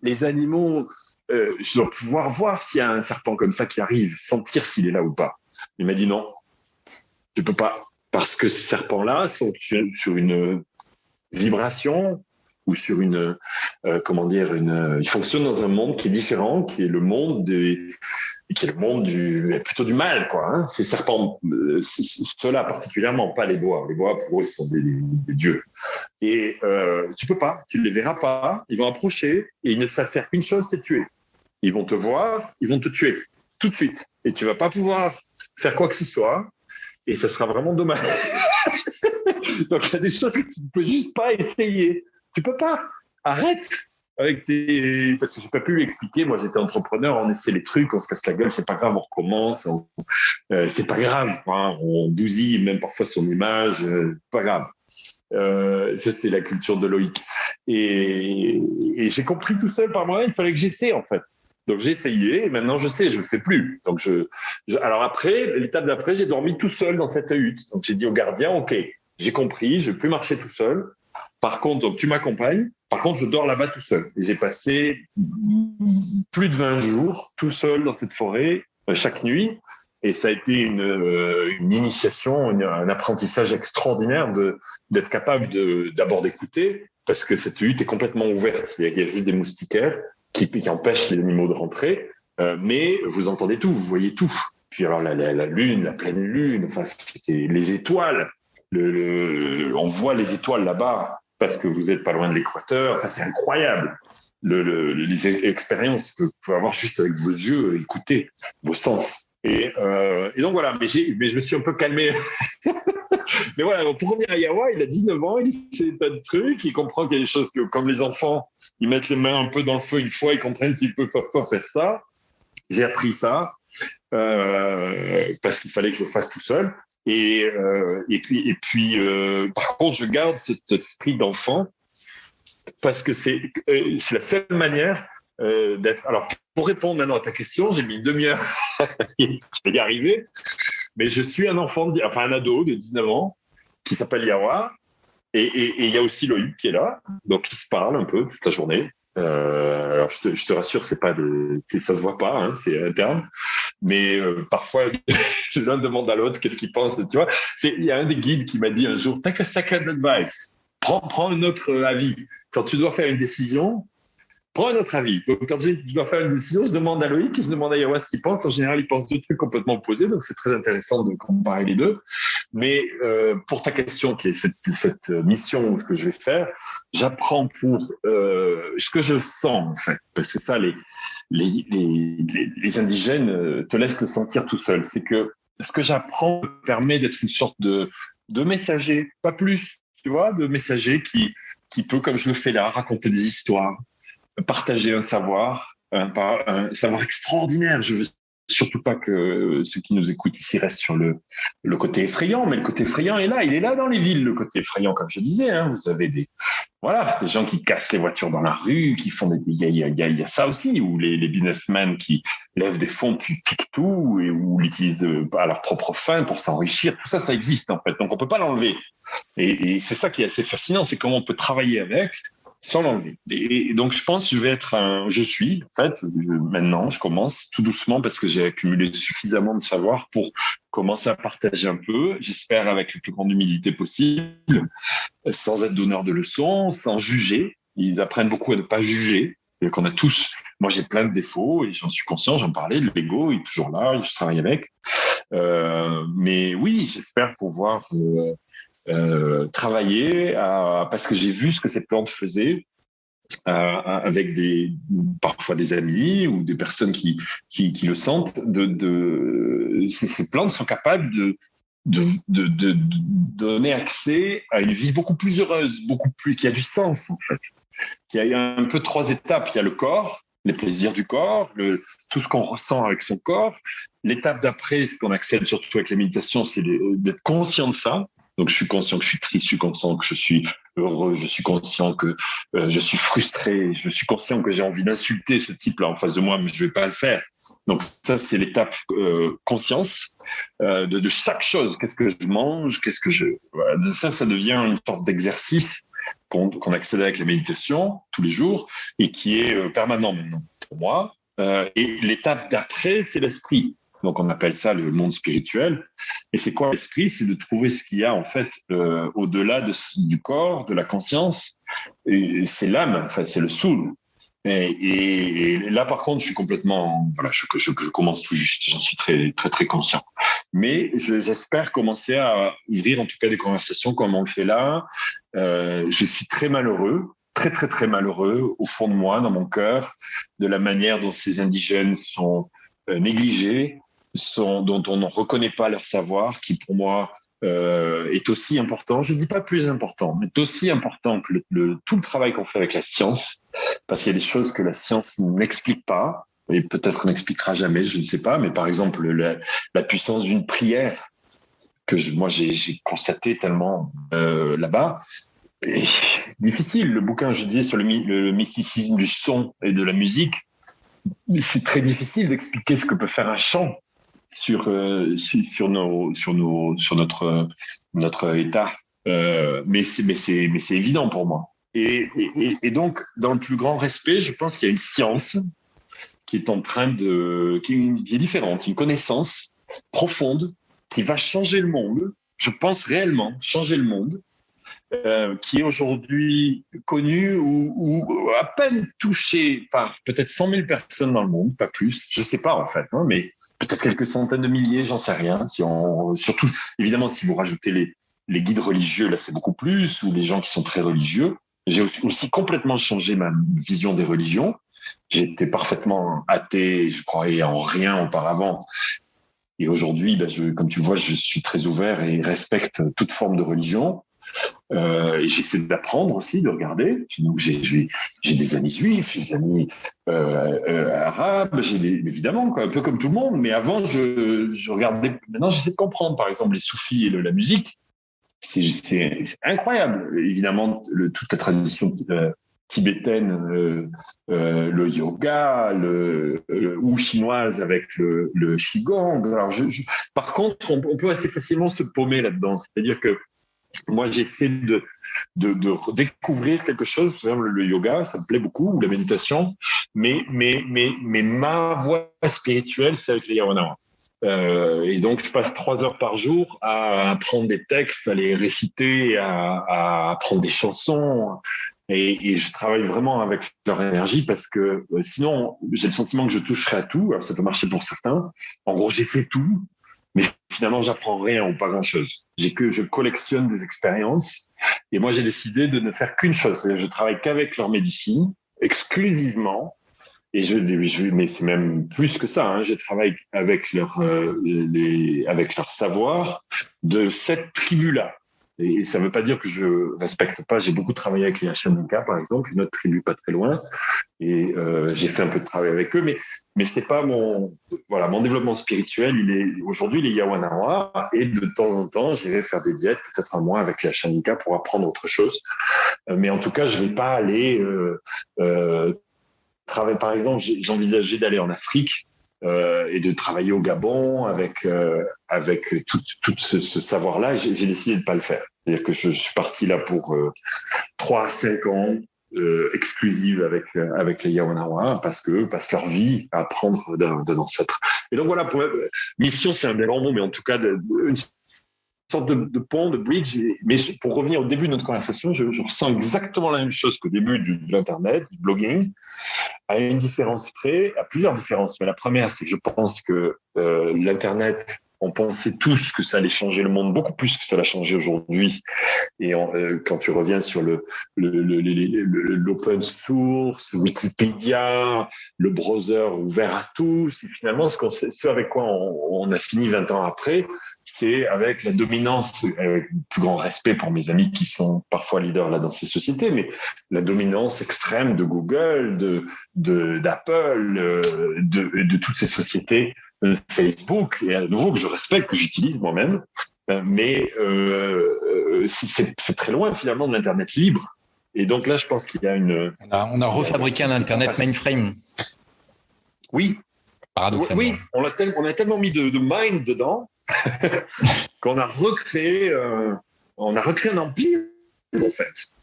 les animaux. Je dois pouvoir voir s'il y a un serpent comme ça qui arrive, sentir s'il est là ou pas. Il m'a dit non, tu peux pas, parce que ces serpents-là sont sur une vibration ou sur une, ils fonctionnent dans un monde qui est différent, qui est le monde plutôt du mal, quoi. Hein. Ces serpents, ceux-là particulièrement, pas les bois. Les bois, pour eux, ce sont des dieux. Et tu peux pas, tu ne les verras pas. Ils vont approcher et ils ne savent faire qu'une chose, c'est tuer. Ils vont te voir, ils vont te tuer tout de suite. Et tu vas pas pouvoir faire quoi que ce soit. Et ça sera vraiment dommage. Donc, il y a des choses que tu ne peux juste pas essayer. Tu peux pas. Arrête avec parce que j'ai pas pu lui expliquer. Moi, j'étais entrepreneur, on essaie les trucs, on se casse la gueule, c'est pas grave, on recommence. C'est pas grave. Hein. On bousille même parfois son image. Pas grave. Ça, c'est la culture de Loïc. Et j'ai compris tout seul par moi, il fallait que j'essaie, en fait. Donc, j'ai essayé, et maintenant, je sais, je le fais plus. Donc, alors après, l'étape d'après, j'ai dormi tout seul dans cette hutte. Donc, j'ai dit au gardien, OK, j'ai compris, je ne vais plus marcher tout seul. Par contre, donc, tu m'accompagnes. Par contre, je dors là-bas tout seul. Et j'ai passé plus de 20 jours tout seul dans cette forêt, chaque nuit. Et ça a été une initiation, un apprentissage extraordinaire d'être capable d'abord d'écouter, parce que cette hutte est complètement ouverte. Il y a juste des moustiquaires qui empêchent les animaux de rentrer, mais vous entendez tout, vous voyez tout. Puis alors la lune, la pleine lune, enfin, les étoiles, on voit les étoiles là-bas parce que vous n'êtes pas loin de l'équateur. Enfin, c'est incroyable. Les expériences que vous pouvez avoir juste avec vos yeux, écouter vos sens. Et donc voilà, mais je me suis un peu calmé. Mais voilà, pour revenir à Yawa, il a 19 ans, il sait des tas de trucs, il comprend qu'il y a des choses que, comme les enfants, ils mettent les mains un peu dans le feu une fois, ils comprennent qu'ils peuvent pas faire ça. J'ai appris ça parce qu'il fallait que je le fasse tout seul. Et puis, par contre, je garde cet esprit d'enfant parce que c'est la seule manière d'être. Alors, pour répondre maintenant à ta question, j'ai mis une demi-heure à y arriver, mais je suis un ado de 19 ans qui s'appelle Yawa, et il y a aussi Loïc qui est là, donc ils se parlent un peu toute la journée. Alors je te rassure, ça se voit pas, hein, c'est interne, mais parfois l'un demande à l'autre qu'est-ce qu'il pense, tu vois. Il y a un des guides qui m'a dit un jour, take a second advice, prends un autre avis. Quand tu dois faire une décision, prends un autre avis. Donc, quand je dois faire une décision, je demande à Loïc, je demande à Yawa ce qu'il pense. En général, il pense deux trucs complètement opposés, donc c'est très intéressant de comparer les deux. Mais pour ta question, qui est cette mission que je vais faire, j'apprends pour ce que je sens, en fait. Parce que ça, les indigènes te laissent le sentir tout seul. C'est que ce que j'apprends me permet d'être une sorte de messager, pas plus, tu vois, de messager qui peut, comme je le fais là, raconter des histoires, partager un savoir extraordinaire. Je veux surtout pas que ceux qui nous écoutent ici restent sur le côté effrayant, mais le côté effrayant est là. Il est là dans les villes, le côté effrayant, comme je disais. Hein. Vous avez des gens qui cassent les voitures dans la rue, qui font il y a ça aussi, ou les businessmen qui lèvent des fonds, qui piquent tout, ou l'utilisent à leur propre fin pour s'enrichir. Tout ça, ça existe, en fait. Donc, on peut pas l'enlever. Et c'est ça qui est assez fascinant, c'est comment on peut travailler avec sans l'enlever. Et donc, je pense que maintenant, je commence tout doucement parce que j'ai accumulé suffisamment de savoir pour commencer à partager un peu, j'espère avec la plus grande humilité possible, sans être donneur de leçons, sans juger. Ils apprennent beaucoup à ne pas juger. C'est-à-dire qu'on a tous, moi j'ai plein de défauts et j'en suis conscient, j'en parlais, l'ego est toujours là, je travaille avec. Mais oui, j'espère pouvoir travailler parce que j'ai vu ce que ces plantes faisaient avec parfois des amis ou des personnes qui le sentent. Ces plantes sont capables de donner accès à une vie beaucoup plus heureuse, qui a du sens en fait. Il y a un peu 3 étapes. Il y a le corps, les plaisirs du corps, tout ce qu'on ressent avec son corps. L'étape d'après, ce qu'on accède surtout avec la méditation, c'est d'être conscient de ça. Donc, je suis conscient que je suis triste, je suis conscient que je suis heureux, je suis conscient que je suis frustré, je suis conscient que j'ai envie d'insulter ce type-là en face de moi, mais je ne vais pas le faire. Donc, ça, c'est l'étape conscience de chaque chose. Qu'est-ce que je mange? Voilà. Ça devient une sorte d'exercice qu'on accède avec la méditation tous les jours et qui est permanent maintenant pour moi. Et l'étape d'après, c'est l'esprit. Donc, on appelle ça le monde spirituel. Et c'est quoi l'esprit? C'est de trouver ce qu'il y a, en fait, au-delà du corps, de la conscience. Et c'est l'âme, enfin, c'est le soul. Et là, par contre, je suis complètement... Voilà, je commence tout juste. J'en suis très, très, très conscient. Mais j'espère commencer à ouvrir, en tout cas, des conversations comme on le fait là. Je suis très malheureux, très, très, très malheureux, au fond de moi, dans mon cœur, de la manière dont ces indigènes sont négligés, dont on ne reconnaît pas leur savoir, qui pour moi est aussi important, je ne dis pas plus important, mais aussi important que tout le travail qu'on fait avec la science, parce qu'il y a des choses que la science n'explique pas, et peut-être n'expliquera jamais, je ne sais pas, mais par exemple la puissance d'une prière, que moi j'ai constaté tellement là-bas, et difficile. Le bouquin, je disais, sur le mysticisme du son et de la musique, c'est très difficile d'expliquer ce que peut faire un chant sur notre état, mais c'est évident pour moi. Et donc, dans le plus grand respect, je pense qu'il y a une science qui est en train qui est différente, une connaissance profonde qui va changer le monde. Je pense réellement changer le monde. Qui est aujourd'hui connu ou à peine touché par peut-être 100 000 personnes dans le monde, pas plus, je ne sais pas en fait, hein, mais peut-être quelques centaines de milliers, j'en sais rien. Surtout, évidemment, si vous rajoutez les guides religieux, là c'est beaucoup plus, ou les gens qui sont très religieux. J'ai aussi complètement changé ma vision des religions. J'étais parfaitement athée, je croyais en rien auparavant. Et aujourd'hui, comme tu vois, je suis très ouvert et respecte toute forme de religion. Et j'essaie d'apprendre aussi, de regarder. Donc j'ai des amis juifs, j'ai des amis arabes, évidemment, un peu comme tout le monde. Mais avant, je regardais. Maintenant, j'essaie de comprendre, par exemple, les soufis et la musique. C'est incroyable. Évidemment, toute la tradition tibétaine, le yoga, ou chinoise avec le qigong. Alors, par contre, on peut assez facilement se paumer là-dedans. C'est-à-dire que moi, j'essaie de découvrir quelque chose. Par exemple, le yoga, ça me plaît beaucoup, ou la méditation. Mais ma voie spirituelle, c'est avec les yawanawa. Et donc, je passe 3 heures par jour à apprendre des textes, à les réciter, à apprendre des chansons. Et je travaille vraiment avec leur énergie parce que sinon, j'ai le sentiment que je toucherai à tout. Alors, ça peut marcher pour certains. En gros, j'ai fait tout. Mais finalement, j'apprends rien ou pas grand-chose. Je collectionne des expériences. Et moi, j'ai décidé de ne faire qu'une chose. Je travaille qu'avec leur médecine, exclusivement. Et mais c'est même plus que ça. Hein. Je travaille avec leur savoir de cette tribu-là. Et ça ne veut pas dire que je respecte pas. J'ai beaucoup travaillé avec les Ashaninka, par exemple, une autre tribu pas très loin. Et j'ai fait un peu de travail avec eux, mais c'est pas mon développement spirituel. Aujourd'hui, il est Yawanawa, et de temps en temps, j'irai faire des diètes, peut-être un mois avec les Ashaninka pour apprendre autre chose. Mais en tout cas, je vais pas aller travailler. Par exemple, j'envisageais d'aller en Afrique et de travailler au Gabon avec tout ce savoir-là. J'ai décidé de pas le faire. C'est-à-dire que je suis parti là pour 3 à 5 ans exclusive avec les Yawanawa parce qu'eux passent leur vie à apprendre d'un ancêtre. Et donc voilà, mission, c'est un bel grand mot, mais en tout cas, une sorte de pont, de bridge. Mais pour revenir au début de notre conversation, je ressens exactement la même chose qu'au début de l'Internet, du blogging, à une différence près, à plusieurs différences. Mais la première, c'est que je pense que l'Internet, on pensait tous que ça allait changer le monde beaucoup plus que ça l'a changé aujourd'hui. Et quand tu reviens sur l'open source, Wikipédia, le browser ouvert à tous, et finalement, ce avec quoi on a fini 20 ans après, c'est avec la dominance, avec le plus grand respect pour mes amis qui sont parfois leaders là dans ces sociétés, mais la dominance extrême de Google, d'Apple, de toutes ces sociétés, Facebook, et à nouveau que je respecte, que j'utilise moi-même, mais c'est très loin finalement de l'Internet libre. Et donc là, je pense qu'il y a une... On a refabriqué un Internet mainframe. Oui. Paradoxalement. Oui, on a tellement mis de mind dedans qu'on a recréé un empire, en fait.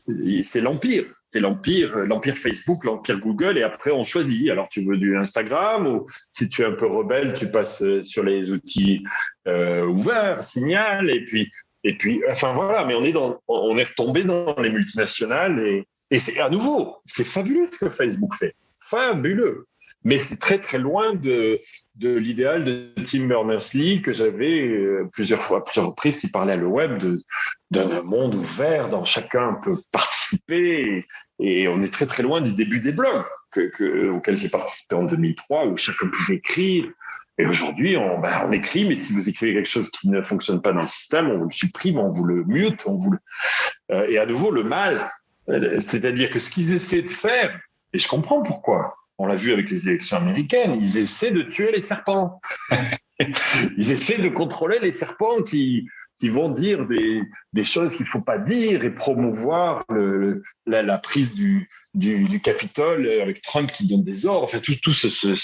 C'est l'empire. C'est l'empire Facebook, l'empire Google, et après on choisit. Alors tu veux du Instagram, ou si tu es un peu rebelle, tu passes sur les outils ouverts, Signal, et puis, enfin voilà. Mais on est retombé dans les multinationales, et c'est à nouveau, c'est fabuleux ce que Facebook fait, fabuleux. Mais c'est très très loin de l'idéal de Tim Berners-Lee que j'avais plusieurs reprises, qui parlait à le web d'un monde ouvert dont chacun peut participer, et on est très très loin du début des blogs auxquels j'ai participé en 2003, où chacun pouvait écrire. Et aujourd'hui, on écrit, mais si vous écrivez quelque chose qui ne fonctionne pas dans le système, on vous le supprime, on vous le mute, et à nouveau le mal, c'est-à-dire que ce qu'ils essaient de faire, et je comprends pourquoi. On l'a vu avec les élections américaines, ils essaient de tuer les serpents. Ils essaient de contrôler les serpents qui vont dire des choses qu'il ne faut pas dire, et promouvoir la prise du Capitole avec Trump qui donne des ordres. Enfin, tout ce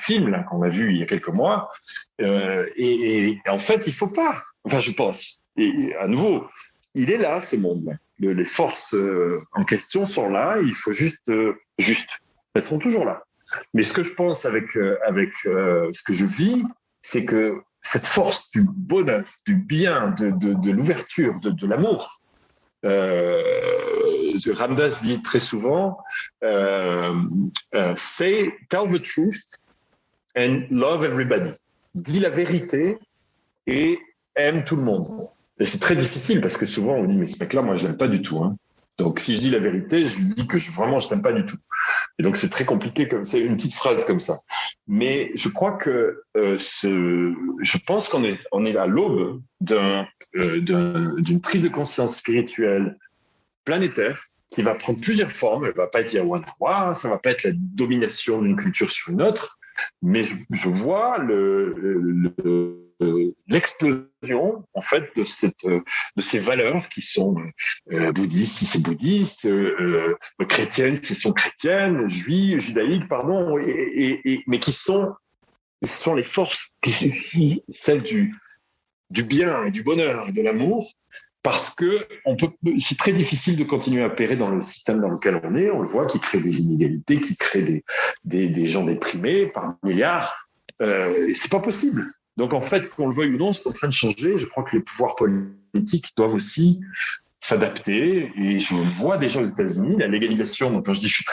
film là qu'on a vu il y a quelques mois. Et en fait, il ne faut pas. Enfin, je pense. Et à nouveau, il est là, ce monde-là. Les forces en question sont là. Il faut juste. Elles seront toujours là. Mais ce que je pense avec ce que je vis, c'est que cette force du bonheur, du bien, de l'ouverture, de l'amour, Ramdas dit très souvent, tell the truth and love everybody. Dis la vérité et aime tout le monde. Et c'est très difficile parce que souvent on dit, mais ce mec-là, moi je l'aime pas du tout. Hein. Donc si je dis la vérité, je lui dis que vraiment je t'aime pas du tout. Et donc c'est très compliqué, c'est une petite phrase comme ça. Mais je crois que je pense qu'on est à l'aube d'une prise de conscience spirituelle planétaire qui va prendre plusieurs formes. Elle va pas être Yawana, ça va pas être la domination d'une culture sur une autre, mais je vois l'explosion en fait de ces valeurs qui sont bouddhistes si c'est bouddhiste, chrétiennes si sont chrétiennes, judaïques pardon, mais qui sont les forces, celles du bien et du bonheur et de l'amour, parce que c'est très difficile de continuer à opérer dans le système dans lequel on est. On le voit, qui crée des inégalités, qui crée des gens déprimés par milliards. C'est pas possible. Donc en fait, qu'on le veuille ou non, c'est en train de changer. Je crois que les pouvoirs politiques doivent aussi s'adapter. Et je vois déjà aux États-Unis la légalisation. Donc quand je dis je suis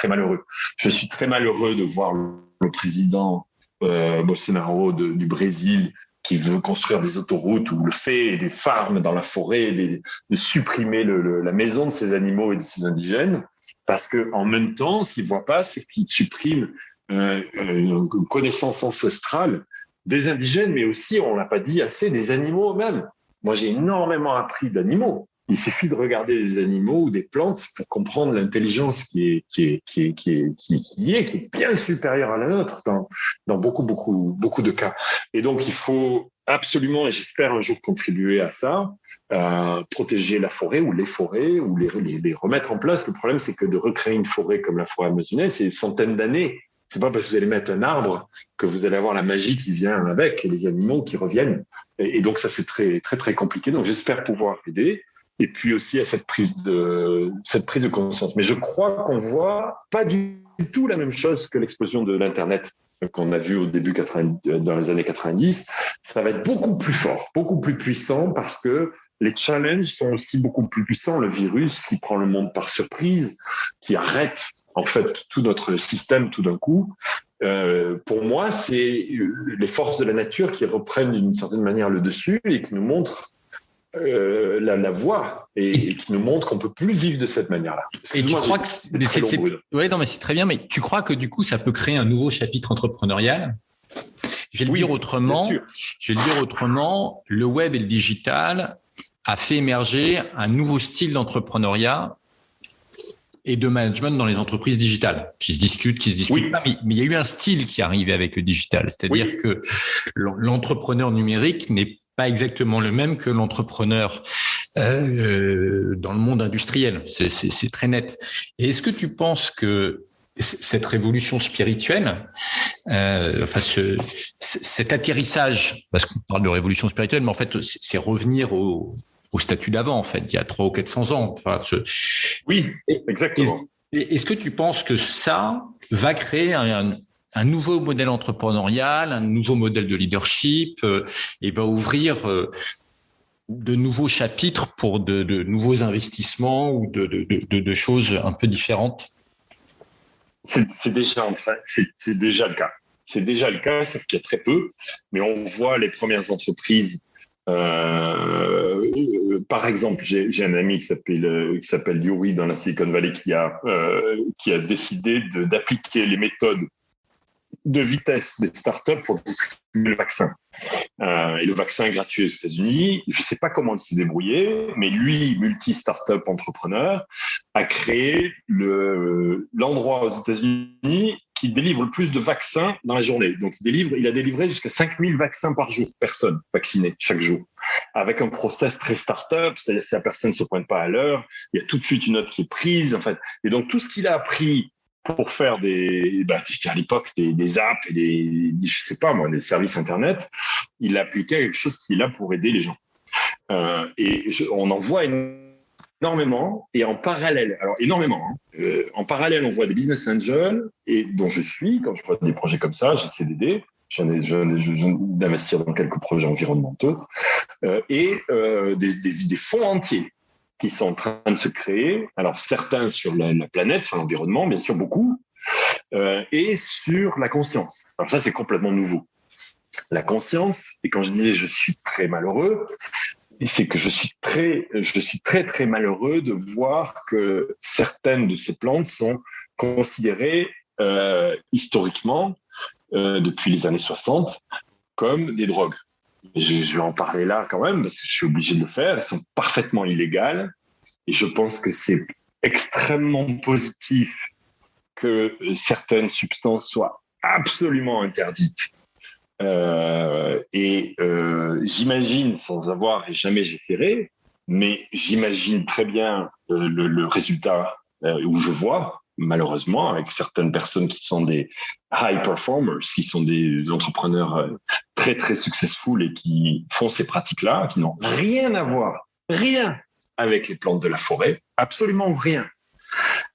très malheureux de voir le président Bolsonaro du Brésil qui veut construire des autoroutes ou le fait des farms dans la forêt, de supprimer la maison de ces animaux et de ces indigènes, parce qu'en même temps, ce qu'ils ne voient pas, c'est qu'ils suppriment une connaissance ancestrale des indigènes, mais aussi, on ne l'a pas dit assez, des animaux eux-mêmes. Moi, j'ai énormément appris d'animaux. Il suffit de regarder des animaux ou des plantes pour comprendre l'intelligence qui est bien supérieure à la nôtre dans beaucoup de cas. Et donc, il faut absolument, et j'espère un jour contribuer à ça, protéger la forêt ou les forêts, ou les remettre en place. Le problème, c'est que de recréer une forêt comme la forêt amazonienne, c'est des centaines d'années. C'est pas parce que vous allez mettre un arbre que vous allez avoir la magie qui vient avec et les animaux qui reviennent. Et donc, ça, c'est très, très, très compliqué. Donc, j'espère pouvoir aider. Et puis aussi à cette prise de conscience. Mais je crois qu'on voit pas du tout la même chose que l'explosion de l'Internet. qu'on a vu au début dans les années 90, ça va être beaucoup plus fort, beaucoup plus puissant parce que les challenges sont aussi beaucoup plus puissants. Le virus qui prend le monde par surprise, qui arrête en fait tout notre système tout d'un coup. Pour moi, c'est les forces de la nature qui reprennent d'une certaine manière le dessus et qui nous montrent la voie et qui nous montre qu'on peut plus vivre de cette manière-là. Et tu crois que ouais, non, mais c'est très bien, mais tu crois que du coup, ça peut créer un nouveau chapitre entrepreneurial? Je vais le dire autrement. Le web et le digital a fait émerger un nouveau style d'entrepreneuriat et de management dans les entreprises digitales qui se discutent pas, mais il y a eu un style qui est arrivé avec le digital. C'est-à-dire que l'entrepreneur numérique n'est pas exactement le même que l'entrepreneur dans le monde industriel. C'est très net. Et est-ce que tu penses que cette révolution spirituelle, cet atterrissage, parce qu'on parle de révolution spirituelle, mais en fait, c'est revenir au statut d'avant, en fait, il y a 300 ou 400 ans. Oui, exactement. Est-ce que tu penses que ça va créer un nouveau modèle entrepreneurial, un nouveau modèle de leadership et va ouvrir de nouveaux chapitres pour de nouveaux investissements ou de choses un peu différentes? C'est déjà c'est déjà le cas. C'est déjà le cas, sauf qu'il y a très peu. Mais on voit les premières entreprises. Par exemple, j'ai un ami qui s'appelle Yuri dans la Silicon Valley qui a décidé d'appliquer les méthodes de vitesse des startups pour distribuer le vaccin. Et le vaccin est gratuit aux États-Unis. Je ne sais pas comment il s'est débrouillé, mais lui, multi-startup entrepreneur, a créé l'endroit aux États-Unis qui délivre le plus de vaccins dans la journée. Donc, il a délivré jusqu'à 5000 vaccins par jour, personne vaccinée chaque jour, avec un process très start-up, c'est-à-dire si la personne ne se pointe pas à l'heure, il y a tout de suite une note qui est prise, en fait. Et donc, tout ce qu'il a appris pour faire à l'époque des apps et des services Internet, il l'a appliqué à quelque chose qui est là pour aider les gens. On en voit énormément, et en parallèle, en parallèle, on voit des business angels, et dont je suis, quand je vois des projets comme ça, j'essaie d'aider, d'investir dans quelques projets environnementaux, et des fonds entiers qui sont en train de se créer, alors certains sur la planète, sur l'environnement, bien sûr beaucoup, et sur la conscience. Alors ça, c'est complètement nouveau. La conscience, et quand je disais je suis très malheureux, c'est que je suis très, très malheureux de voir que certaines de ces plantes sont considérées historiquement, depuis les années 60, comme des drogues. Je vais en parler là quand même, parce que je suis obligé de le faire. Elles sont parfaitement illégales. Et je pense que c'est extrêmement positif que certaines substances soient absolument interdites. J'imagine, sans avoir, et jamais j'essaierai, mais j'imagine très bien le résultat où je vois, malheureusement, avec certaines personnes qui sont des high performers, qui sont des entrepreneurs très, très successful et qui font ces pratiques-là, qui n'ont rien à voir, rien avec les plantes de la forêt, absolument rien.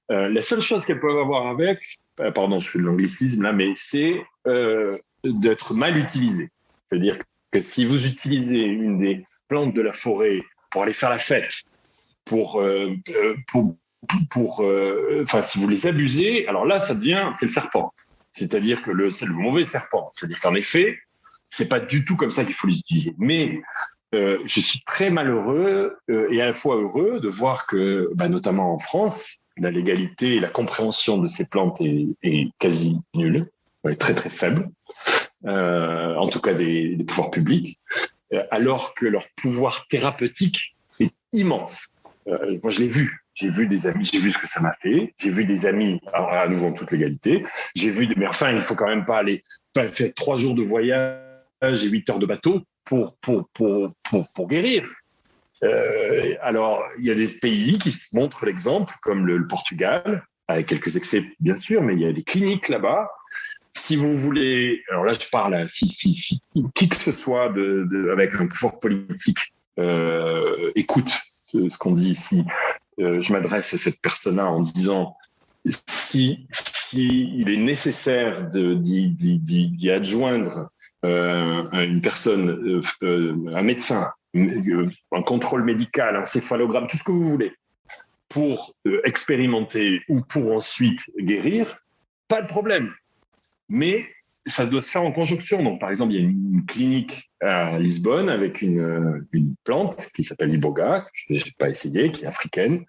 La seule chose qu'elles peuvent avoir avec, pardon, je fais de l'anglicisme là, mais c'est d'être mal utilisées. C'est-à-dire que si vous utilisez une des plantes de la forêt pour aller faire la fête, si vous les abusez, alors là, c'est le serpent. C'est-à-dire que c'est le mauvais serpent. C'est-à-dire qu'en effet, c'est pas du tout comme ça qu'il faut les utiliser. Mais je suis très malheureux et à la fois heureux de voir que, notamment en France, la légalité et la compréhension de ces plantes est quasi nulle, est très très faible, en tout cas des pouvoirs publics, alors que leur pouvoir thérapeutique est immense. Moi, je l'ai vu. J'ai vu des amis, j'ai vu ce que ça m'a fait. J'ai vu des amis, alors à nouveau en toute légalité. J'ai vu, mais enfin, il faut quand même pas aller faire 3 jours de voyage et 8 heures de bateau pour guérir. Alors, il y a des pays qui se montrent l'exemple, comme le Portugal, avec quelques excès bien sûr, mais il y a des cliniques là-bas. Si vous voulez, alors là je parle, si qui que ce soit avec un pouvoir politique écoute ce qu'on dit ici, je m'adresse à cette personne-là en disant si s'il est nécessaire d'y adjoindre une personne, un médecin, un contrôle médical, un céphalogramme, tout ce que vous voulez, pour expérimenter ou pour ensuite guérir, pas de problème. Mais ça doit se faire en conjonction. Donc, par exemple, il y a une clinique à Lisbonne avec une plante qui s'appelle l'iboga, que je n'ai pas essayé, qui est africaine,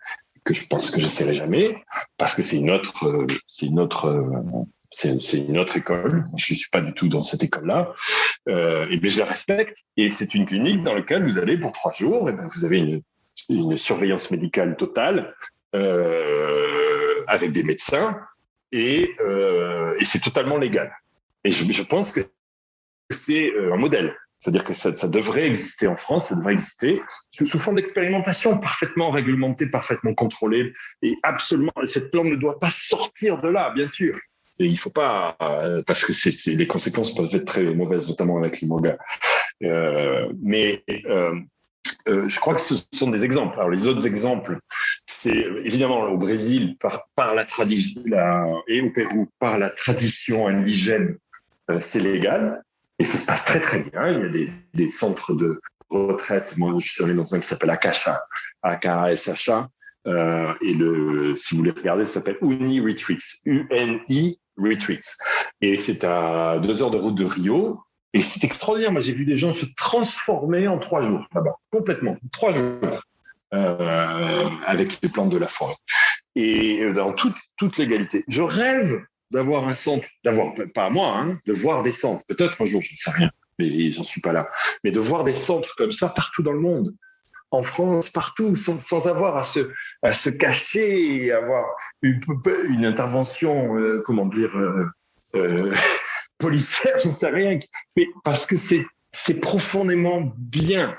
que je pense que je n'essaierai jamais, parce que c'est une autre école. Je ne suis pas du tout dans cette école-là. Et bien, je la respecte. Et c'est une clinique dans laquelle vous allez pour 3 jours. Et bien, vous avez une surveillance médicale totale avec des médecins. Et c'est totalement légal. Et je pense que c'est un modèle. C'est-à-dire que ça devrait exister en France, ça devrait exister sous forme d'expérimentation parfaitement réglementée, parfaitement contrôlée. Et absolument, cette plante ne doit pas sortir de là, bien sûr. Et il ne faut pas, parce que les conséquences peuvent être très mauvaises, notamment avec l'iboga. Mais je crois que ce sont des exemples. Alors, les autres exemples, c'est évidemment au Brésil, par la tradition, et au Pérou, par la tradition indigène, c'est légal. Et ça se passe très, très bien. Il y a des centres de retraite. Moi, je suis allé dans un qui s'appelle Akasha, A-K-A-S-H-A. Et si vous voulez regarder, ça s'appelle Uni Retreats, U-N-I Retreats. Et c'est à 2 heures de route de Rio. Et c'est extraordinaire. Moi, j'ai vu des gens se transformer en 3 jours là-bas, complètement. 3 jours, avec les plantes de la forêt. Et dans toute légalité. Je rêve d'avoir un centre, pas à moi, de voir des centres. Peut-être un jour, je ne sais rien, mais j'en suis pas là. Mais de voir des centres comme ça partout dans le monde. En France, partout, sans avoir à se cacher et avoir une intervention, policière, je ne sais rien. Mais parce que c'est profondément bien.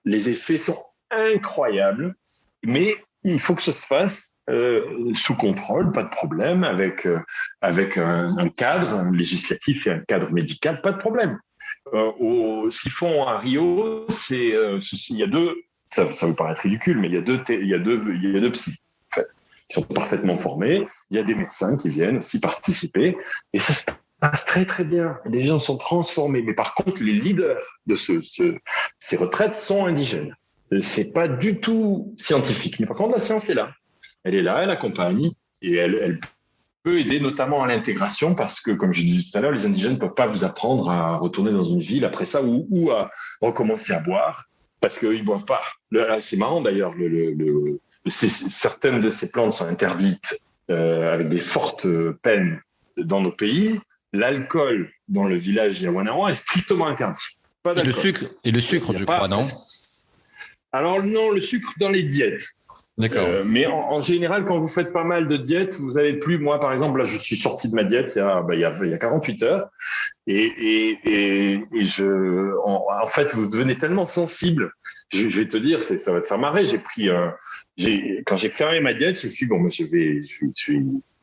Les effets sont incroyables, mais il faut que ça se fasse sous contrôle, pas de problème, avec un cadre législatif et un cadre médical, pas de problème. Ce qu'ils font à Rio, il y a deux. Ça vous paraît ridicule, mais il y a deux psys, en fait, qui sont parfaitement formés. Il y a des médecins qui viennent aussi participer. Et ça se passe très, très bien. Les gens sont transformés. Mais par contre, les leaders de ces retraites sont indigènes. C'est pas du tout scientifique. Mais par contre, la science est là. Elle est là, elle accompagne. Et elle peut aider notamment à l'intégration parce que, comme je disais tout à l'heure, les indigènes ne peuvent pas vous apprendre à retourner dans une ville après ça ou à recommencer à boire. Parce qu'ils ne boivent pas. C'est marrant d'ailleurs, certaines de ces plantes sont interdites avec des fortes peines dans nos pays. L'alcool dans le village Yawanawa est strictement interdit. Pas d'alcool. Et le sucre, je crois, non ? Alors non, le sucre dans les diètes. D'accord. Mais en général, quand vous faites pas mal de diètes, vous n'avez plus. Moi, par exemple, là, je suis sorti de ma diète il y a 48 heures, et en fait, vous devenez tellement sensible. Je vais te dire, ça va te faire marrer. Quand j'ai fermé ma diète, je me suis dit, bon, mais je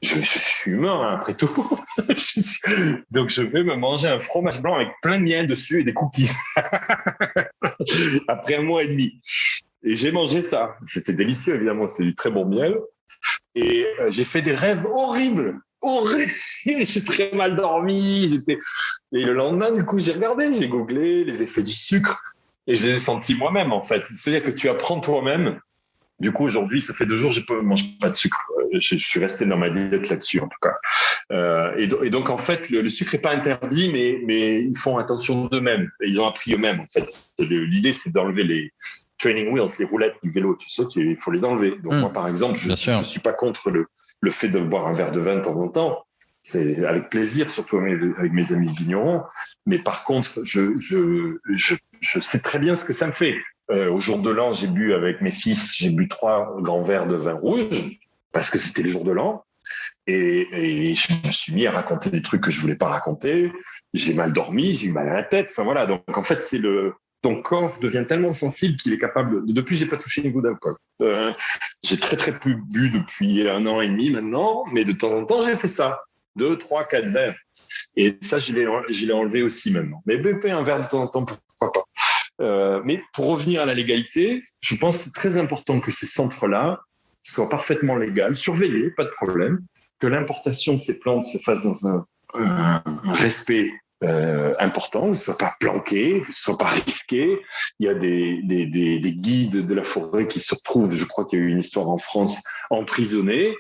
suis humain hein, après tout. Donc, je vais me manger un fromage blanc avec plein de miel dessus et des cookies. Après 1 mois et demi. Et j'ai mangé ça. C'était délicieux, évidemment. C'est du très bon miel. Et j'ai fait des rêves horribles. J'ai très mal dormi. Et le lendemain, du coup, j'ai googlé les effets du sucre. Et je les ai sentis moi-même, en fait. C'est-à-dire que tu apprends toi-même. Du coup, aujourd'hui, ça fait 2 jours, je ne mange pas de sucre. Je suis resté dans ma diète là-dessus, en tout cas. Et donc, en fait, le sucre n'est pas interdit, mais ils font attention d'eux-mêmes. Et ils ont appris eux-mêmes, en fait. L'idée, c'est d'enlever les training wheels, les roulettes du vélo, tu sais, il faut les enlever. Donc, moi, par exemple, je ne suis pas contre le fait de boire un verre de vin de temps en temps. C'est avec plaisir, surtout avec mes amis vignerons. Mais par contre, je sais très bien ce que ça me fait. Au jour de l'an, j'ai bu avec mes fils, j'ai bu 3 grands verres de vin rouge parce que c'était le jour de l'an. Et je me suis mis à raconter des trucs que je voulais pas raconter. J'ai mal dormi, j'ai eu mal à la tête. Enfin voilà. Donc en fait, ton corps devient tellement sensible qu'il est capable. Depuis, j'ai pas touché une goutte d'alcool. J'ai très très peu bu depuis 1 an et demi maintenant, mais de temps en temps, j'ai fait ça. 2, 3, 4 verres. Et ça, je l'ai enlevé aussi maintenant. Mais un verre de temps en temps, pourquoi pas. Mais pour revenir à la légalité, je pense que c'est très important que ces centres-là soient parfaitement légaux, surveillés, pas de problème, que l'importation de ces plantes se fasse dans un respect important, que ce ne soit pas planqué, que ce ne soit pas risqué. Il y a des guides de la forêt qui se retrouvent, je crois qu'il y a eu une histoire en France, emprisonnés.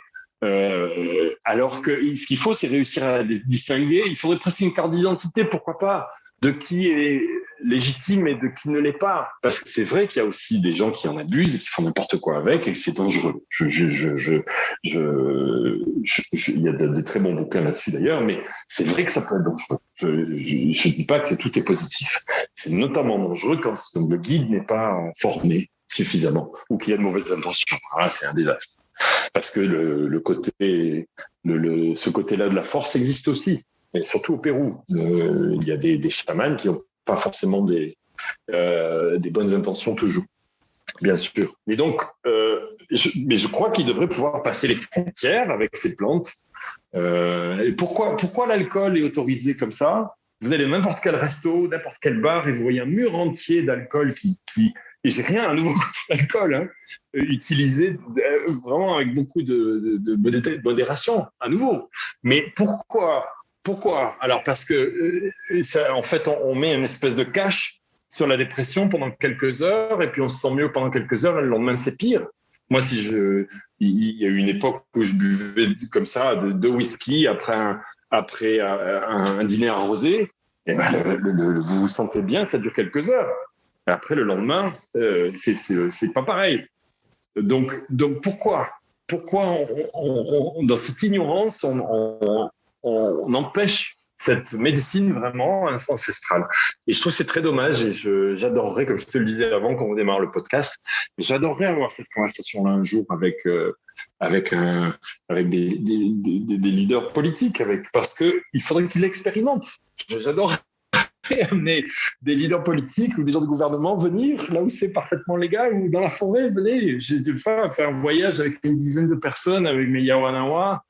Alors que ce qu'il faut, c'est réussir à les distinguer. Il faudrait presque une carte d'identité, pourquoi pas, de qui est légitime et de qui ne l'est pas. Parce que c'est vrai qu'il y a aussi des gens qui en abusent et qui font n'importe quoi avec et que c'est dangereux. Il y a de très bons bouquins là-dessus d'ailleurs, mais c'est vrai que ça peut être dangereux. Je ne dis pas que tout est positif. C'est notamment dangereux quand le guide n'est pas formé suffisamment ou qu'il y a de mauvaises intentions. Ah, c'est un désastre. Parce que ce côté-là de la force existe aussi. Et surtout au Pérou, il y a des chamans qui n'ont pas forcément des bonnes intentions toujours, bien sûr. Et donc, mais je crois qu'ils devraient pouvoir passer les frontières avec ces plantes. Et pourquoi l'alcool est autorisé comme ça ? Vous allez dans n'importe quel resto, n'importe quel bar, et vous voyez un mur entier d'alcool et j'ai rien à nouveau contre l'alcool, hein, utilisé vraiment avec beaucoup de modération, à nouveau. Mais pourquoi ? Alors, parce que, en fait, on met une espèce de cache sur la dépression pendant quelques heures, et puis on se sent mieux pendant quelques heures, et le lendemain, c'est pire. Moi, il y a eu une époque où je buvais comme ça deux whisky après un dîner arrosé, et ben, vous vous sentez bien, ça dure quelques heures. Et après, le lendemain, c'est pas pareil. Donc pourquoi dans cette ignorance, on empêche cette médecine vraiment ancestrale. Et je trouve que c'est très dommage et j'adorerais, comme je te le disais avant quand on démarre le podcast, j'adorerais avoir cette conversation-là un jour avec des leaders politiques, parce qu'il faudrait qu'ils l'expérimentent. J'adorerais amener des leaders politiques ou des gens de gouvernement venir là où c'est parfaitement légal ou dans la forêt. Venez, j'ai dû faire un voyage avec une dizaine de personnes avec mes Yawanawa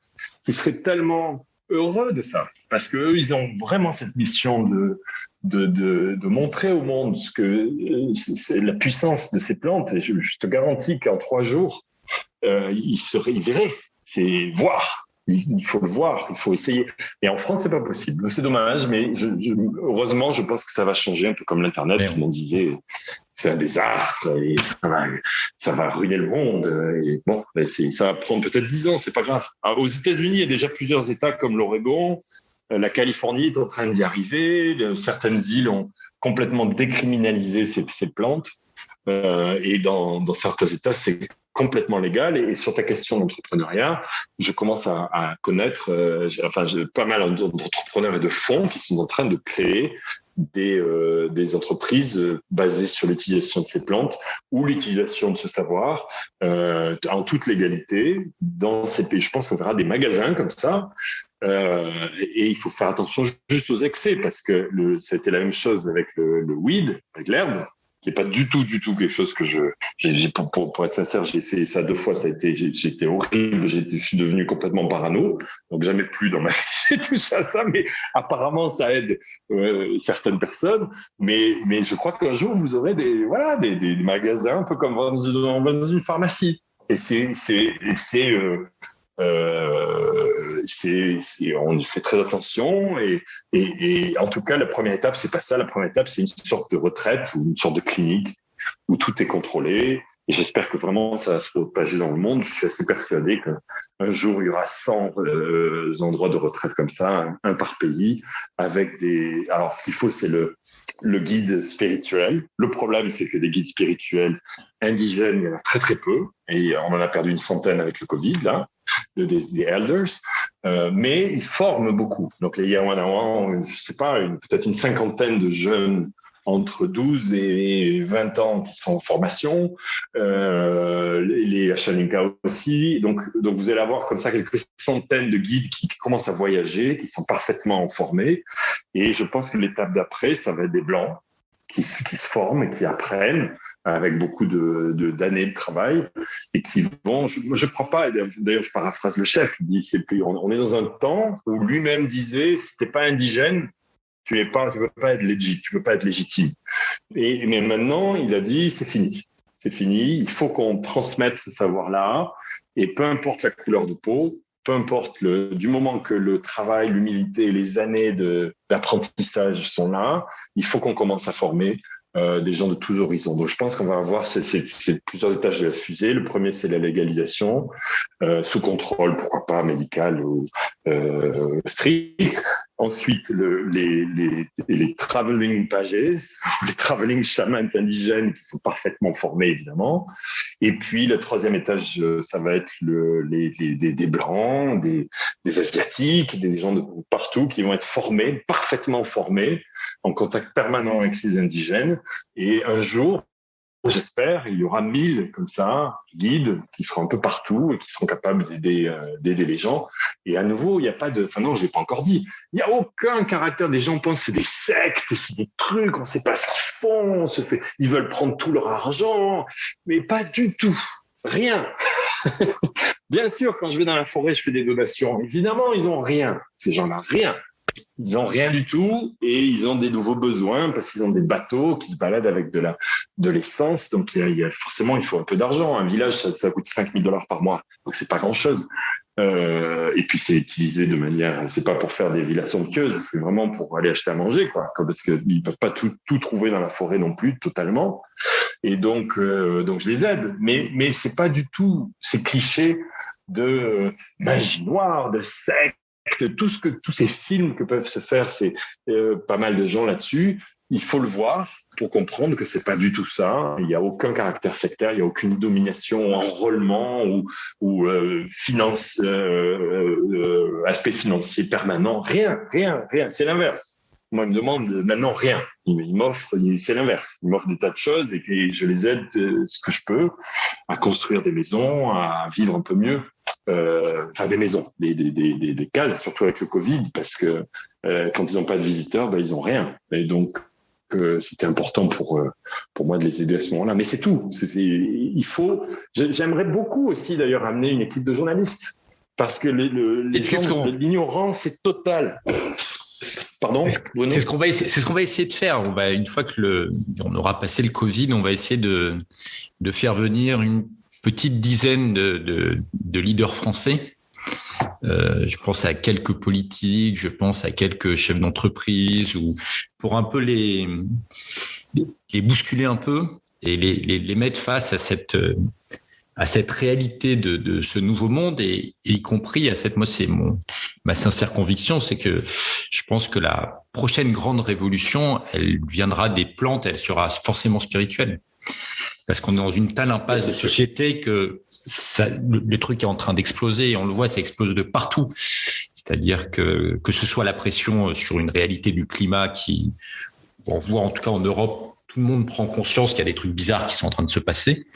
qui seraient tellement heureux de ça, parce qu'eux, ils ont vraiment cette mission de montrer au monde ce que c'est la puissance de ces plantes. Et je te garantis qu'en 3 jours, ils verraient. C'est voir. Il faut le voir, il faut essayer. Et en France, c'est pas possible. C'est dommage, mais heureusement, je pense que ça va changer, un peu comme l'Internet. Tout le monde disait, c'est un désastre et ça va ruiner le monde. Et bon, ça va prendre peut-être 10 ans, c'est pas grave. Alors, aux États-Unis, il y a déjà plusieurs États comme l'Oregon. La Californie est en train d'y arriver. Certaines villes ont complètement décriminalisé ces plantes. Et dans certains États, c'est complètement légal. Et sur ta question d'entrepreneuriat, je commence à connaître j'ai pas mal d'entrepreneurs et de fonds qui sont en train de créer des entreprises basées sur l'utilisation de ces plantes ou l'utilisation de ce savoir en toute légalité dans ces pays. Je pense qu'on verra des magasins comme ça. Et il faut faire attention juste aux excès, parce que c'était la même chose avec le weed, avec l'herbe, qui n'est pas du tout quelque chose que pour être sincère, j'ai essayé ça 2 fois, j'étais horrible, je suis devenu complètement parano, donc jamais plus dans ma vie j'ai touché à ça, mais apparemment ça aide certaines personnes, mais je crois qu'un jour vous aurez des magasins un peu comme dans une pharmacie, et on y fait très attention et en tout cas la première étape c'est pas ça. La première étape c'est une sorte de retraite ou une sorte de clinique où tout est contrôlé, et j'espère que vraiment ça va se propager dans le monde. Je suis assez persuadé qu'un jour il y aura 100 endroits de retraite comme ça, un par pays, avec alors ce qu'il faut c'est le guide spirituel. Le problème c'est que des guides spirituels indigènes il y en a très très peu, et on en a perdu une centaine avec le Covid là, des elders, mais ils forment beaucoup. Donc les Yawanawa ont, je sais pas, peut-être une 50aine de jeunes entre 12 et 20 ans qui sont en formation, les Achalinka aussi. Donc vous allez avoir comme ça quelques centaines de guides qui commencent à voyager, qui sont parfaitement formés. Et je pense que l'étape d'après, ça va être des Blancs qui se forment et qui apprennent avec beaucoup d'années de travail, et qui vont, je ne crois pas, d'ailleurs je paraphrase le chef, il dit, on est dans un temps où lui-même disait, si tu n'es pas indigène, tu peux pas être légitime. Mais maintenant, il a dit, c'est fini, il faut qu'on transmette ce savoir-là, et peu importe la couleur de peau, peu importe, du moment que le travail, l'humilité, les années d'apprentissage sont là, il faut qu'on commence à former des gens de tous horizons. Donc, je pense qu'on va avoir ces plusieurs étages de la fusée. Le premier, c'est la légalisation, sous contrôle, pourquoi pas, médical ou strict. Ensuite, les traveling pages, les traveling chamans indigènes qui sont parfaitement formés, évidemment. Et puis, le troisième étage, ça va être des Blancs, des Asiatiques, des gens de partout qui vont être formés, parfaitement formés, en contact permanent avec ces indigènes. Et un jour, j'espère, il y aura 1000 comme ça, guides qui seront un peu partout et qui seront capables d'aider les gens. Et à nouveau, il n'y a pas de... Enfin non, je ne l'ai pas encore dit. Il n'y a aucun caractère. Des gens pensent que c'est des sectes, c'est des trucs, on ne sait pas ce qu'ils font, ils veulent prendre tout leur argent, mais pas du tout. Rien. Bien sûr, quand je vais dans la forêt, je fais des donations. Évidemment, ils n'ont rien. Ces gens-là, rien. Ils n'ont rien du tout et ils ont des nouveaux besoins parce qu'ils ont des bateaux qui se baladent avec de l'essence. Donc, forcément, il faut un peu d'argent. Un village, ça coûte $5,000 par mois. Donc, c'est pas grand-chose. Et puis, c'est utilisé de manière... C'est pas pour faire des villas somptueuses, c'est vraiment pour aller acheter à manger, quoi. Parce qu'ils peuvent pas tout trouver dans la forêt non plus, totalement. Et donc je les aide. Mais c'est pas du tout ces clichés de magie noire, de secte, tous ces films que peuvent se faire, c'est pas mal de gens là-dessus. Il faut le voir pour comprendre que c'est pas du tout ça. Il n'y a aucun caractère sectaire, il n'y a aucune domination, enrôlement ou aspect financier permanent. Rien. C'est l'inverse. Moi, il me demande maintenant rien. Il m'offre, c'est l'inverse. Il m'offre des tas de choses et je les aide ce que je peux à construire des maisons, à vivre un peu mieux. Des maisons, des cases, surtout avec le Covid, parce que quand ils n'ont pas de visiteurs, ils n'ont rien. Et donc, c'était important pour moi de les aider à ce moment-là. Mais c'est tout. J'aimerais beaucoup aussi, d'ailleurs, amener une équipe de journalistes. Parce que l'ignorance est totale. Pardon, c'est ce qu'on va essayer de faire. Une fois que on aura passé le Covid, on va essayer de faire venir une petite dizaine de leaders français. Je pense à quelques politiques, je pense à quelques chefs d'entreprise, ou pour un peu les bousculer un peu et les mettre face à cette réalité de ce nouveau monde, et y compris moi c'est ma sincère conviction, c'est que je pense que la prochaine grande révolution, elle viendra des plantes, elle sera forcément spirituelle. Parce qu'on est dans une telle impasse de société que le truc est en train d'exploser, et on le voit, ça explose de partout. C'est-à-dire que ce soit la pression sur une réalité du climat on voit en tout cas en Europe, tout le monde prend conscience qu'il y a des trucs bizarres qui sont en train de se passer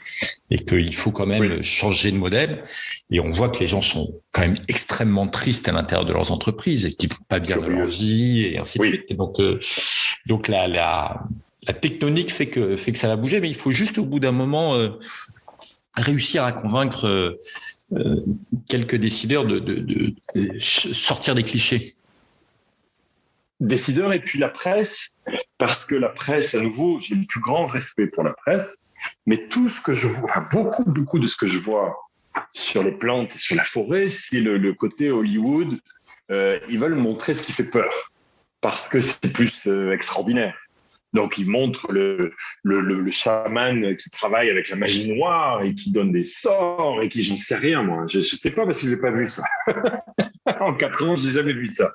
et qu'il faut quand même changer de modèle. Et on voit que les gens sont quand même extrêmement tristes à l'intérieur de leurs entreprises et qui vont pas bien dans leur vie et ainsi de suite. Et donc la tectonique fait que ça va bouger, mais il faut juste au bout d'un moment réussir à convaincre quelques décideurs de sortir des clichés. Décideurs et puis la presse, parce que la presse, à nouveau, j'ai le plus grand respect pour la presse, mais tout ce que je vois, beaucoup de ce que je vois sur les plantes et sur la forêt, c'est le côté Hollywood. Ils veulent montrer ce qui fait peur, parce que c'est plus extraordinaire. Donc, ils montrent le chaman qui travaille avec la magie noire et qui donne des sorts et qui, j'en sais rien, moi. Je sais pas parce que j'ai pas vu ça. En 4 ans, j'ai jamais vu ça.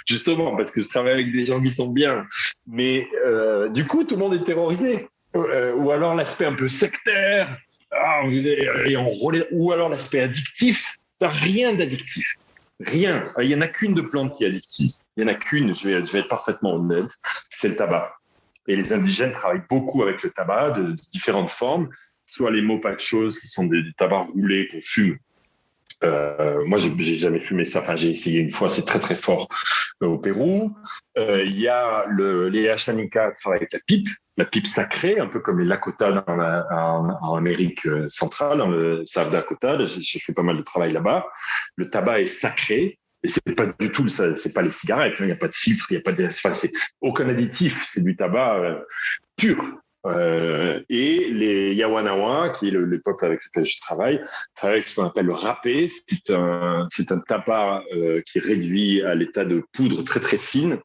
Justement, parce que je travaille avec des gens qui sont bien. Mais du coup, tout le monde est terrorisé. Ou alors l'aspect un peu sectaire, et enrôlé, ou alors l'aspect addictif. T'as rien d'addictif. Rien. Il y en a qu'une de plante qui est addictive. Il y en a qu'une, je vais être parfaitement honnête, c'est le tabac. Et les indigènes travaillent beaucoup avec le tabac de différentes formes, soit les mopachos, qui sont des tabacs roulés qu'on fume. Moi, j'ai jamais fumé ça. Enfin, j'ai essayé une fois, c'est très très fort au Pérou. Il y a les Hachanika qui travaillent avec la pipe sacrée, un peu comme les Lakota en Amérique centrale, dans le South Dakota. J'ai fait pas mal de travail là-bas. Le tabac est sacré. Et c'est pas du tout ça, c'est pas les cigarettes, il n'y a pas de filtre, il n'y a pas c'est aucun additif, c'est du tabac pur. Et les Yawanawa, qui est le peuple avec lequel je travaille avec ce qu'on appelle le râpé. C'est un tabac qui est réduit à l'état de poudre très très fine,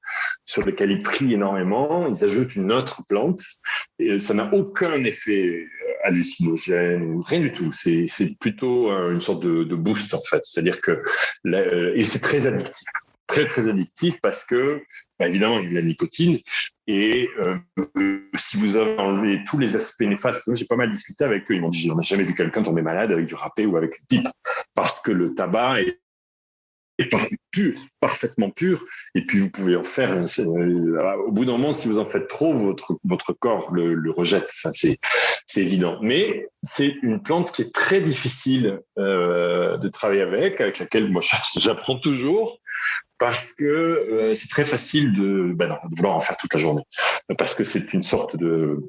sur lequel ils trient énormément. Ils ajoutent une autre plante et ça n'a aucun effet hallucinogène, rien du tout. C'est plutôt une sorte de boost en fait. C'est-à-dire que et c'est très addictif. Très très addictif parce que évidemment il y a de la nicotine et si vous avez enlevé tous les aspects néfastes, j'ai pas mal discuté avec eux, ils m'ont dit j'en ai jamais vu quelqu'un tomber malade avec du râpé ou avec une pipe parce que le tabac est pur, parfaitement pur, et puis vous pouvez en faire au bout d'un moment si vous en faites trop votre corps le rejette, enfin, c'est évident, mais c'est une plante qui est très difficile de travailler avec laquelle moi j'apprends toujours parce que c'est très facile de vouloir en faire toute la journée parce que c'est une sorte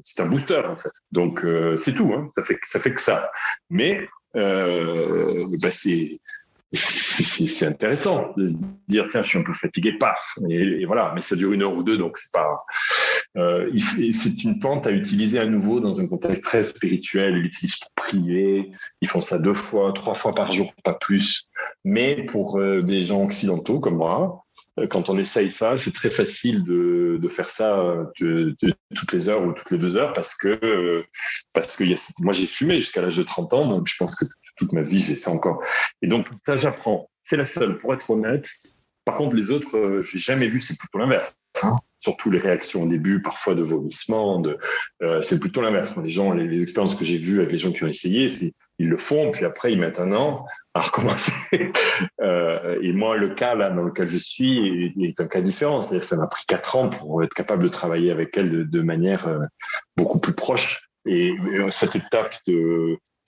c'est un booster en fait, donc c'est tout, hein, ça fait que ça, mais c'est intéressant de se dire tiens je suis un peu fatigué, paf, et voilà, mais ça dure 1 heure ou 2, donc c'est pas c'est une plante à utiliser à nouveau dans un contexte très spirituel. Ils l'utilisent pour prier, ils font ça 2 fois 3 fois par jour, pas plus, mais pour des gens occidentaux comme moi, quand on essaye ça, c'est très facile de faire ça toutes les heures ou toutes les 2 heures parce que moi j'ai fumé jusqu'à l'âge de 30 ans, donc je pense que toute ma vie j'ai ça encore. Et donc ça j'apprends. C'est la seule, pour être honnête. Par contre les autres, j'ai jamais vu, c'est plutôt l'inverse. Hein. Surtout les réactions au début, parfois de vomissement, c'est plutôt l'inverse. Moi, les expériences que j'ai vues avec les gens qui ont essayé, ils le font, puis après ils mettent 1 an à recommencer. Et moi, le cas là dans lequel je suis est un cas différent. C'est-à-dire que ça m'a pris 4 ans pour être capable de travailler avec elle de manière beaucoup plus proche. Et cette étape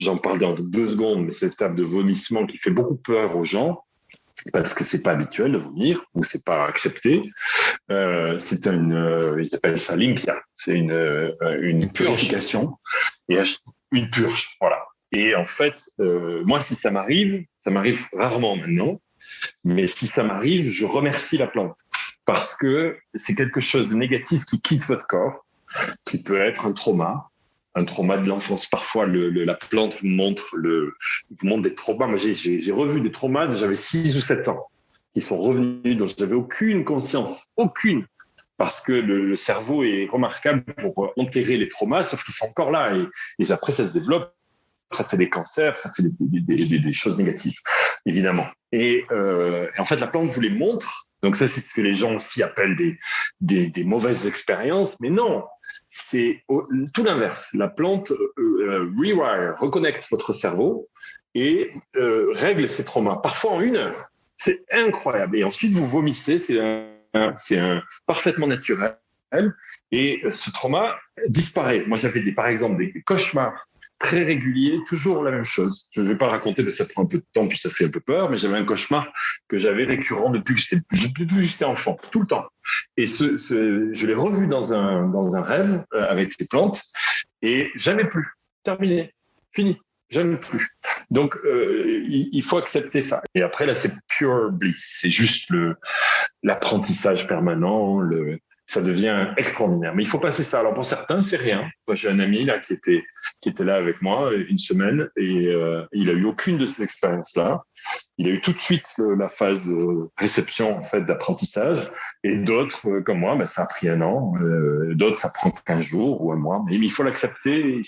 j'en parle dans 2 secondes, mais cette étape de vomissement qui fait beaucoup peur aux gens, parce que c'est pas habituel de vomir ou c'est pas accepté. C'est ils appellent ça limpia. C'est une purification et une purge. Voilà. Et en fait, moi, si ça m'arrive rarement maintenant, mais si ça m'arrive, je remercie la plante parce que c'est quelque chose de négatif qui quitte votre corps, qui peut être un trauma de l'enfance. Parfois, la plante vous montre des traumas. Moi, j'ai revu des traumas, j'avais 6 ou 7 ans, qui sont revenus, dont je n'avais aucune conscience. Aucune. Parce que le cerveau est remarquable pour enterrer les traumas, sauf qu'ils sont encore là. Et après, ça se développe, ça fait des cancers, ça fait des choses négatives, évidemment. Et en fait, la plante vous les montre. Donc ça, c'est ce que les gens aussi appellent des mauvaises expériences. Mais non, c'est tout l'inverse. La plante rewire, reconnecte votre cerveau et règle ces traumas, parfois en 1 heure. C'est incroyable. Et ensuite, vous vomissez, c'est parfaitement naturel. Et ce trauma disparaît. Moi, j'avais par exemple des cauchemars très régulier, toujours la même chose. Je ne vais pas le raconter parce que ça prend un peu de temps puis ça fait un peu peur, mais j'avais un cauchemar que j'avais récurrent depuis que j'étais enfant, tout le temps. Et je l'ai revu dans un rêve avec les plantes et jamais plus. Terminé, fini, jamais plus. Donc, il faut accepter ça. Et après, là, c'est pure bliss. C'est juste l'apprentissage permanent, ça devient extraordinaire. Mais il faut passer ça. Alors pour certains, c'est rien. Moi, j'ai un ami là qui était là avec moi 1 semaine et il a eu aucune de ces expériences-là. Il a eu tout de suite la phase de réception en fait d'apprentissage. Et d'autres, comme moi, ça a pris 1 an. D'autres, ça prend 15 jours ou 1 mois. Mais il faut l'accepter. Et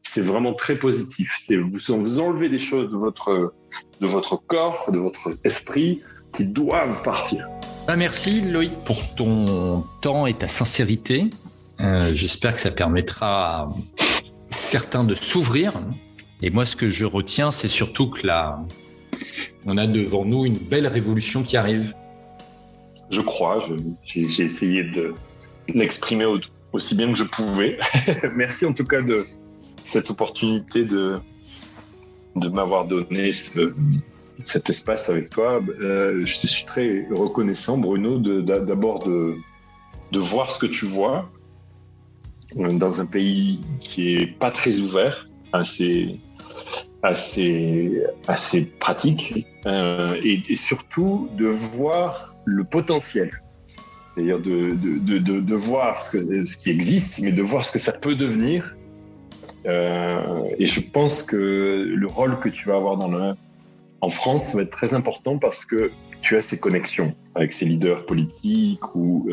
c'est vraiment très positif. Vous enlevez des choses de votre corps, de votre esprit qui doivent partir. Merci Loïc pour ton temps et ta sincérité. J'espère que ça permettra à certains de s'ouvrir. Et moi, ce que je retiens, c'est surtout que on a devant nous une belle révolution qui arrive. Je crois. J'ai essayé de l'exprimer aussi bien que je pouvais. Merci en tout cas de cette opportunité de m'avoir donné cet espace avec toi. Je te suis très reconnaissant, Bruno, d'abord de voir ce que tu vois dans un pays qui est pas très ouvert, assez pratique, et surtout de voir le potentiel c'est-à-dire de voir ce qui existe, mais de voir ce que ça peut devenir. Et je pense que le rôle que tu vas avoir en France va être très important parce que tu as ces connexions avec ces leaders politiques ou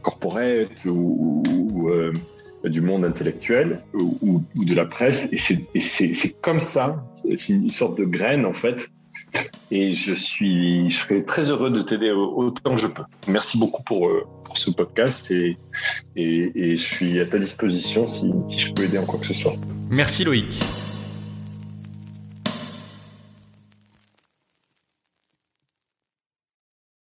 corporate ou du monde intellectuel ou de la presse. Et c'est comme ça, c'est une sorte de graine en fait. Et je serais très heureux de t'aider autant que je peux. Merci beaucoup pour ce podcast et je suis à ta disposition si je peux aider en quoi que ce soit. Merci Loïc.